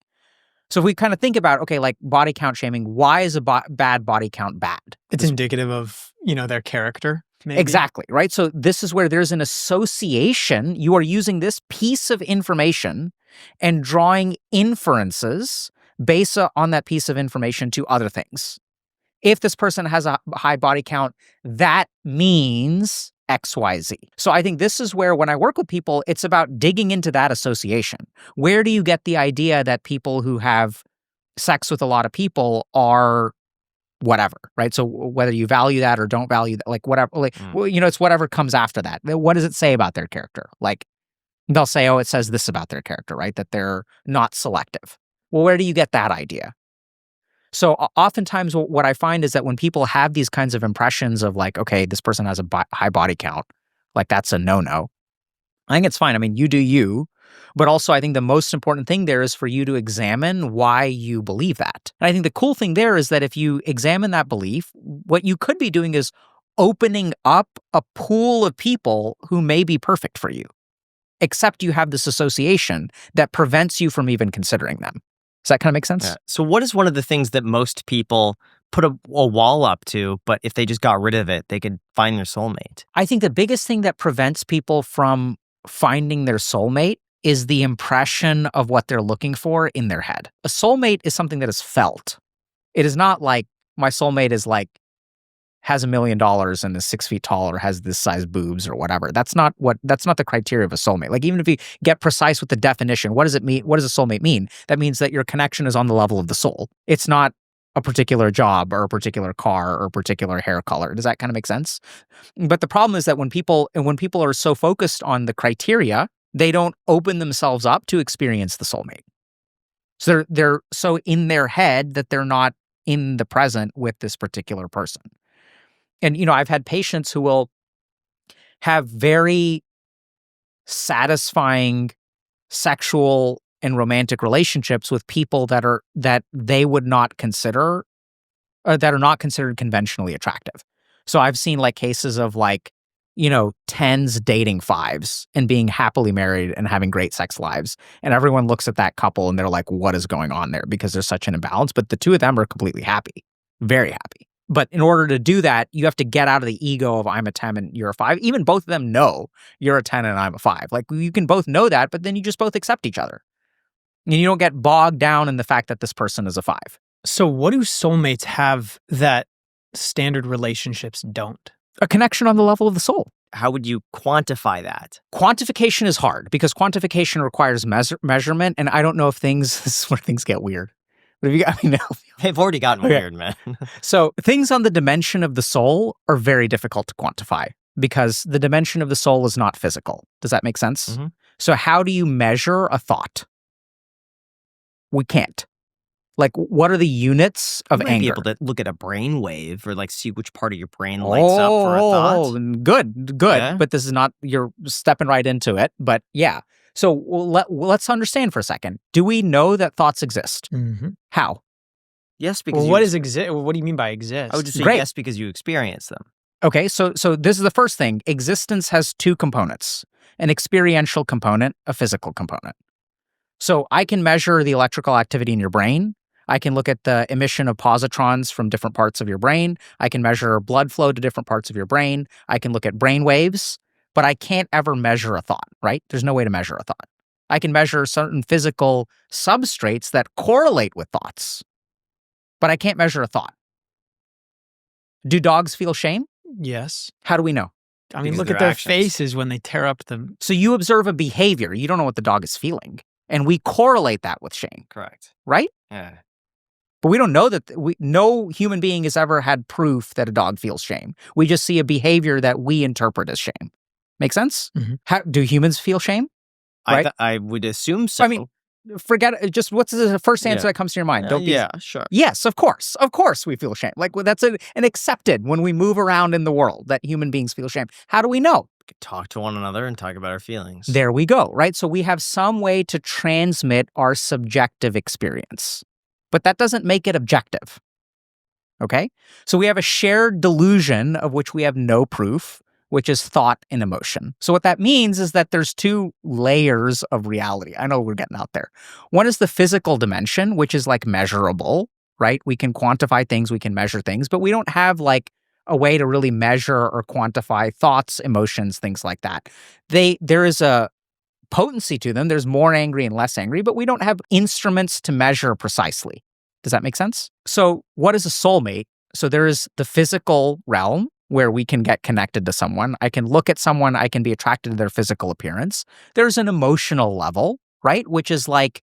So if we kind of think about, okay, like, body count shaming, why is a bad body count bad? It's indicative of, their character. Maybe. Exactly, right? So this is where there's an association. You are using this piece of information and drawing inferences based on that piece of information to other things. If this person has a high body count, that means XYZ. So I think this is where, when I work with people, it's about digging into that association. Where do you get the idea that people who have sex with a lot of people are whatever, right? So whether you value that or don't value that, like, whatever, like, it's whatever comes after that. What does it say about their character? Like, they'll say, oh, it says this about their character, right? That they're not selective. Well, where do you get that idea? So oftentimes what I find is that when people have these kinds of impressions of, like, okay, this person has a high body count, like, that's a no-no. I think it's fine. I mean, you do you. But also, I think the most important thing there is for you to examine why you believe that. And I think the cool thing there is that if you examine that belief, what you could be doing is opening up a pool of people who may be perfect for you, except you have this association that prevents you from even considering them. Does that kind of make sense? Yeah. So what is one of the things that most people put a wall up to, but if they just got rid of it, they could find their soulmate? I think the biggest thing that prevents people from finding their soulmate is the impression of what they're looking for in their head. A soulmate is something that is felt. It is not like my soulmate is like, has $1 million and is 6 feet tall or has this size boobs or whatever. That's not the criteria of a soulmate. Like, even if you get precise with the definition, what does it mean? What does a soulmate mean? That means that your connection is on the level of the soul. It's not a particular job or a particular car or a particular hair color. Does that kind of make sense? But the problem is that when people are so focused on the criteria, they don't open themselves up to experience the soulmate. So they're so in their head that they're not in the present with this particular person. And, I've had patients who will have very satisfying sexual and romantic relationships with people that they would not consider, or that are not considered conventionally attractive. So I've seen like cases of like, 10s dating 5s and being happily married and having great sex lives. And everyone looks at that couple and they're like, what is going on there? Because there's such an imbalance. But the two of them are completely happy, very happy. But in order to do that, you have to get out of the ego of I'm a 10 and you're a 5. Even both of them know you're a 10 and I'm a 5. Like, you can both know that, but then you just both accept each other. And you don't get bogged down in the fact that this person is a 5. So what do soulmates have that standard relationships don't? A connection on the level of the soul. How would you quantify that? Quantification is hard because quantification requires measurement. And I don't know if this is where things get weird. But They've already gotten weird, man. So things on the dimension of the soul are very difficult to quantify because the dimension of the soul is not physical. Does that make sense? Mm-hmm. So how do you measure a thought? We can't. Like, what are the units of You might anger? be able to look at a brain wave or like see which part of your brain lights up for a thought. Good. Yeah. But this is not, you're stepping right into it. But yeah. So let's understand for a second. Do we know that thoughts exist? Mm-hmm. How? Yes, because Well, what is exist? What do you mean by exist? I would just say Great. yes because you experience them. Okay, so this is the first thing. Existence has two components, an experiential component, a physical component. So I can measure the electrical activity in your brain. I can look at the emission of positrons from different parts of your brain. I can measure blood flow to different parts of your brain. I can look at brain waves, but I can't ever measure a thought, right? There's no way to measure a thought. I can measure certain physical substrates that correlate with thoughts, but I can't measure a thought. Do dogs feel shame? Yes. How do we know? I mean, Because look of at their their actions. faces when they tear up the. So you observe a behavior. You don't know what the dog is feeling. And we correlate that with shame, Correct. right? Yeah. But we don't know that no human being has ever had proof that a dog feels shame. We just see a behavior that we interpret as shame. Make sense? Mhm. How do humans feel shame? Right? I would assume so. I mean, forget it. Just what's the first answer Yeah. that comes to your mind? Don't be. yeah, sure. Yes, of course. Of course we feel shame. Like, that's an accepted when we move around in the world that human beings feel shame. How do we know? We could talk to one another and talk about our feelings. There we go, right? So we have some way to transmit our subjective experience, but that doesn't make it objective. Okay? So we have a shared delusion of which we have no proof, which is thought and emotion. So what that means is that there's two layers of reality. I know we're getting out there. One is the physical dimension, which is like measurable, right? We can quantify things, we can measure things, but we don't have like a way to really measure or quantify thoughts, emotions, things like that. There is a potency to them. There's more angry and less angry, but we don't have instruments to measure precisely. Does that make sense? So what is a soulmate? So there is the physical realm where we can get connected to someone. I can look at someone, I can be attracted to their physical appearance. There's an emotional level, right? Which is like,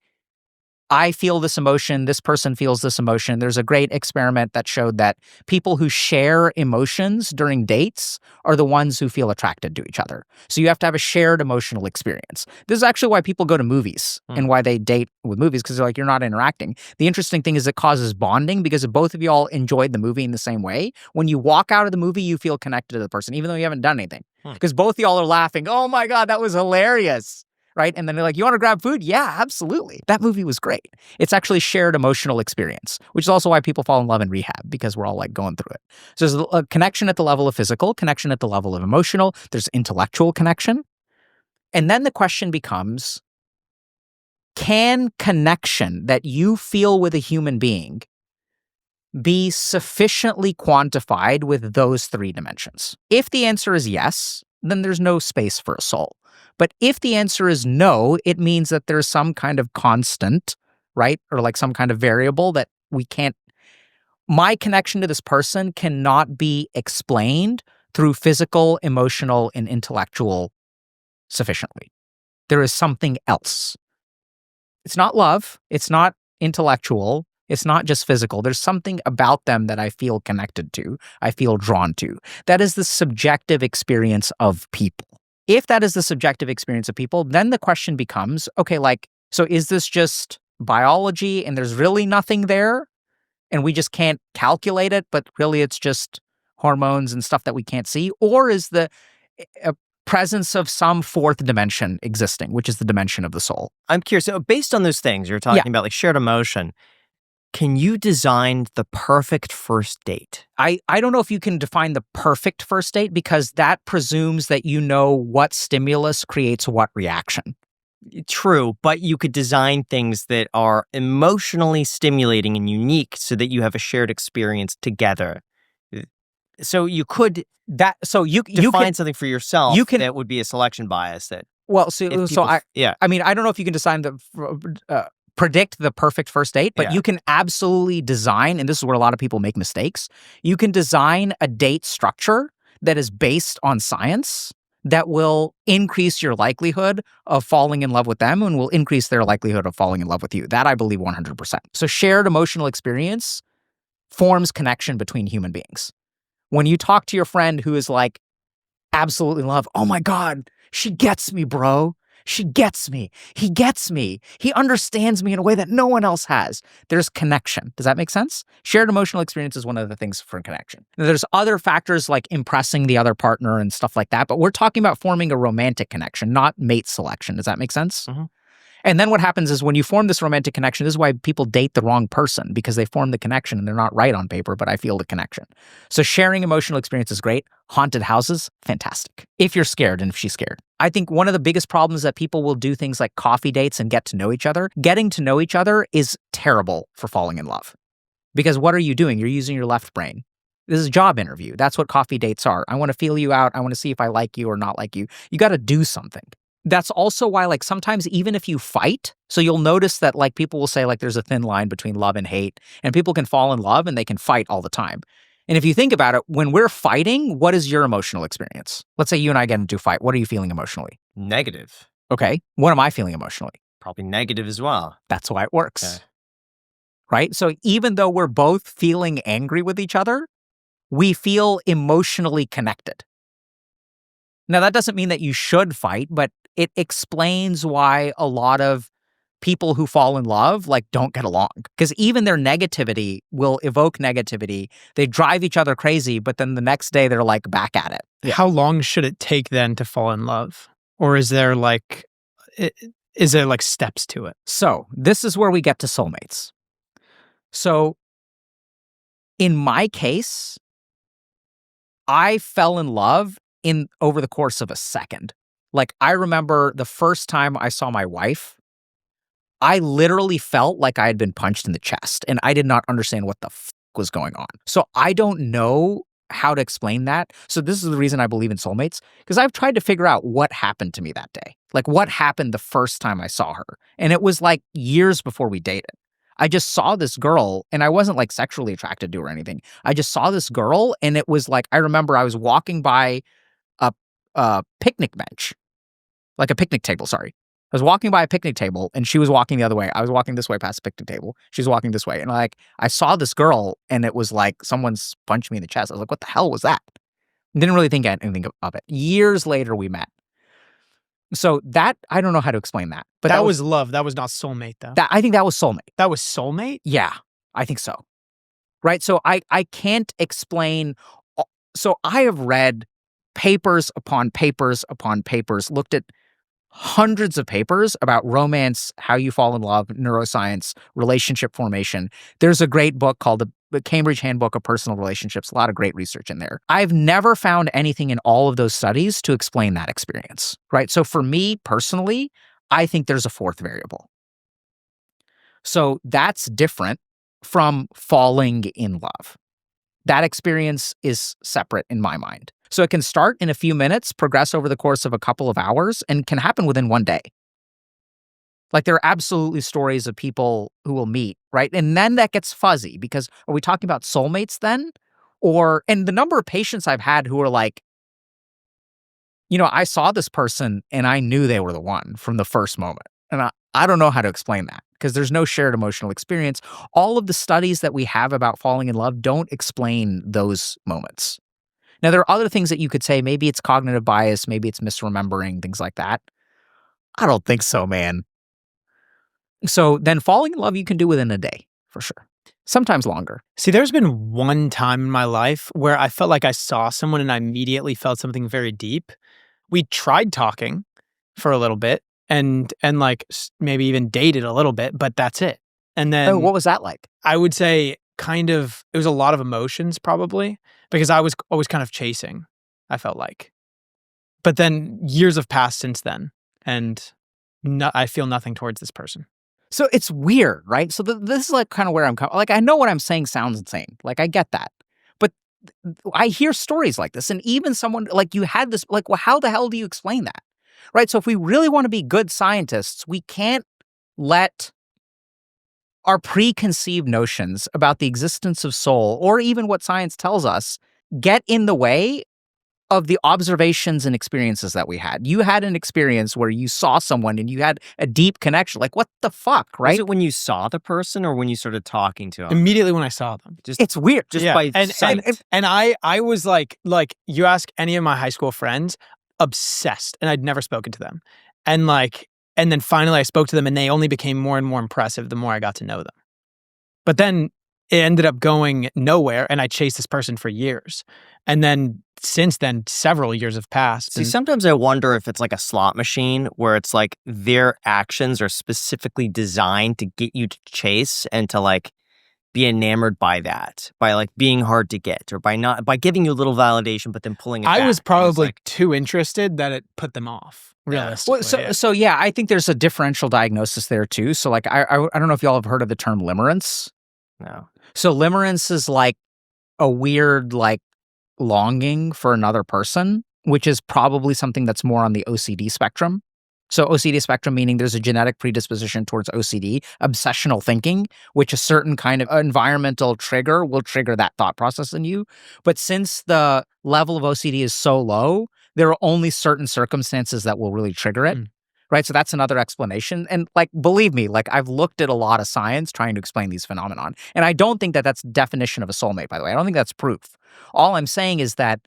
I feel this emotion, this person feels this emotion. There's a great experiment that showed that people who share emotions during dates are the ones who feel attracted to each other. So you have to have a shared emotional experience. This is actually why people go to movies and why they date with movies, because they're like, you're not interacting. The interesting thing is it causes bonding because if both of you all enjoyed the movie in the same way, when you walk out of the movie, you feel connected to the person, even though you haven't done anything. Because both of y'all are laughing. Oh my God, that was hilarious. Right? And then they're like, you want to grab food? Yeah, absolutely. That movie was great. It's actually shared emotional experience, which is also why people fall in love in rehab, because we're all like going through it. So there's a connection at the level of physical, connection at the level of emotional, there's intellectual connection. And then the question becomes, can connection that you feel with a human being be sufficiently quantified with those three dimensions? If the answer is yes, then there's no space for a soul. But if the answer is no, it means that there's some kind of constant, right? Or like some kind of variable that we can't, my connection to this person cannot be explained through physical, emotional, and intellectual sufficiently. There is something else. It's not love. It's not intellectual. It's not just physical. There's something about them that I feel connected to, I feel drawn to. That is the subjective experience of people. If that is the subjective experience of people, then the question becomes, okay, like, so is this just biology and there's really nothing there and we just can't calculate it, but really it's just hormones and stuff that we can't see? Or is the presence of some fourth dimension existing, which is the dimension of the soul? I'm curious. So based on those things you're talking about, like shared emotion, can you design the perfect first date? I don't know if you can define the perfect first date, because that presumes that you know what stimulus creates what reaction. True, but you could design things that are emotionally stimulating and unique so that you have a shared experience together. So you could define something for yourself that would be a selection bias. I mean, I don't know if you can design predict the perfect first date, but you can absolutely design, and this is where a lot of people make mistakes, you can design a date structure that is based on science that will increase your likelihood of falling in love with them and will increase their likelihood of falling in love with you. That I believe 100%. So shared emotional experience forms connection between human beings. When you talk to your friend who is like absolutely in love, oh my God, she gets me, bro. She gets me. He gets me. He understands me in a way that no one else has. There's connection. Does that make sense? Shared emotional experience is one of the things for connection. Now, there's other factors like impressing the other partner and stuff like that, but we're talking about forming a romantic connection, not mate selection. Does that make sense? Mm-hmm. And then what happens is when you form this romantic connection, this is why people date the wrong person, because they form the connection and they're not right on paper, but I feel the connection. So sharing emotional experience is great. Haunted houses, fantastic. If you're scared and if she's scared. I think one of the biggest problems is that people will do things like coffee dates and get to know each other. Getting to know each other is terrible for falling in love. Because what are you doing? You're using your left brain. This is a job interview. That's what coffee dates are. I want to feel you out. I want to see if I like you or not like you. You got to do something. That's also why, like, sometimes even if you fight, so you'll notice that, like, people will say, like, there's a thin line between love and hate, and people can fall in love and they can fight all the time. And if you think about it, when we're fighting, what is your emotional experience? Let's say you and I get into a fight. What are you feeling emotionally? Negative. Okay. What am I feeling emotionally? Probably negative as well. That's why it works. Okay. Right? So even though we're both feeling angry with each other, we feel emotionally connected. Now, that doesn't mean that you should fight, but it explains why a lot of people who fall in love, like, don't get along. Because even their negativity will evoke negativity. They drive each other crazy, but then the next day they're, like, back at it. Yeah. How long should it take then to fall in love? Or is there, like, steps to it? So this is where we get to soulmates. So in my case, I fell in love over the course of a second. Like, I remember the first time I saw my wife, I literally felt like I had been punched in the chest, and I did not understand what the was going on. So I don't know how to explain that. So this is the reason I believe in soulmates, because I've tried to figure out what happened to me that day. Like, what happened the first time I saw her? And it was like years before we dated. I just saw this girl, and I wasn't like sexually attracted to her or anything. I just saw this girl, and it was like, I remember I was walking by a picnic bench, like a picnic table, sorry. I was walking by a picnic table, and she was walking the other way. I was walking this way past the picnic table. She was walking this way. And like, I saw this girl, and it was like someone's punched me in the chest. I was like, what the hell was that? Didn't really think anything of it. Years later, we met. So that, I don't know how to explain that. But that was love. That was not soulmate, though. I think that was soulmate. That was soulmate? Yeah, I think so. Right? So I can't explain. So I have read papers upon papers upon papers, looked at hundreds of papers about romance, how you fall in love, neuroscience, relationship formation. There's a great book called the Cambridge Handbook of Personal Relationships. A lot of great research in there. I've never found anything in all of those studies to explain that experience, right? So for me personally, I think there's a fourth variable. So that's different from falling in love. That experience is separate in my mind. So it can start in a few minutes, progress over the course of a couple of hours, and can happen within one day. Like there are absolutely stories of people who will meet, right? And then that gets fuzzy because are we talking about soulmates then? And the number of patients I've had who are like, I saw this person and I knew they were the one from the first moment. And I don't know how to explain that because there's no shared emotional experience. All of the studies that we have about falling in love don't explain those moments. Now, there are other things that you could say. Maybe it's cognitive bias. Maybe it's misremembering, things like that. I don't think so, man. So then falling in love you can do within a day, for sure. Sometimes longer. See, there's been one time in my life where I felt like I saw someone and I immediately felt something very deep. We tried talking for a little bit and like maybe even dated a little bit, but that's it. And then what was that like? I would say it was a lot of emotions probably because I was always kind of chasing, I felt like. But then years have passed since then and I feel nothing towards this person. So it's weird, right? So this is like kind of where I'm coming. Like I know what I'm saying sounds insane. Like I get that. But I hear stories like this and even someone like you had this, like, well, how the hell do you explain that? Right? So if we really want to be good scientists, we can't let our preconceived notions about the existence of soul or even what science tells us get in the way of the observations and experiences that we had. You had an experience where you saw someone and you had a deep connection. Like, what the fuck, right? Was it when you saw the person or when you started talking to them? Immediately when I saw them. It's weird. Just by sight. And I was like you ask any of my high school friends, obsessed, and I'd never spoken to them. And then finally I spoke to them and they only became more and more impressive the more I got to know them. But then it ended up going nowhere and I chased this person for years. And then since then, several years have passed. See, sometimes I wonder if it's like a slot machine where it's like their actions are specifically designed to get you to chase and to like be enamored by that, by like being hard to get or by giving you a little validation, but then pulling it back. I was probably too interested that it put them off. Realistically. Well, so yeah, I think there's a differential diagnosis there too. So like, I don't know if y'all have heard of the term limerence. No. So limerence is like a weird like longing for another person, which is probably something that's more on the OCD spectrum. So OCD spectrum meaning there's a genetic predisposition towards OCD, obsessional thinking, which a certain kind of environmental trigger will trigger that thought process in you. But since the level of OCD is so low, there are only certain circumstances that will really trigger it. Right. So that's another explanation. And like, believe me, like I've looked at a lot of science trying to explain these phenomenon. And I don't think that that's definition of a soulmate, by the way. I don't think that's proof. All I'm saying is that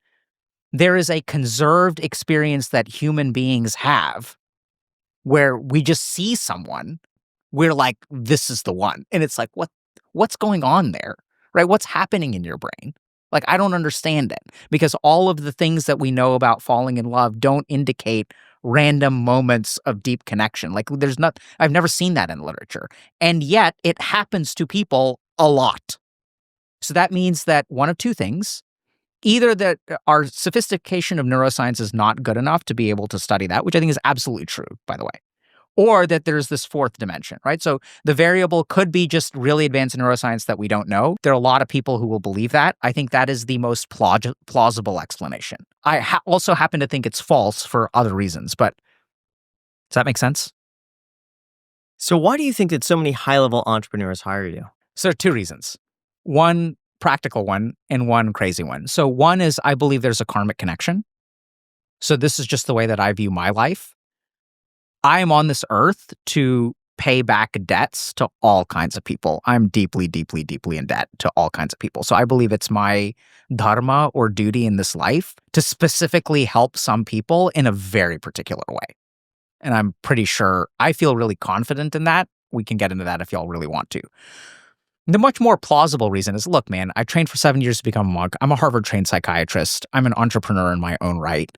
there is a conserved experience that human beings have where we just see someone, we're like, this is the one. And it's like, what's going on there? Right? What's happening in your brain? Like, I don't understand it because all of the things that we know about falling in love don't indicate random moments of deep connection. Like I've never seen that in literature. And yet it happens to people a lot. So that means that one of two things, either that our sophistication of neuroscience is not good enough to be able to study that, which I think is absolutely true, by the way, or that there's this fourth dimension, right? So the variable could be just really advanced neuroscience that we don't know. There are a lot of people who will believe that. I think that is the most plausible explanation. I also happen to think it's false for other reasons, but does that make sense? So why do you think that so many high-level entrepreneurs hire you? So 2 reasons. One practical one and one crazy one. So one is I believe there's a karmic connection. So this is just the way that I view my life. I am on this earth to pay back debts to all kinds of people. I'm deeply, deeply, deeply in debt to all kinds of people. So I believe it's my dharma or duty in this life to specifically help some people in a very particular way. And I'm pretty sure, I feel really confident in that. We can get into that if y'all really want to. The much more plausible reason is, look, man, I trained for 7 years to become a monk. I'm a Harvard-trained psychiatrist. I'm an entrepreneur in my own right.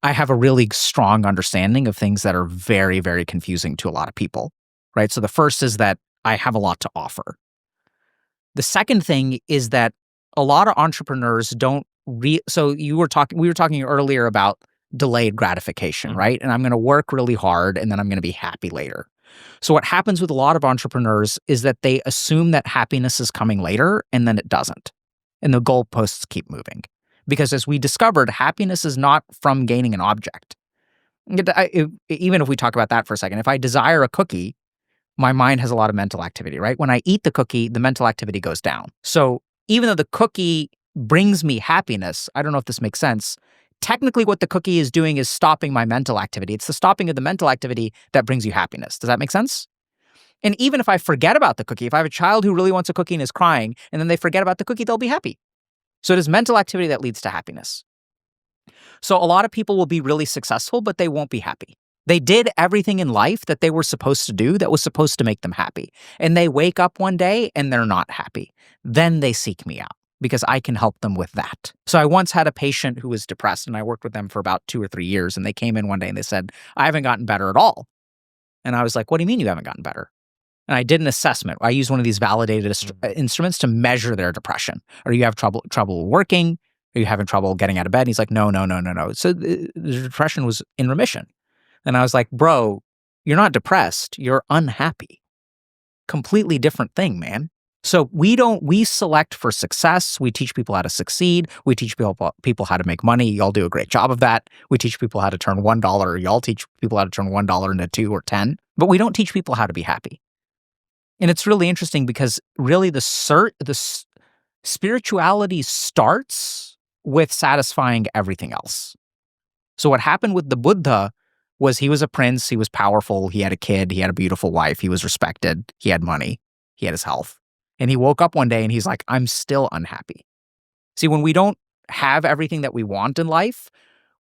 I have a really strong understanding of things that are very, very confusing to a lot of people, right? So the first is that I have a lot to offer. The second thing is that a lot of entrepreneurs don't so we were talking earlier about delayed gratification, right? And I'm going to work really hard and then I'm going to be happy later. So what happens with a lot of entrepreneurs is that they assume that happiness is coming later, and then it doesn't. And the goalposts keep moving. Because as we discovered, happiness is not from gaining an object. Even if we talk about that for a second, if I desire a cookie, my mind has a lot of mental activity, right? When I eat the cookie, the mental activity goes down. So even though the cookie brings me happiness, I don't know if this makes sense, technically what the cookie is doing is stopping my mental activity. It's the stopping of the mental activity that brings you happiness. Does that make sense? And even if I forget about the cookie, if I have a child who really wants a cookie and is crying, and then they forget about the cookie, they'll be happy. So it is mental activity that leads to happiness. So a lot of people will be really successful, but they won't be happy. They did everything in life that they were supposed to do that was supposed to make them happy. And they wake up one day and they're not happy. Then they seek me out because I can help them with that. So I once had a patient who was depressed, and I worked with them for about 2 or 3 years. And they came in one day and they said, I haven't gotten better at all. And I was like, what do you mean you haven't gotten better? And I did an assessment. I used one of these validated instruments to measure their depression. Are you have trouble working? Are you having trouble getting out of bed? And he's like, no. So the depression was in remission. And I was like, bro, you're not depressed. You're unhappy. Completely different thing, man. So we select for success. We teach people how to succeed. We teach people how to make money. Y'all do a great job of that. We teach people how to turn $1. Y'all teach people how to turn $1 into 2 or 10. But we don't teach people how to be happy. And it's really interesting because really the spirituality starts with satisfying everything else. So what happened with the Buddha was he was a prince, he was powerful, he had a kid, he had a beautiful wife, he was respected, he had money, he had his health. And he woke up one day and he's like, I'm still unhappy. See, when we don't have everything that we want in life,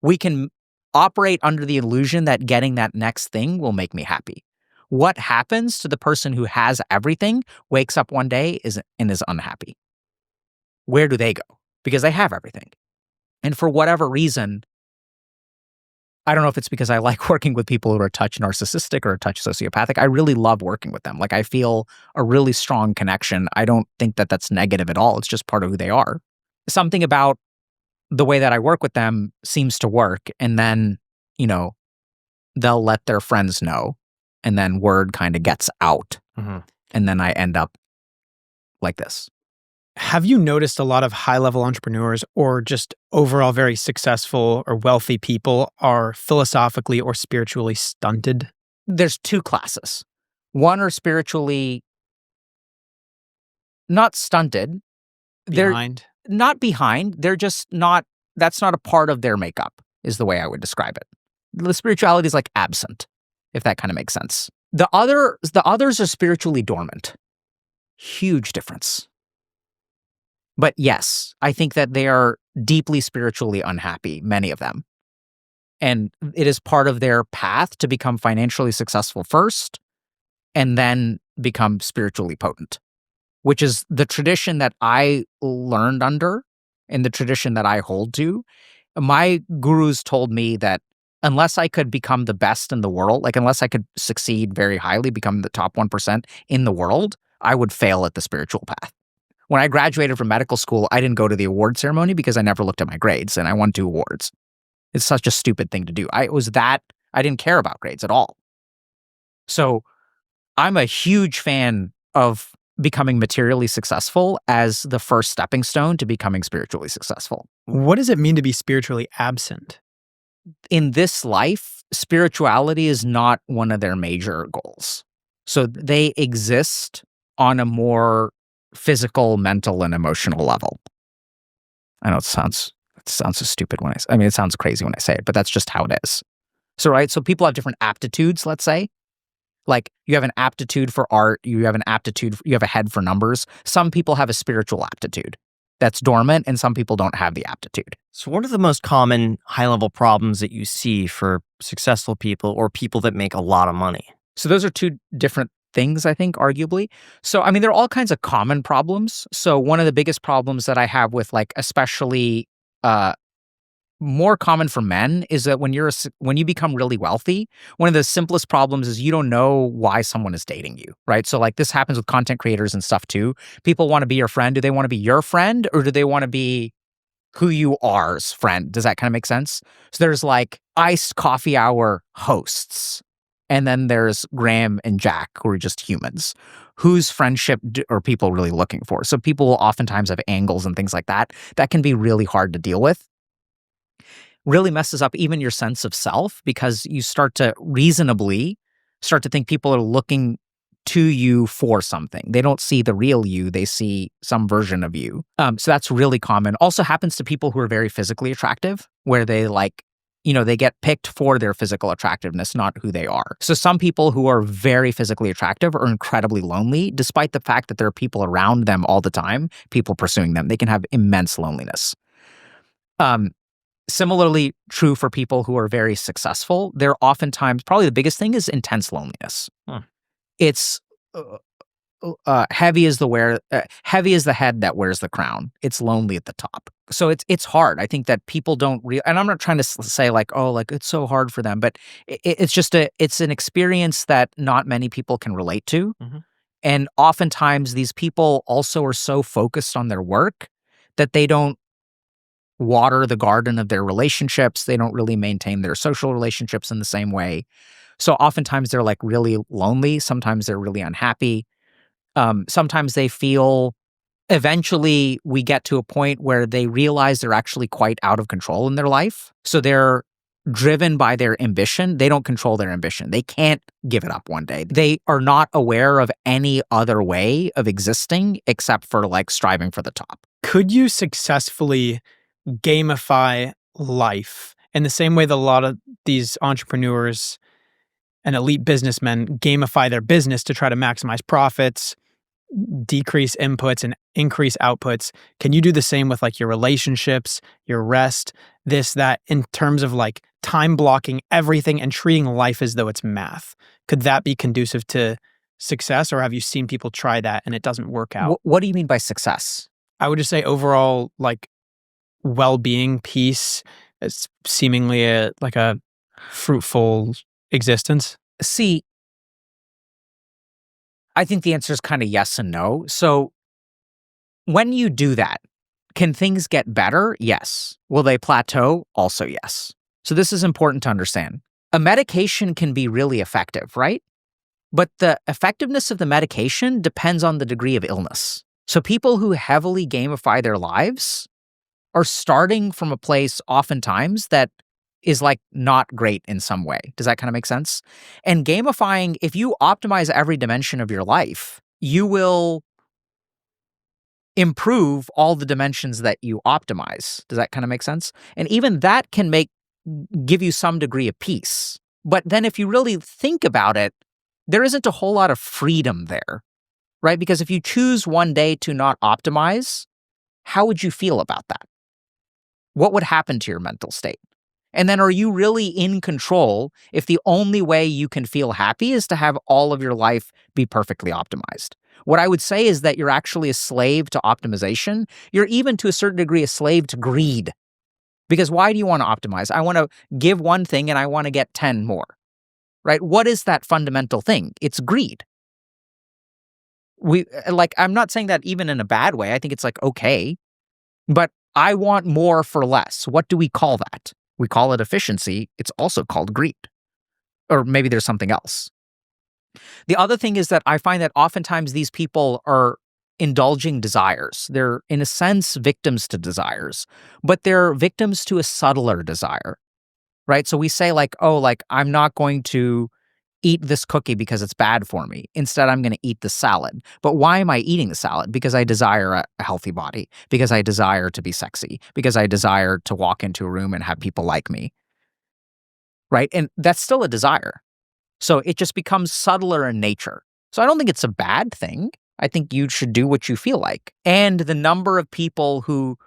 we can operate under the illusion that getting that next thing will make me happy. What happens to the person who has everything, wakes up one day and is unhappy? Where do they go? Because they have everything. And for whatever reason, I don't know if it's because I like working with people who are a touch narcissistic or a touch sociopathic. I really love working with them. Like I feel a really strong connection. I don't think that that's negative at all. It's just part of who they are. Something about the way that I work with them seems to work. And then, they'll let their friends know. And then word kind of gets out. Mm-hmm. And then I end up like this. Have you noticed a lot of high-level entrepreneurs or just overall very successful or wealthy people are philosophically or spiritually stunted? There's 2 classes. One are spiritually not stunted. Behind? They're not behind. They're just not, that's not a part of their makeup is the way I would describe it. The spirituality is like absent, if that kind of makes sense. The others are spiritually dormant. Huge difference. But yes, I think that they are deeply spiritually unhappy, many of them. And it is part of their path to become financially successful first and then become spiritually potent, which is the tradition that I learned under and the tradition that I hold to. My gurus told me that unless I could become the best in the world, like unless I could succeed very highly, become the top 1% in the world, I would fail at the spiritual path. When I graduated from medical school, I didn't go to the award ceremony because I never looked at my grades and I won 2 awards. It's such a stupid thing to do. I didn't care about grades at all. So I'm a huge fan of becoming materially successful as the first stepping stone to becoming spiritually successful. What does it mean to be spiritually absent? In this life, spirituality is not one of their major goals. So they exist on a more physical, mental, and emotional level. I know it sounds so stupid when it sounds crazy when I say it, but that's just how it is. So, right? So people have different aptitudes, let's say. Like you have an aptitude for art, you have a head for numbers. Some people have a spiritual aptitude that's dormant, and some people don't have the aptitude. So what are the most common high-level problems that you see for successful people or people that make a lot of money? So those are 2 different things, I think, arguably. So, there are all kinds of common problems. So one of the biggest problems that I have with especially more common for men is that when you become really wealthy, one of the simplest problems is you don't know why someone is dating you, right? So this happens with content creators and stuff too. People want to be your friend. Do they want to be your friend or do they want to be who you are's friend? Does that kind of make sense? So there's iced coffee hour hosts. And then there's Graham and Jack, who are just humans. Whose friendship are people really looking for? So people will oftentimes have angles and things like that. That can be really hard to deal with. Really messes up even your sense of self, because you start to reasonably start to think people are looking to you for something. They don't see the real you. They see some version of you. So that's really common. Also happens to people who are very physically attractive, where they they get picked for their physical attractiveness, not who they are. So some people who are very physically attractive are incredibly lonely, despite the fact that there are people around them all the time, people pursuing them. They can have immense loneliness. Similarly true for people who are very successful. They're oftentimes, probably the biggest thing is intense loneliness. It's heavy as the head that wears the crown. It's lonely at the top. So it's hard. I think that people don't and I'm not trying to say it's so hard for them, but it's an experience that not many people can relate to. Mm-hmm. And oftentimes these people also are so focused on their work that they don't water the garden of their relationships. They don't really maintain their social relationships in the same way. So oftentimes they're really lonely. Sometimes they're really unhappy. Sometimes they feel, eventually we get to a point where they realize they're actually quite out of control in their life. So they're driven by their ambition. They don't control their ambition. They can't give it up one day. They are not aware of any other way of existing except for striving for the top. Could you successfully gamify life in the same way that a lot of these entrepreneurs and elite businessmen gamify their business to try to maximize profits, decrease inputs and increase outputs? Can you do the same with your relationships, your rest, this, that, in terms of time blocking everything and treating life as though it's math? Could that be conducive to success, or have you seen people try that and it doesn't work out? What do you mean by success? I would just say overall, well-being, peace, it's seemingly a fruitful existence. See, I think the answer is kind of yes and no. So when you do that, can things get better? Yes. Will they plateau? Also yes. So this is important to understand. A medication can be really effective, right? But the effectiveness of the medication depends on the degree of illness. So people who heavily gamify their lives are starting from a place oftentimes that is not great in some way. Does that kind of make sense? And gamifying, if you optimize every dimension of your life, you will improve all the dimensions that you optimize. Does that kind of make sense? And even that can give you some degree of peace. But then if you really think about it, there isn't a whole lot of freedom there, right? Because if you choose one day to not optimize, how would you feel about that? What would happen to your mental state? And then are you really in control if the only way you can feel happy is to have all of your life be perfectly optimized? What I would say is that you're actually a slave to optimization. You're even to a certain degree a slave to greed. Because why do you want to optimize? I want to give one thing and I want to get 10 more, right? What is that fundamental thing? It's greed. I'm not saying that even in a bad way. I think it's okay, but I want more for less. What do we call that? We call it efficiency. It's also called greed. Or maybe there's something else. The other thing is that I find that oftentimes these people are indulging desires. They're, in a sense, victims to desires, but they're victims to a subtler desire, right? So we say I'm not going to eat this cookie because it's bad for me. Instead, I'm going to eat the salad. But why am I eating the salad? Because I desire a healthy body, because I desire to be sexy, because I desire to walk into a room and have people like me, right? And that's still a desire. So it just becomes subtler in nature. So I don't think it's a bad thing. I think you should do what you feel like. And the number of people who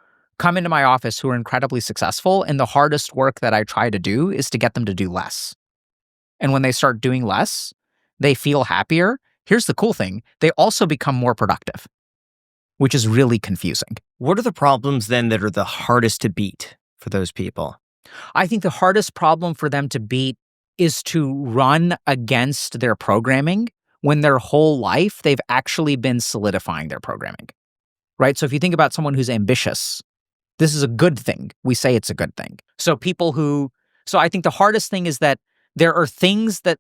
come into my office who are incredibly successful, and the hardest work that I try to do is to get them to do less. And when they start doing less, they feel happier. Here's the cool thing. They also become more productive, which is really confusing. What are the problems then that are the hardest to beat for those people? I think the hardest problem for them to beat is to run against their programming when their whole life they've actually been solidifying their programming, right? So if you think about someone who's ambitious, this is a good thing. We say it's a good thing. So I think the hardest thing is that there are things that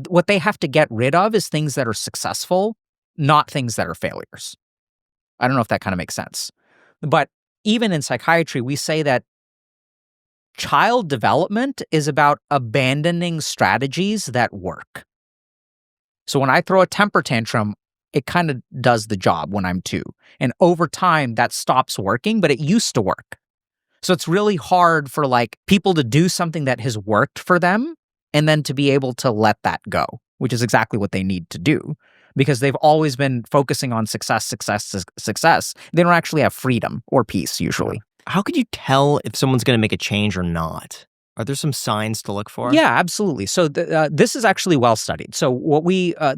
what they have to get rid of is things that are successful, not things that are failures. I don't know if that kind of makes sense. But even in psychiatry, we say that child development is about abandoning strategies that work. So when I throw a temper tantrum, it kind of does the job when I'm 2. And over time, that stops working, but it used to work. So it's really hard for like people to do something that has worked for them and then to be able to let that go, which is exactly what they need to do because they've always been focusing on success. They don't actually have freedom or peace usually. How could you tell if someone's going to make a change or not? Are there some signs to look for? Yeah, absolutely. So this is actually well studied. So what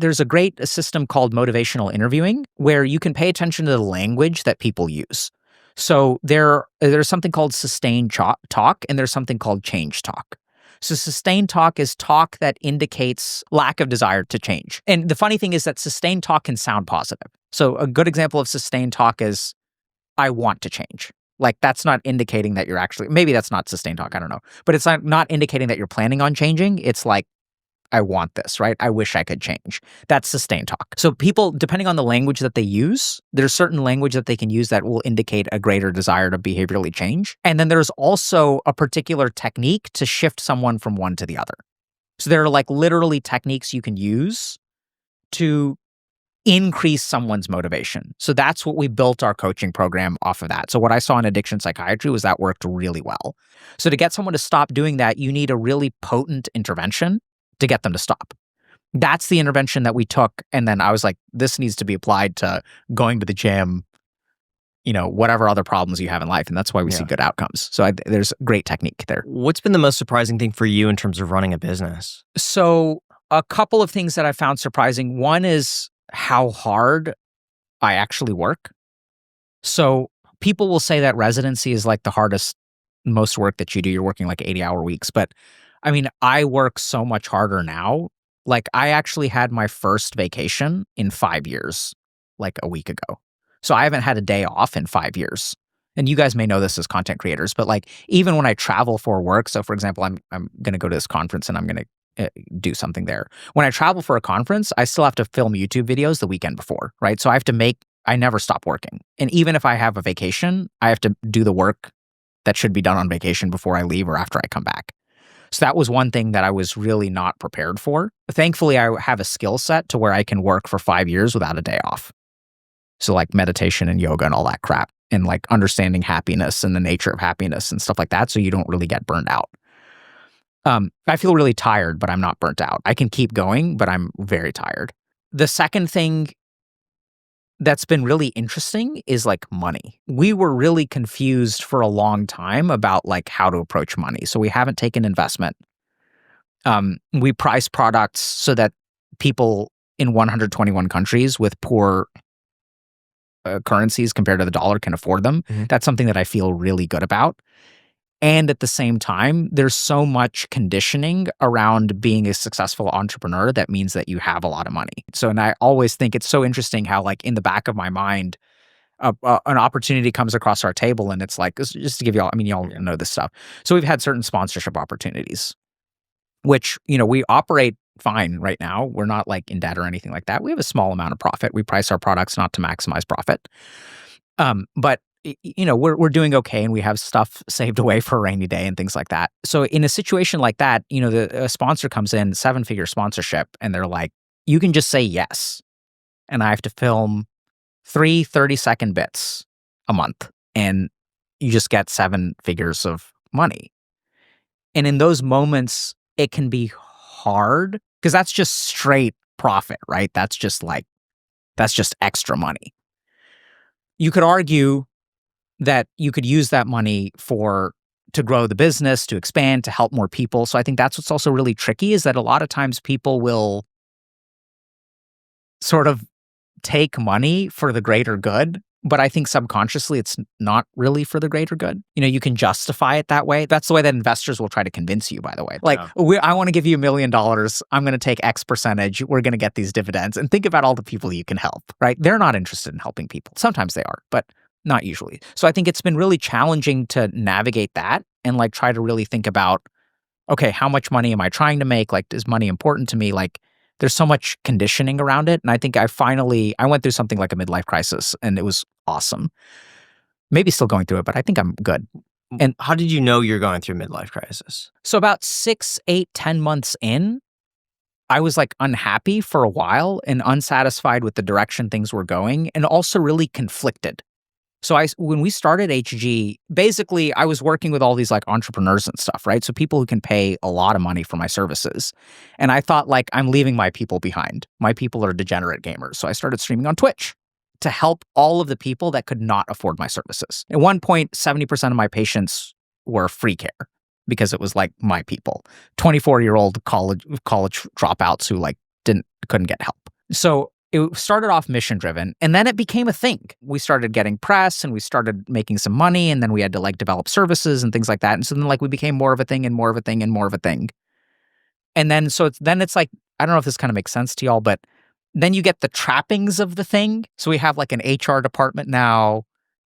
there's a great system called motivational interviewing where you can pay attention to the language that people use. So there's something called sustained talk and there's something called change talk. So sustained talk is talk that indicates lack of desire to change. And the funny thing is that sustained talk can sound positive. So a good example of sustained talk is, I want to change. Like that's not indicating that you're actually, maybe that's not sustained talk, I don't know. But it's not indicating that you're planning on changing. It's like, I want this, right? I wish I could change. That's sustained talk. So people, depending on the language that they use, there's certain language that they can use that will indicate a greater desire to behaviorally change. And then there's also a particular technique to shift someone from one to the other. So there are like literally techniques you can use to increase someone's motivation. So that's what we built our coaching program off of that. So what I saw in addiction psychiatry was that worked really well. So to get someone to stop doing that, you need a really potent intervention to get them to stop. That's the intervention that we took. And then I was like, this needs to be applied to going to the gym, whatever other problems you have in life. And that's why we see good outcomes. So there's great technique there. What's been the most surprising thing for you in terms of running a business? So a couple of things that I found surprising. One is how hard I actually work. So people will say that residency is like the hardest, most work that you do. You're working like 80-hour weeks. But I mean, I work so much harder now. Like I actually had my first vacation in 5 years, like a week ago. So I haven't had a day off in 5 years. And you guys may know this as content creators, but like even when I travel for work, so for example, I'm going to go to this conference and I'm going to do something there. When I travel for a conference, I still have to film YouTube videos the weekend before, right? So I never stop working. And even if I have a vacation, I have to do the work that should be done on vacation before I leave or after I come back. So that was one thing that I was really not prepared for. Thankfully, I have a skill set to where I can work for 5 years without a day off. So like meditation and yoga and all that crap and like understanding happiness and the nature of happiness and stuff like that so you don't really get burned out. I feel really tired, but I'm not burnt out. I can keep going, but I'm very tired. The second thing that's been really interesting is like money. We were really confused for a long time about like how to approach money. So we haven't taken investment. We price products so that people in 121 countries with poor currencies compared to the dollar can afford them. Mm-hmm. That's something that I feel really good about. And at the same time, there's so much conditioning around being a successful entrepreneur that means that you have a lot of money. So, and I always think it's so interesting how like in the back of my mind, an opportunity comes across our table and it's like, just to give y'all, I mean, y'all know this stuff. So we've had certain sponsorship opportunities, which, we operate fine right now. We're not like in debt or anything like that. We have a small amount of profit. We price our products not to maximize profit. But we're doing okay and we have stuff saved away for a rainy day and things like that. So in a situation like that, a sponsor comes in, 7-figure sponsorship, and they're like, you can just say yes. And I have to film 3 30-second bits a month and you just get 7 figures of money. And in those moments, it can be hard because that's just straight profit, right? That's just extra money. You could argue that you could use that money to grow the business, to expand, to help more people. So I think that's what's also really tricky is that a lot of times people will sort of take money for the greater good, but I think subconsciously it's not really for the greater good. You can justify it that way. That's the way that investors will try to convince you, by the way. Like, I want to give you $1 million. I'm going to take X percentage. We're going to get these dividends. And think about all the people you can help, right? They're not interested in helping people. Sometimes they are, but not usually. So I think it's been really challenging to navigate that and like try to really think about, okay, how much money am I trying to make? Like, is money important to me? Like, there's so much conditioning around it. And I think I went through something like a midlife crisis, and it was awesome. Maybe still going through it, but I think I'm good. And how did you know you're going through midlife crisis? So about 6, 8, 10 months in, I was like unhappy for a while and unsatisfied with the direction things were going, and also really conflicted. So when we started HG, basically I was working with all these like entrepreneurs and stuff, right? So people who can pay a lot of money for my services. And I thought like, I'm leaving my people behind. My people are degenerate gamers. So I started streaming on Twitch to help all of the people that could not afford my services. At one point, 70% of my patients were free care because it was like my people, 24-year-old college dropouts who like couldn't get help. So it started off mission driven, and then it became a thing. We started getting press, and we started making some money, and then we had to like develop services and things like that. And so then like we became more of a thing and more of a thing and more of a thing. And then it's like, I don't know if this kind of makes sense to y'all, but then you get the trappings of the thing. So we have like an HR department now,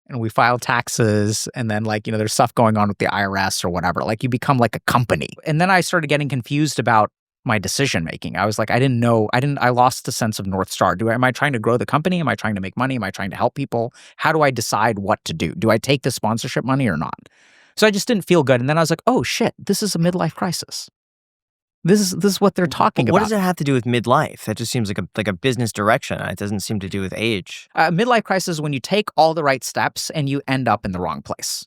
and we file taxes, and then like, there's stuff going on with the IRS or whatever. Like you become like a company. And then I started getting confused about my decision making. I was like, I lost the sense of North Star. Am I trying to grow the company? Am I trying to make money? Am I trying to help people? How do I decide what to do? Do I take the sponsorship money or not? So I just didn't feel good. And then I was like, oh shit, this is a midlife crisis. This is what they're talking about. What does it have to do with midlife? That just seems like a business direction. It doesn't seem to do with age. Midlife crisis is when you take all the right steps and you end up in the wrong place.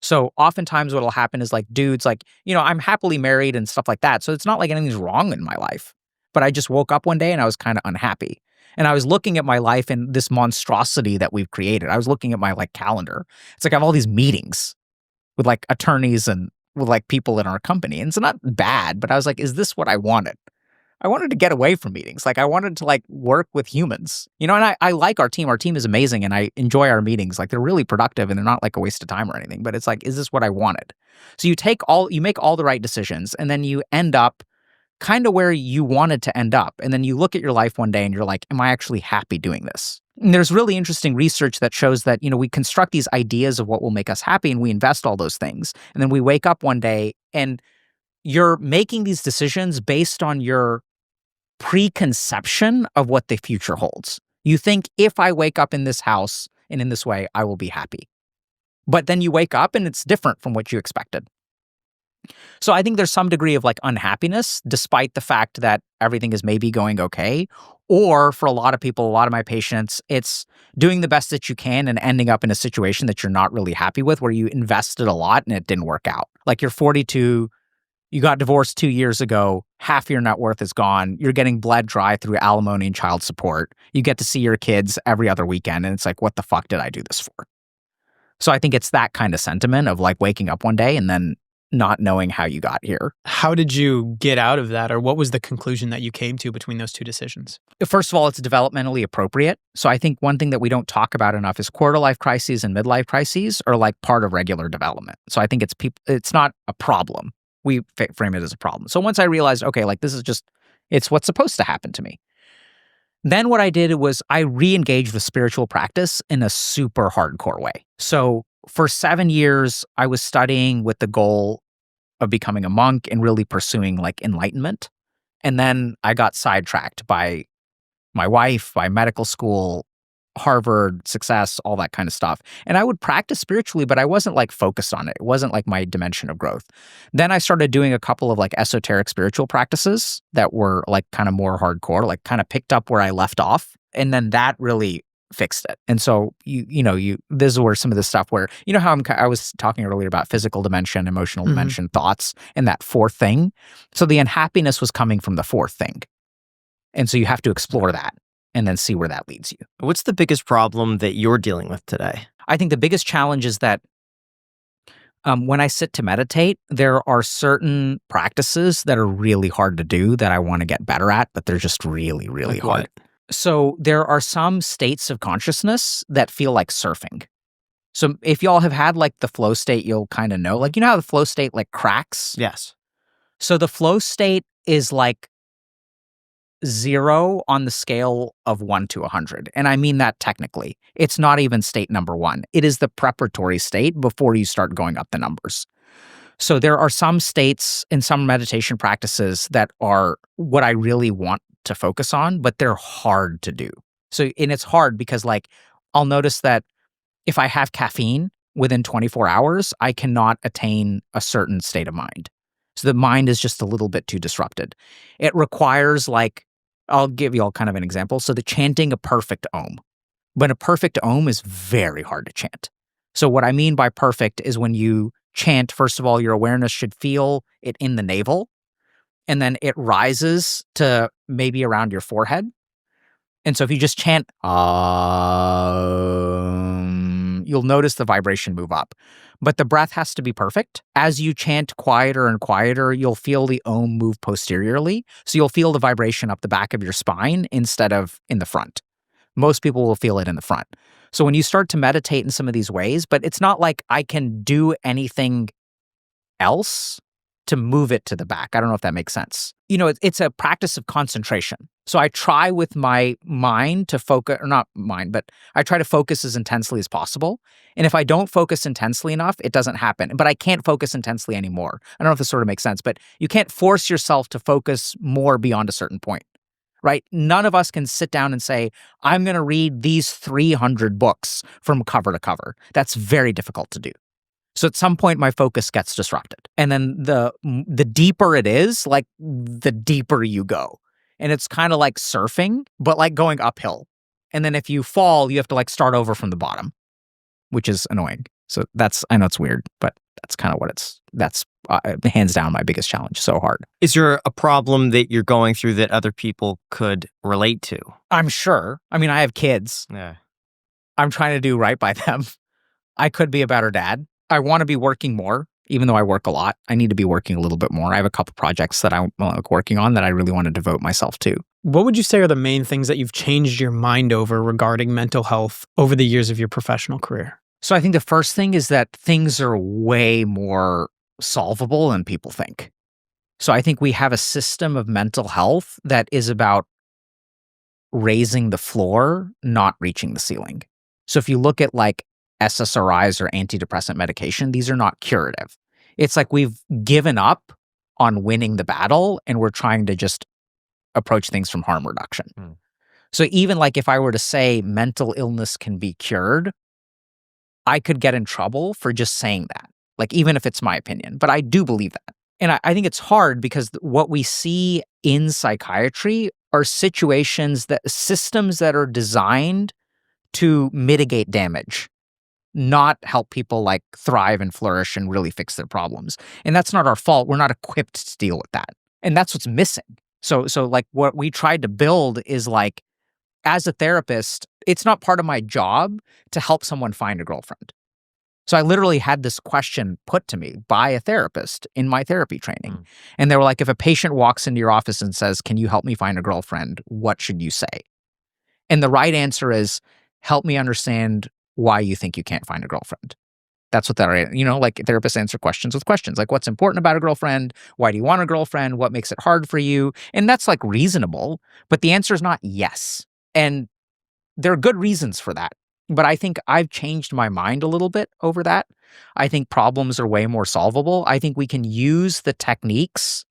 So oftentimes what will happen is like dudes like, I'm happily married and stuff like that. So it's not like anything's wrong in my life. But I just woke up one day and I was kind of unhappy. And I was looking at my life and this monstrosity that we've created. I was looking at my like calendar. It's like I have all these meetings with like attorneys and with like people in our company. And it's not bad, but I was like, is this what I wanted? I wanted to get away from meetings. Like I wanted to like work with humans, and I like our team. Our team is amazing and I enjoy our meetings. Like they're really productive and they're not like a waste of time or anything, but it's like, is this what I wanted? So you make all the right decisions and then you end up kind of where you wanted to end up. And then you look at your life one day and you're like, am I actually happy doing this? And there's really interesting research that shows that, we construct these ideas of what will make us happy and we invest all those things. And then we wake up one day and you're making these decisions based on your preconception of what the future holds. You think if I wake up in this house and in this way, I will be happy. But then you wake up and it's different from what you expected. So I think there's some degree of like unhappiness, despite the fact that everything is maybe going okay. Or for a lot of people, a lot of my patients, it's doing the best that you can and ending up in a situation that you're not really happy with, where you invested a lot and it didn't work out. Like you're 42, you got divorced 2 years ago, half your net worth is gone, you're getting bled dry through alimony and child support, you get to see your kids every other weekend, and it's like, what the fuck did I do this for? So I think it's that kind of sentiment of like waking up one day and then not knowing how you got here. How did you get out of that, or what was the conclusion that you came to between those two decisions? First of all, it's developmentally appropriate. So I think one thing that we don't talk about enough is quarter life crises and midlife crises are like part of regular development. So I think it's not a problem. We frame it as a problem. So once I realized, okay, like this is it's what's supposed to happen to me. Then what I did was I re-engaged with spiritual practice in a super hardcore way. So for 7 years, I was studying with the goal of becoming a monk and really pursuing like enlightenment. And then I got sidetracked by my wife, by medical school, Harvard, success, all that kind of stuff. And I would practice spiritually, but I wasn't like focused on it. It wasn't like my dimension of growth. Then I started doing a couple of like esoteric spiritual practices that were like kind of more hardcore, like kind of picked up where I left off. And then that really fixed it. And so this is where some of the stuff where, how I was talking earlier about physical dimension, emotional dimension, thoughts, and that fourth thing. So the unhappiness was coming from the fourth thing. And so you have to explore that and then see where that leads you. What's the biggest problem that you're dealing with today? I think the biggest challenge is that when I sit to meditate, there are certain practices that are really hard to do that I want to get better at, but they're just really, really Like hard. what? So there are some states of consciousness that feel like surfing. So if y'all have had like the flow state, you'll kind of know, like, how the flow state like cracks? Yes. So the flow state is like 0 on the scale of 1 to 100. And I mean that technically. It's not even state number 1. It is the preparatory state before you start going up the numbers. So there are some states in some meditation practices that are what I really want to focus on, but they're hard to do. So, and it's hard because like I'll notice that if I have caffeine within 24 hours, I cannot attain a certain state of mind. So the mind is just a little bit too disrupted. It requires like, I'll give you all kind of an example. So the chanting a perfect Om. But a perfect Om is very hard to chant. So what I mean by perfect is when you chant, first of all, your awareness should feel it in the navel, and then it rises to maybe around your forehead. And so if you just chant, you'll notice the vibration move up. But the breath has to be perfect. As you chant quieter and quieter, you'll feel the Om move posteriorly. So you'll feel the vibration up the back of your spine instead of in the front. Most people will feel it in the front. So when you start to meditate in some of these ways, but it's not like I can do anything else to move it to the back. I don't know if that makes sense. You know, it's a practice of concentration. So I try with my mind to focus, or not mind, but I try to focus as intensely as possible. And if I don't focus intensely enough, it doesn't happen. But I can't focus intensely anymore. I don't know if this sort of makes sense, but you can't force yourself to focus more beyond a certain point. Right? None of us can sit down and say, I'm going to read these 300 books from cover to cover. That's very difficult to do. So at some point, my focus gets disrupted. And then the deeper it is, like the deeper you go. And it's kind of like surfing, but like going uphill. And then if you fall, you have to like start over from the bottom, which is annoying. So I know it's weird, but that's kind of what that's hands down my biggest challenge. So hard. Is there a problem that you're going through that other people could relate to? I'm sure. I mean, I have kids. Yeah. I'm trying to do right by them. I could be a better dad. I want to be working more, even though I work a lot. I need to be working a little bit more. I have a couple projects that I'm working on that I really want to devote myself to. What would you say are the main things that you've changed your mind over regarding mental health over the years of your professional career? So I think the first thing is that things are way more solvable than people think. So I think we have a system of mental health that is about raising the floor, not reaching the ceiling. So if you look at like SSRIs or antidepressant medication, these are not curative. It's like we've given up on winning the battle and we're trying to just approach things from harm reduction. So even like if I were to say mental illness can be cured, I could get in trouble for just saying that, like even if it's my opinion, but I do believe that. And I think it's hard because what we see in psychiatry are systems that are designed to mitigate damage, not help people like thrive and flourish and really fix their problems. And that's not our fault. We're not equipped to deal with that. And that's what's missing. So like what we tried to build is like, as a therapist, it's not part of my job to help someone find a girlfriend. So I literally had this question put to me by a therapist in my therapy training. And they were like, if a patient walks into your office and says, can you help me find a girlfriend? What should you say? And the right answer is, help me understand why you think you can't find a girlfriend. That's what like therapists answer questions with questions. Like, what's important about a girlfriend? Why do you want a girlfriend? What makes it hard for you? And that's like reasonable, but the answer is not yes. And there are good reasons for that. But I think I've changed my mind a little bit over that. I think problems are way more solvable. I think we can use the techniques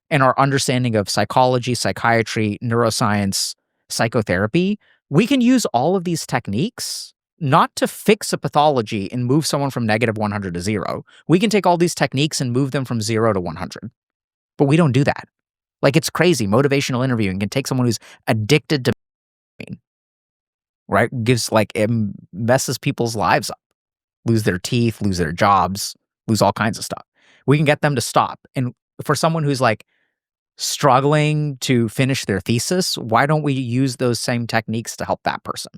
and our understanding of psychology, psychiatry, neuroscience, psychotherapy. We can use all of these techniques not to fix a pathology and move someone from -100 to 0. We can take all these techniques and move them from 0 to 100. But we don't do that. Like, it's crazy. Motivational interviewing can take someone who's addicted to right? It messes people's lives up. Lose their teeth, lose their jobs, lose all kinds of stuff. We can get them to stop. And for someone who's like struggling to finish their thesis, why don't we use those same techniques to help that person?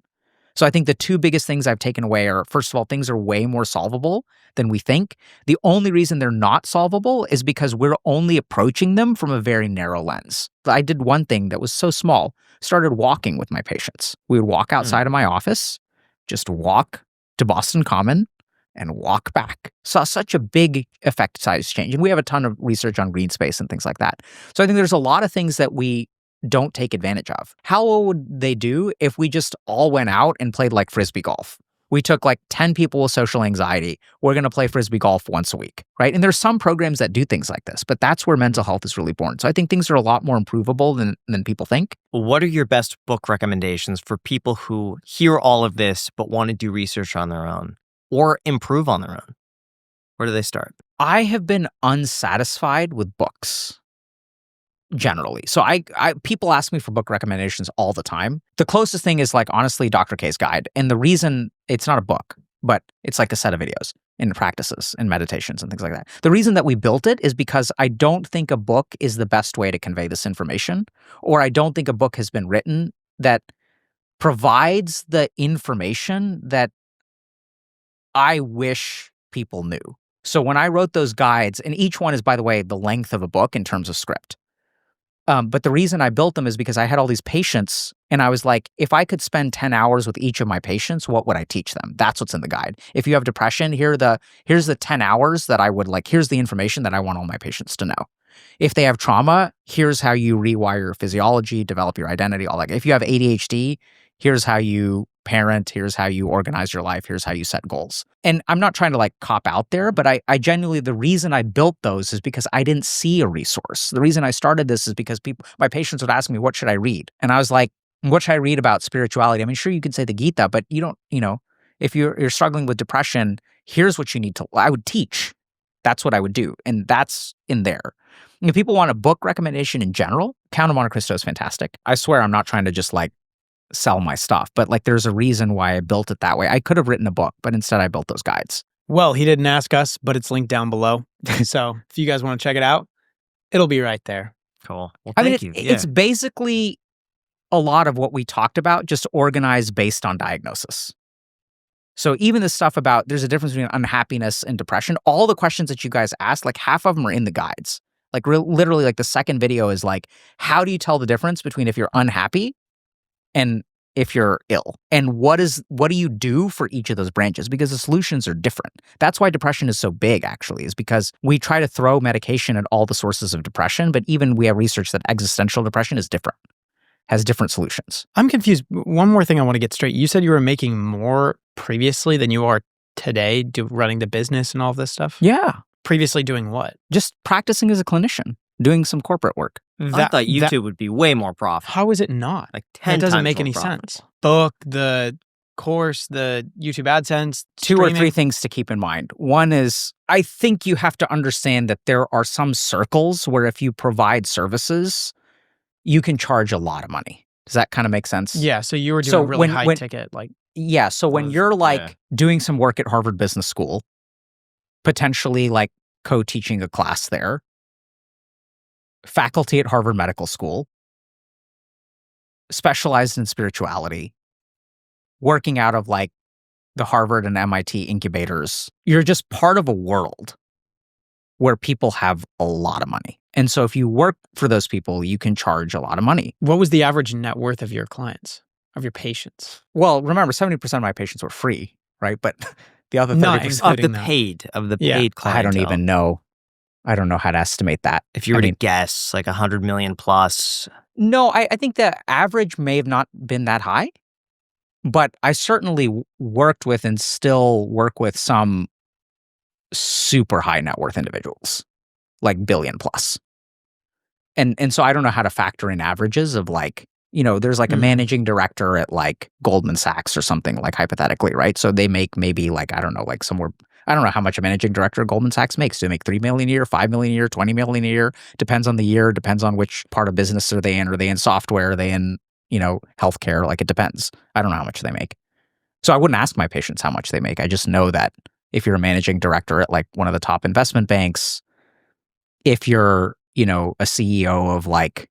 So I think the two biggest things I've taken away are, first of all, things are way more solvable than we think. The only reason they're not solvable is because we're only approaching them from a very narrow lens. I did one thing that was so small, started walking with my patients. We would walk outside of my office, just walk to Boston Common and walk back. Saw such a big effect size change. And we have a ton of research on green space and things like that. So I think there's a lot of things that we don't take advantage of. How would they do if we just all went out and played like Frisbee golf? We took like 10 people with social anxiety. We're going to play Frisbee golf once a week, right? And there's some programs that do things like this, but that's where mental health is really born. So I think things are a lot more improvable than people think. What are your best book recommendations for people who hear all of this but want to do research on their own or improve on their own? Where do they start? I have been unsatisfied with books generally. So I people ask me for book recommendations all the time. The closest thing is like honestly Dr. K's guide. And the reason it's not a book, but it's like a set of videos and practices and meditations and things like that. The reason that we built it is because I don't think a book is the best way to convey this information, or I don't think a book has been written that provides the information that I wish people knew. So when I wrote those guides, and each one is, by the way, the length of a book in terms of script. But the reason I built them is because I had all these patients, and I was like, if I could spend 10 hours with each of my patients, what would I teach them? That's what's in the guide. If you have depression, here's the 10 hours that I would like, here's the information that I want all my patients to know. If they have trauma, here's how you rewire your physiology, develop your identity, all that. If you have ADHD, here's how you parent, here's how you organize your life, here's how you set goals. And I'm not trying to like cop out there, but I genuinely, the reason I built those is because I didn't see a resource. The reason I started this is because my patients would ask me, what should I read? And I was like, what should I read about spirituality? I mean, sure, you could say the Gita, but you don't, if you're struggling with depression, here's what you need to, I would teach. That's what I would do. And that's in there. If people want a book recommendation in general, Count of Monte Cristo is fantastic. I swear I'm not trying to just like sell my stuff, but like there's a reason why I built it that way. I could have written a book, but instead I built those guides. Well, he didn't ask us, but it's linked down below. So if you guys want to check it out, it'll be right there. Cool. Well, I mean, thank you. It's basically a lot of what we talked about, just organized based on diagnosis. So even the stuff about there's a difference between unhappiness and depression, all the questions that you guys asked, like half of them are in the guides. Like literally like the second video is like, how do you tell the difference between if you're unhappy and if you're ill? And what do you do for each of those branches? Because the solutions are different. That's why depression is so big, actually, is because we try to throw medication at all the sources of depression, but even we have research that existential depression is different, has different solutions. I'm confused. One more thing I want to get straight. You said you were making more previously than you are today running the business and all of this stuff? Yeah. Previously doing what? Just practicing as a clinician, doing some corporate work. I thought YouTube would be way more profitable. How is it not? Like 10 It doesn't times make more any profitable. sense. Book, the course, the YouTube AdSense, Two or streaming. three things to keep in mind. One is, I think you have to understand that there are some circles where if you provide services, you can charge a lot of money. Does that kind of make sense? Yeah, so you were doing So really when- high when- ticket, like Yeah. So when you're like doing some work at Harvard Business School, potentially like co-teaching a class there, faculty at Harvard Medical School, specialized in spirituality, working out of like the Harvard and MIT incubators, you're just part of a world where people have a lot of money. And so if you work for those people, you can charge a lot of money. what was the average net worth of your clients, of your patients? Well, remember, 70% of my patients were free, right? But the other 30%, Not Of including the that. paid, Yeah. paid I don't clientele. even know. I don't know how to estimate that. If you were I to mean, guess, like 100 million plus. No, I think the average may have not been that high, but I certainly worked with and still work with some super high net worth individuals, like billion plus. And so I don't know how to factor in averages of like, there's like a managing director at like Goldman Sachs or something, like hypothetically, right? So they make maybe like, I don't know, like somewhere, I don't know how much a managing director at Goldman Sachs makes. Do they make 3 million a year, 5 million a year, 20 million a year? Depends on the year, depends on which part of business are they in. Are they in software? Are they in, healthcare? Like it depends. I don't know how much they make. So I wouldn't ask my patients how much they make. I just know that if you're a managing director at like one of the top investment banks, if you're, a CEO of like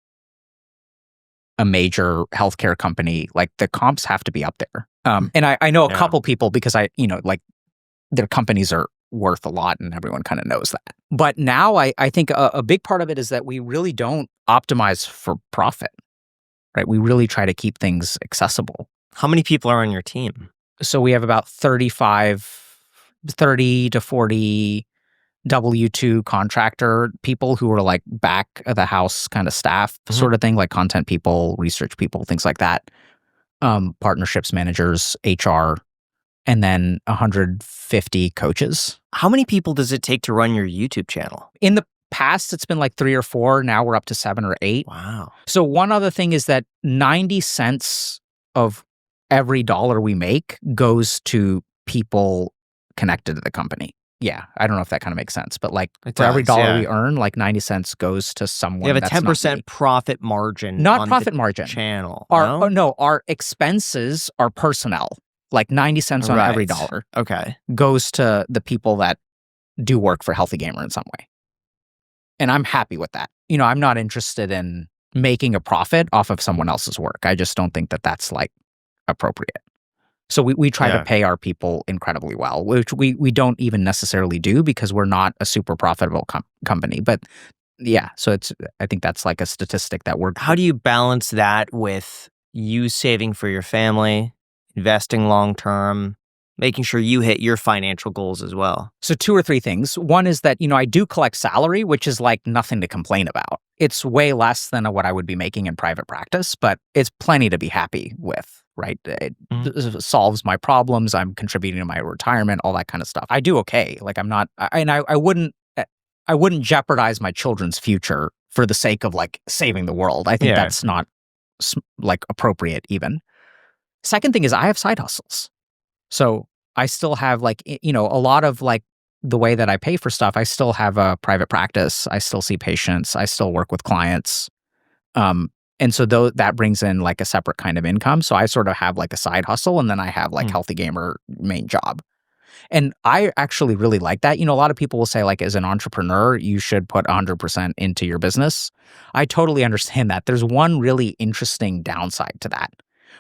a major healthcare company, like the comps have to be up there. And I know a couple people because like their companies are worth a lot and everyone kind of knows that. But now I think a big part of it is that we really don't optimize for profit, right? We really try to keep things accessible. How many people are on your team? So we have about 30 to 40 W-2 contractor people who are like back of the house kind of staff sort of thing, like content people, research people, things like that. Partnerships managers, HR, and then 150 coaches. How many people does it take to run your YouTube channel? In the past, it's been like 3 or 4. Now we're up to 7 or 8. Wow. So one other thing is that 90 cents of every dollar we make goes to people connected to the company. Yeah, I don't know if that kind of makes sense, but like It for every does, dollar yeah. we earn, like 90 cents goes to someone. You have a that's 10% profit margin. not on profit the margin. channel. Our expenses are personnel. Like 90 cents on every Right. dollar Okay. goes to the people that do work for Healthy Gamer in some way. And I'm happy with that. You know, I'm not interested in making a profit off of someone else's work. I just don't think that that's like appropriate. So we try to pay our people incredibly well, which we don't even necessarily do because we're not a super profitable company. But yeah, so I think that's like a statistic that we're. How do you balance that with you saving for your family, investing long term, making sure you hit your financial goals as well? So 2 or 3 things. One is that, you know, I do collect salary, which is like nothing to complain about. It's way less than what I would be making in private practice, but it's plenty to be happy with, right? It solves my problems. I'm contributing to my retirement, all that kind of stuff. I do okay. Like I'm not, and I wouldn't jeopardize my children's future for the sake of like saving the world. I think that's not like appropriate even. Second thing is I have side hustles. So I still have like, you know, a lot of like the way that I pay for stuff, I still have a private practice. I still see patients. I still work with clients. And so that brings in like a separate kind of income. So I sort of have like a side hustle and then I have like Healthy Gamer main job. And I actually really like that. You know, a lot of people will say like as an entrepreneur, you should put 100% into your business. I totally understand that. There's one really interesting downside to that,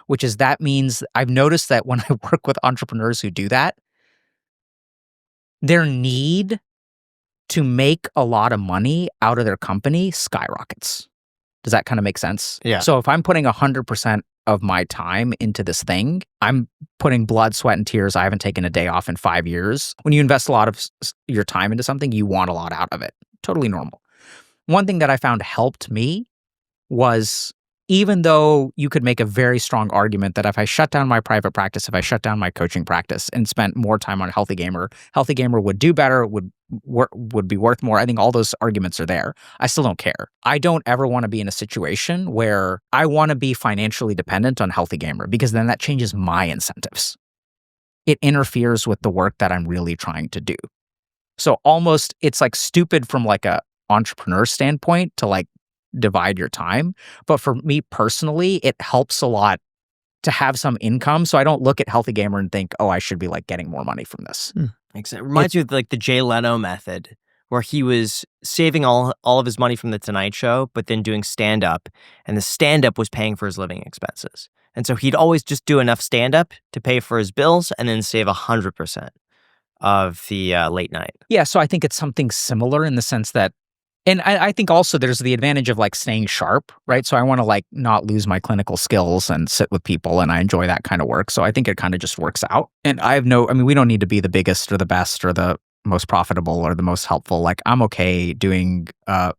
which is that means I've noticed that when I work with entrepreneurs who do that, their need to make a lot of money out of their company skyrockets. Does that kind of make sense? Yeah. So if I'm putting 100% of my time into this thing, I'm putting blood, sweat, and tears. I haven't taken a day off in 5 years. When you invest a lot of your time into something, you want a lot out of it. Totally normal. One thing that I found helped me was even though you could make a very strong argument that if I shut down my private practice, if I shut down my coaching practice and spent more time on Healthy Gamer would do better, would be worth more. I think all those arguments are there. I still don't care. I don't ever want to be in a situation where I want to be financially dependent on Healthy Gamer because then that changes my incentives. It interferes with the work that I'm really trying to do. So almost it's like stupid from like a entrepreneur standpoint to like divide your time. But for me personally, it helps a lot to have some income. So I don't look at Healthy Gamer and think, oh, I should be like getting more money from this. It reminds me of like the Jay Leno method, where he was saving all of his money from the Tonight Show, but then doing stand-up, and the stand-up was paying for his living expenses. And so he'd always just do enough stand-up to pay for his bills and then save 100% of the late night. Yeah, so I think it's something similar in the sense that, and I think also there's the advantage of like staying sharp, right? So I want to like not lose my clinical skills and sit with people, and I enjoy that kind of work. So I think it kind of just works out. And we don't need to be the biggest or the best or the most profitable or the most helpful. Like I'm okay doing a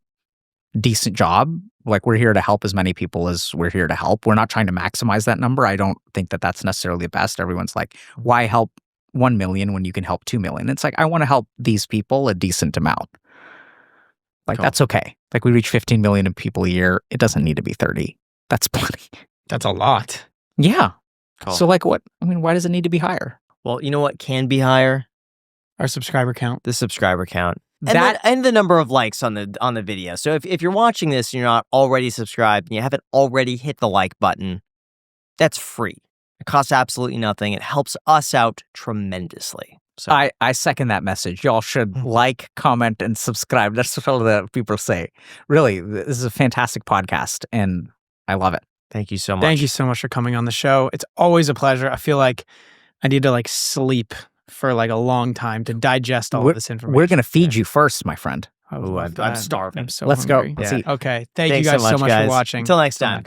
decent job. Like we're here to help as many people as we're here to help. We're not trying to maximize that number. I don't think that that's necessarily the best. Everyone's like, why help 1 million when you can help 2 million? It's like, I want to help these people a decent amount. Like, that's okay. Like, we reach 15 million people a year. It doesn't need to be 30. That's plenty. That's a lot. Yeah. Cool. So, like, why does it need to be higher? Well, you know what can be higher? Our subscriber count. The subscriber count. And the number of likes on the video. So if you're watching this and you're not already subscribed and you haven't already hit the like button, that's free. It costs absolutely nothing. It helps us out tremendously. So I second that message. Y'all should like, comment, and subscribe. That's what all the people say. Really, this is a fantastic podcast, and I love it. Thank you so much. Thank you so much for coming on the show. It's always a pleasure. I feel like I need to like sleep for like a long time to digest all of this information. We're going to feed you first, my friend. I'm starving. I'm so Let's hungry. go. Let's eat. Okay. Thank Thanks you guys so much, for guys. watching. Until next time.